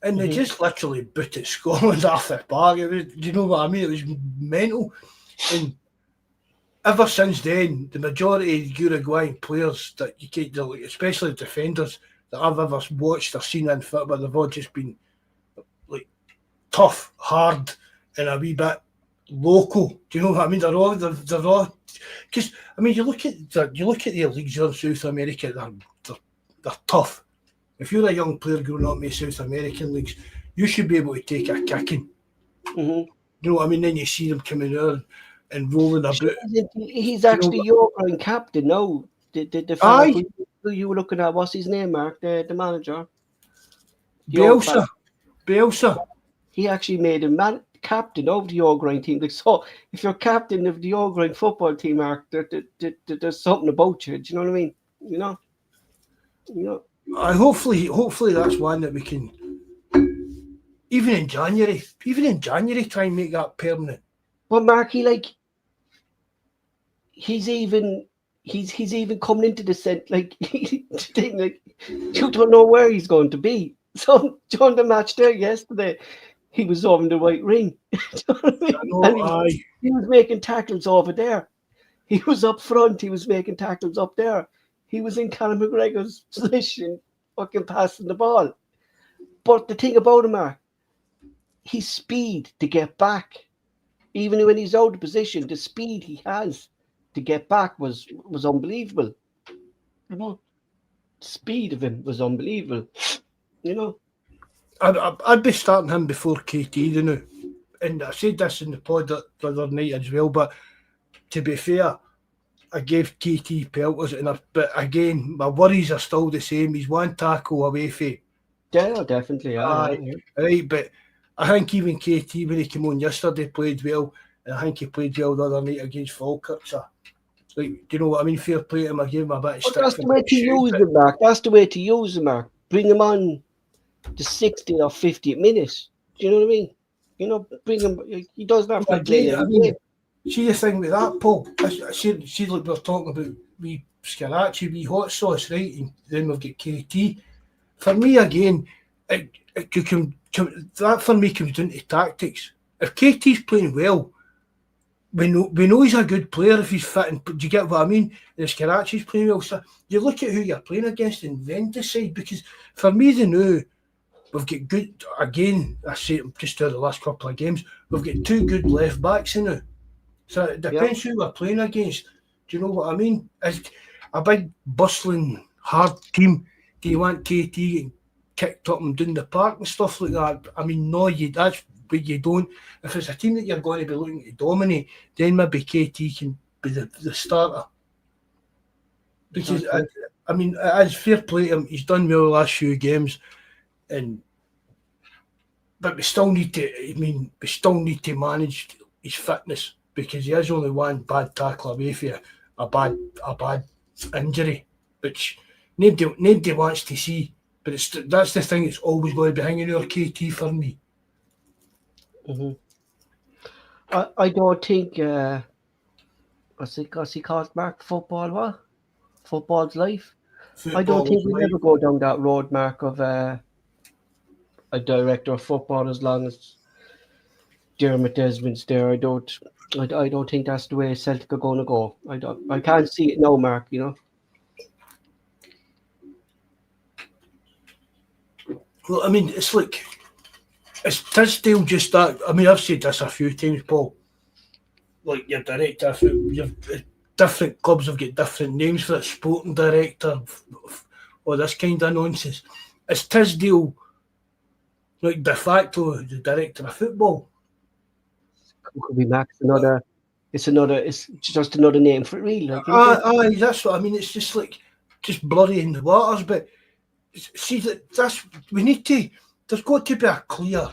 and they just literally booted Scotland off the park. Do you know what I mean? It was mental, and ever since then, the majority of Uruguayan players that you can't, especially defenders that I've ever watched or seen in football, they've all just been like tough, hard, and a wee bit local. Do you know what I mean? They're all because I mean you look at the leagues in South America, they're tough. If you're a young player growing up in South American leagues, you should be able to take a kicking. Mm-hmm. You know what I mean? Then you see them coming out, and rolling about. He's actually your grand captain now. The fella who you were looking at, what's his name, Mark? The manager. Bielsa. He actually made him captain of the All Grind team. Like, so, if you're captain of the All Grind football team, Mark, there's something about you. Do you know what I mean? You know. Hopefully that's one that we can. Even in January, try and make that permanent. Well, Mark, he's even coming into the set like thing, like you don't know where he's going to be. So during the match there yesterday, he was over in the right ring. He was making tackles over there. He was up front. He was making tackles up there. He was in Conor McGregor's position, fucking passing the ball. But the thing about him, Mark, his speed to get back, even when he's out of position, the speed he has to get back was unbelievable. You know, the speed of him was unbelievable. You know, I'd be starting him before KT, you know. And I said this in the pod the other night as well. But to be fair, I gave KT pelters, but again, my worries are still the same. He's one tackle away from. Yeah, definitely. Right, but I think even KT, when he came on yesterday, played well. And I think he played well the other night against Falkirk. So, like, do you know what I mean? Fair play to him. I gave him a bit of stick. That's the way to use him, Mark. That's the way to use him, Mark. Bring him on the 60th or 50th minute. Do you know what I mean? You know, bring him. He doesn't have to play. I mean, see the thing with that, Paul. See, like we're talking about wee Scarachi, wee hot sauce, right? And then we've got KT. For me, again, that for me comes down to tactics. If KT's playing well, we know he's a good player if he's fit. And do you get what I mean? And if Scarachi's playing well, so you look at who you're playing against and then decide. Because for me, they know we've got good. Again, I say it just out of the last couple of games, we've got two good left backs in now. So it depends who we're playing against. Do you know what I mean? As a big bustling hard team, do you want KT getting kicked up and down the park and stuff like that? I mean, no, that's what you don't. If it's a team that you're going to be looking to dominate, then maybe KT can be the starter. Because I mean, it's fair play to him. He's done well the last few games, but we still need to manage his fitness, because he has only one bad tackle away from a bad injury, which nobody wants to see. But that's the thing. It's always going to be hanging over KT for me. Mm-hmm. I don't think what's he called, Mark? Football, what? Football's life. I don't think we'll ever go down that road, Mark, of a director of football as long as Dermot Desmond's there. I don't think that's the way Celtic are going to go. I can't see it now, Mark. You know. Well, I mean, it's like it's still just that. I mean, I've said this a few times, Paul. Like your director, different clubs have got different names for it. Sporting director, or this kind of nonsense. It's Tisdale, like de facto the director of football. Could be Max. It's just another name for it, really. Like, that's what I mean. It's just like blurring the waters. But see, there's got to be a clear.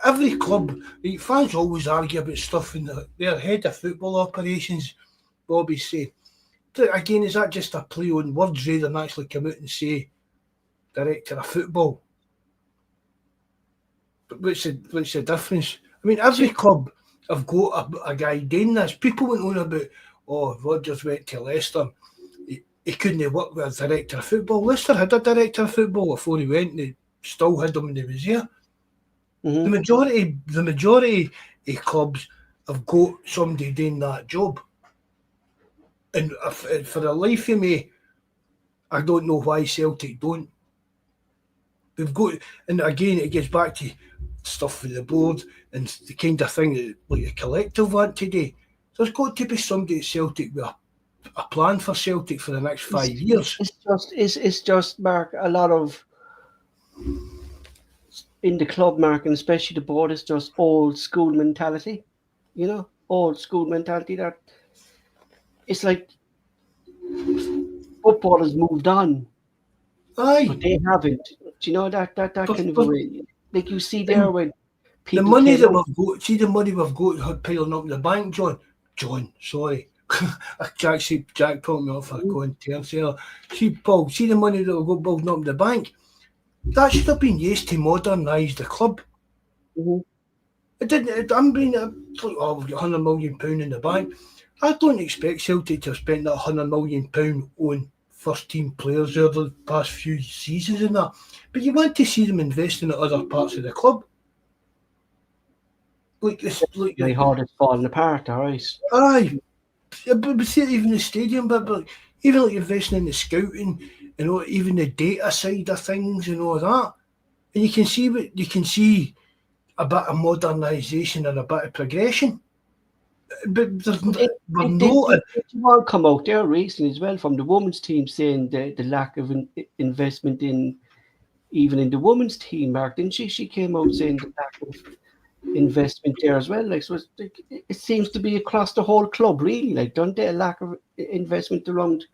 Every club, fans always argue about stuff in their head of football operations. Bobby say, again, is that just a play on words rather than actually come out and say director of football? But what's the difference? I mean, every club have got a guy doing this. People went on about, Rodgers went to Leicester. He couldn't work with a director of football. Leicester had a director of football before he went, and they still had him when he was here. Mm-hmm. The majority of clubs have got somebody doing that job. And for the life of me, I don't know why Celtic don't. We've got, and again, it gets back to stuff with the board and the kind of thing that like the collective want to do. There's got to be somebody at Celtic with a plan for Celtic for the next 5 years. It's just, Mark, a lot of in the club, Mark, and especially the board, is just old school mentality. You know, old school mentality that it's like football has moved on, Aye. but they haven't. Do you know that kind of a way? Like you see there when The people money came that out, we've got, see the money we've got piling up in the bank, John, sorry. Jack told me off for going to see, Paul, see the money that we've got building up in the bank? That should have been used to modernise the club. Mhm. It didn't. I'm being we've got £100 million in the bank. I don't expect Celtic to have spent that £100 million on first team players over the past few seasons and that. But you want to see them investing in other parts of the club. Like this, my heart is falling apart. All right. aye. But see, even the stadium, but even like investing in the scouting, even the data side of things and all that. And you can see a bit of modernisation and a bit of progression. But there's Did you all come out there recently as well from the women's team saying the lack of investment even in the women's team, Mark? Didn't she? She came out saying the lack of investment there as well. Like, so it seems to be across the whole club, really. Like, don't they? A lack of investment around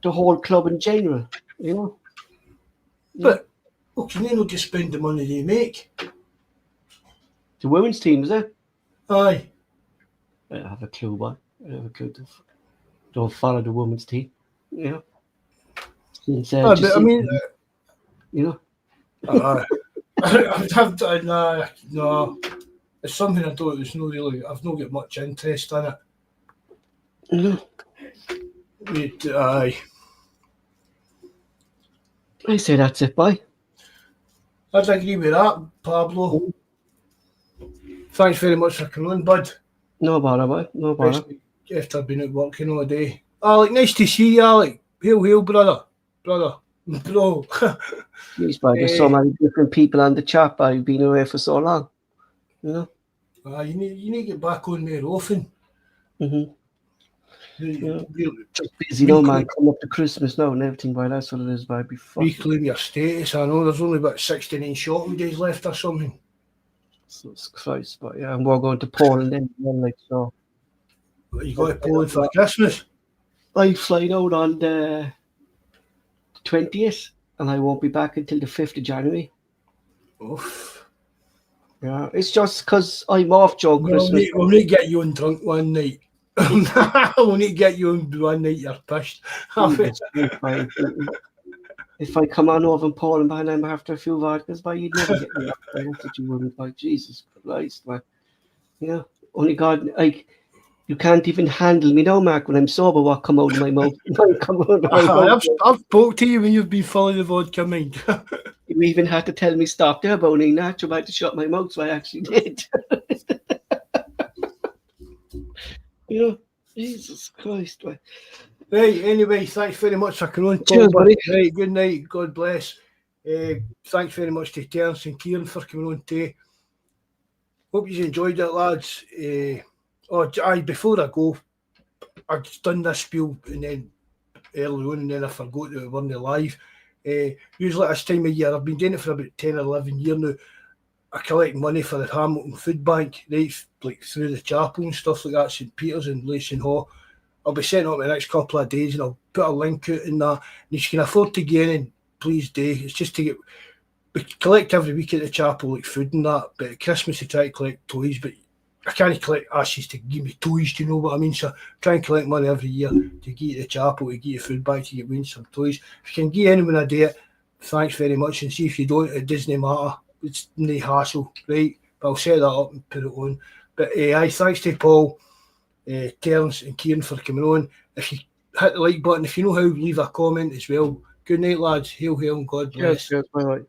the whole club in general, you know? But can they not just spend the money they make? The women's team, is it? Aye. I don't have a clue, boy. I have a clue. Don't follow the women's team, you know? Since, But I mean, you know? No. It's something I don't. It's not really. I've not got much interest in it. No. Aye. I say that's it, boy. I'd agree with that, Pablo. Thanks very much for coming on, bud. No bother, boy. No bother. After I've been at working all day. Alec, nice to see you, Alec. Hail, brother. Bro. Jeez, boy, there's so many different people on the chat, but I've been away for so long. You know? You need to get back on there often. Mm-hmm. Just busy, no man. Coming up to Christmas now and everything, boy. That's what it is, boy. Reclaim your status. I know there's only about 69 shopping days left or something. Jesus Christ, but yeah, and we're going to Poland then, like so. You got to Poland for Christmas? I fly out on the 20th, and I won't be back until the 5th of January. Oof. Yeah, it's just because I'm off during Christmas. We'll need to get you on drunk one night. We'll need to get you on one night you're pissed. If I come on over in Poland by then after a few vodkas, by you'd never get me up there. That's what you wouldn't like. Jesus Christ, man. Yeah, only God, like, you can't even handle me now, Mark, when I'm sober, what come out of my mouth. I've spoke to you when you've been full of the vodka, mind. You even had to tell me stop there, Bonnie. Not about to shut my mouth, so I actually did. You know, Jesus Christ, man. Right, anyway, thanks very much for coming on. Cheers, buddy. Right, good night, God bless. Thanks very much to Terence and Kieran for coming on today. Hope you enjoyed it, lads. Before I go, I've just done this spiel and then early on, and then I forgot that we weren't live. Usually at this time of year, I've been doing it for about 10 or 11 years now. I collect money for the Hamilton Food Bank, right, like through the chapel and stuff like that, St Peter's and Lacing Hall. I'll be setting up in the next couple of days and I'll put a link out in that. And if you can afford to get in, please do. It's just to we collect every week at the chapel, like food and that, but at Christmas I try to collect toys, but I can't collect ashes to give me toys, do you know what I mean? So I try and collect money every year to give the chapel, to give your food back, to get win some toys. If you can give anyone a day, thanks very much. And see if you don't, it doesn't matter. It's no hassle, right? But I'll set that up and put it on. But thanks to Paul, Terence and Kieran for coming on. If you hit the like button, if you know how, leave a comment as well. Good night, lads. Hail, and God bless. Cheers, bye.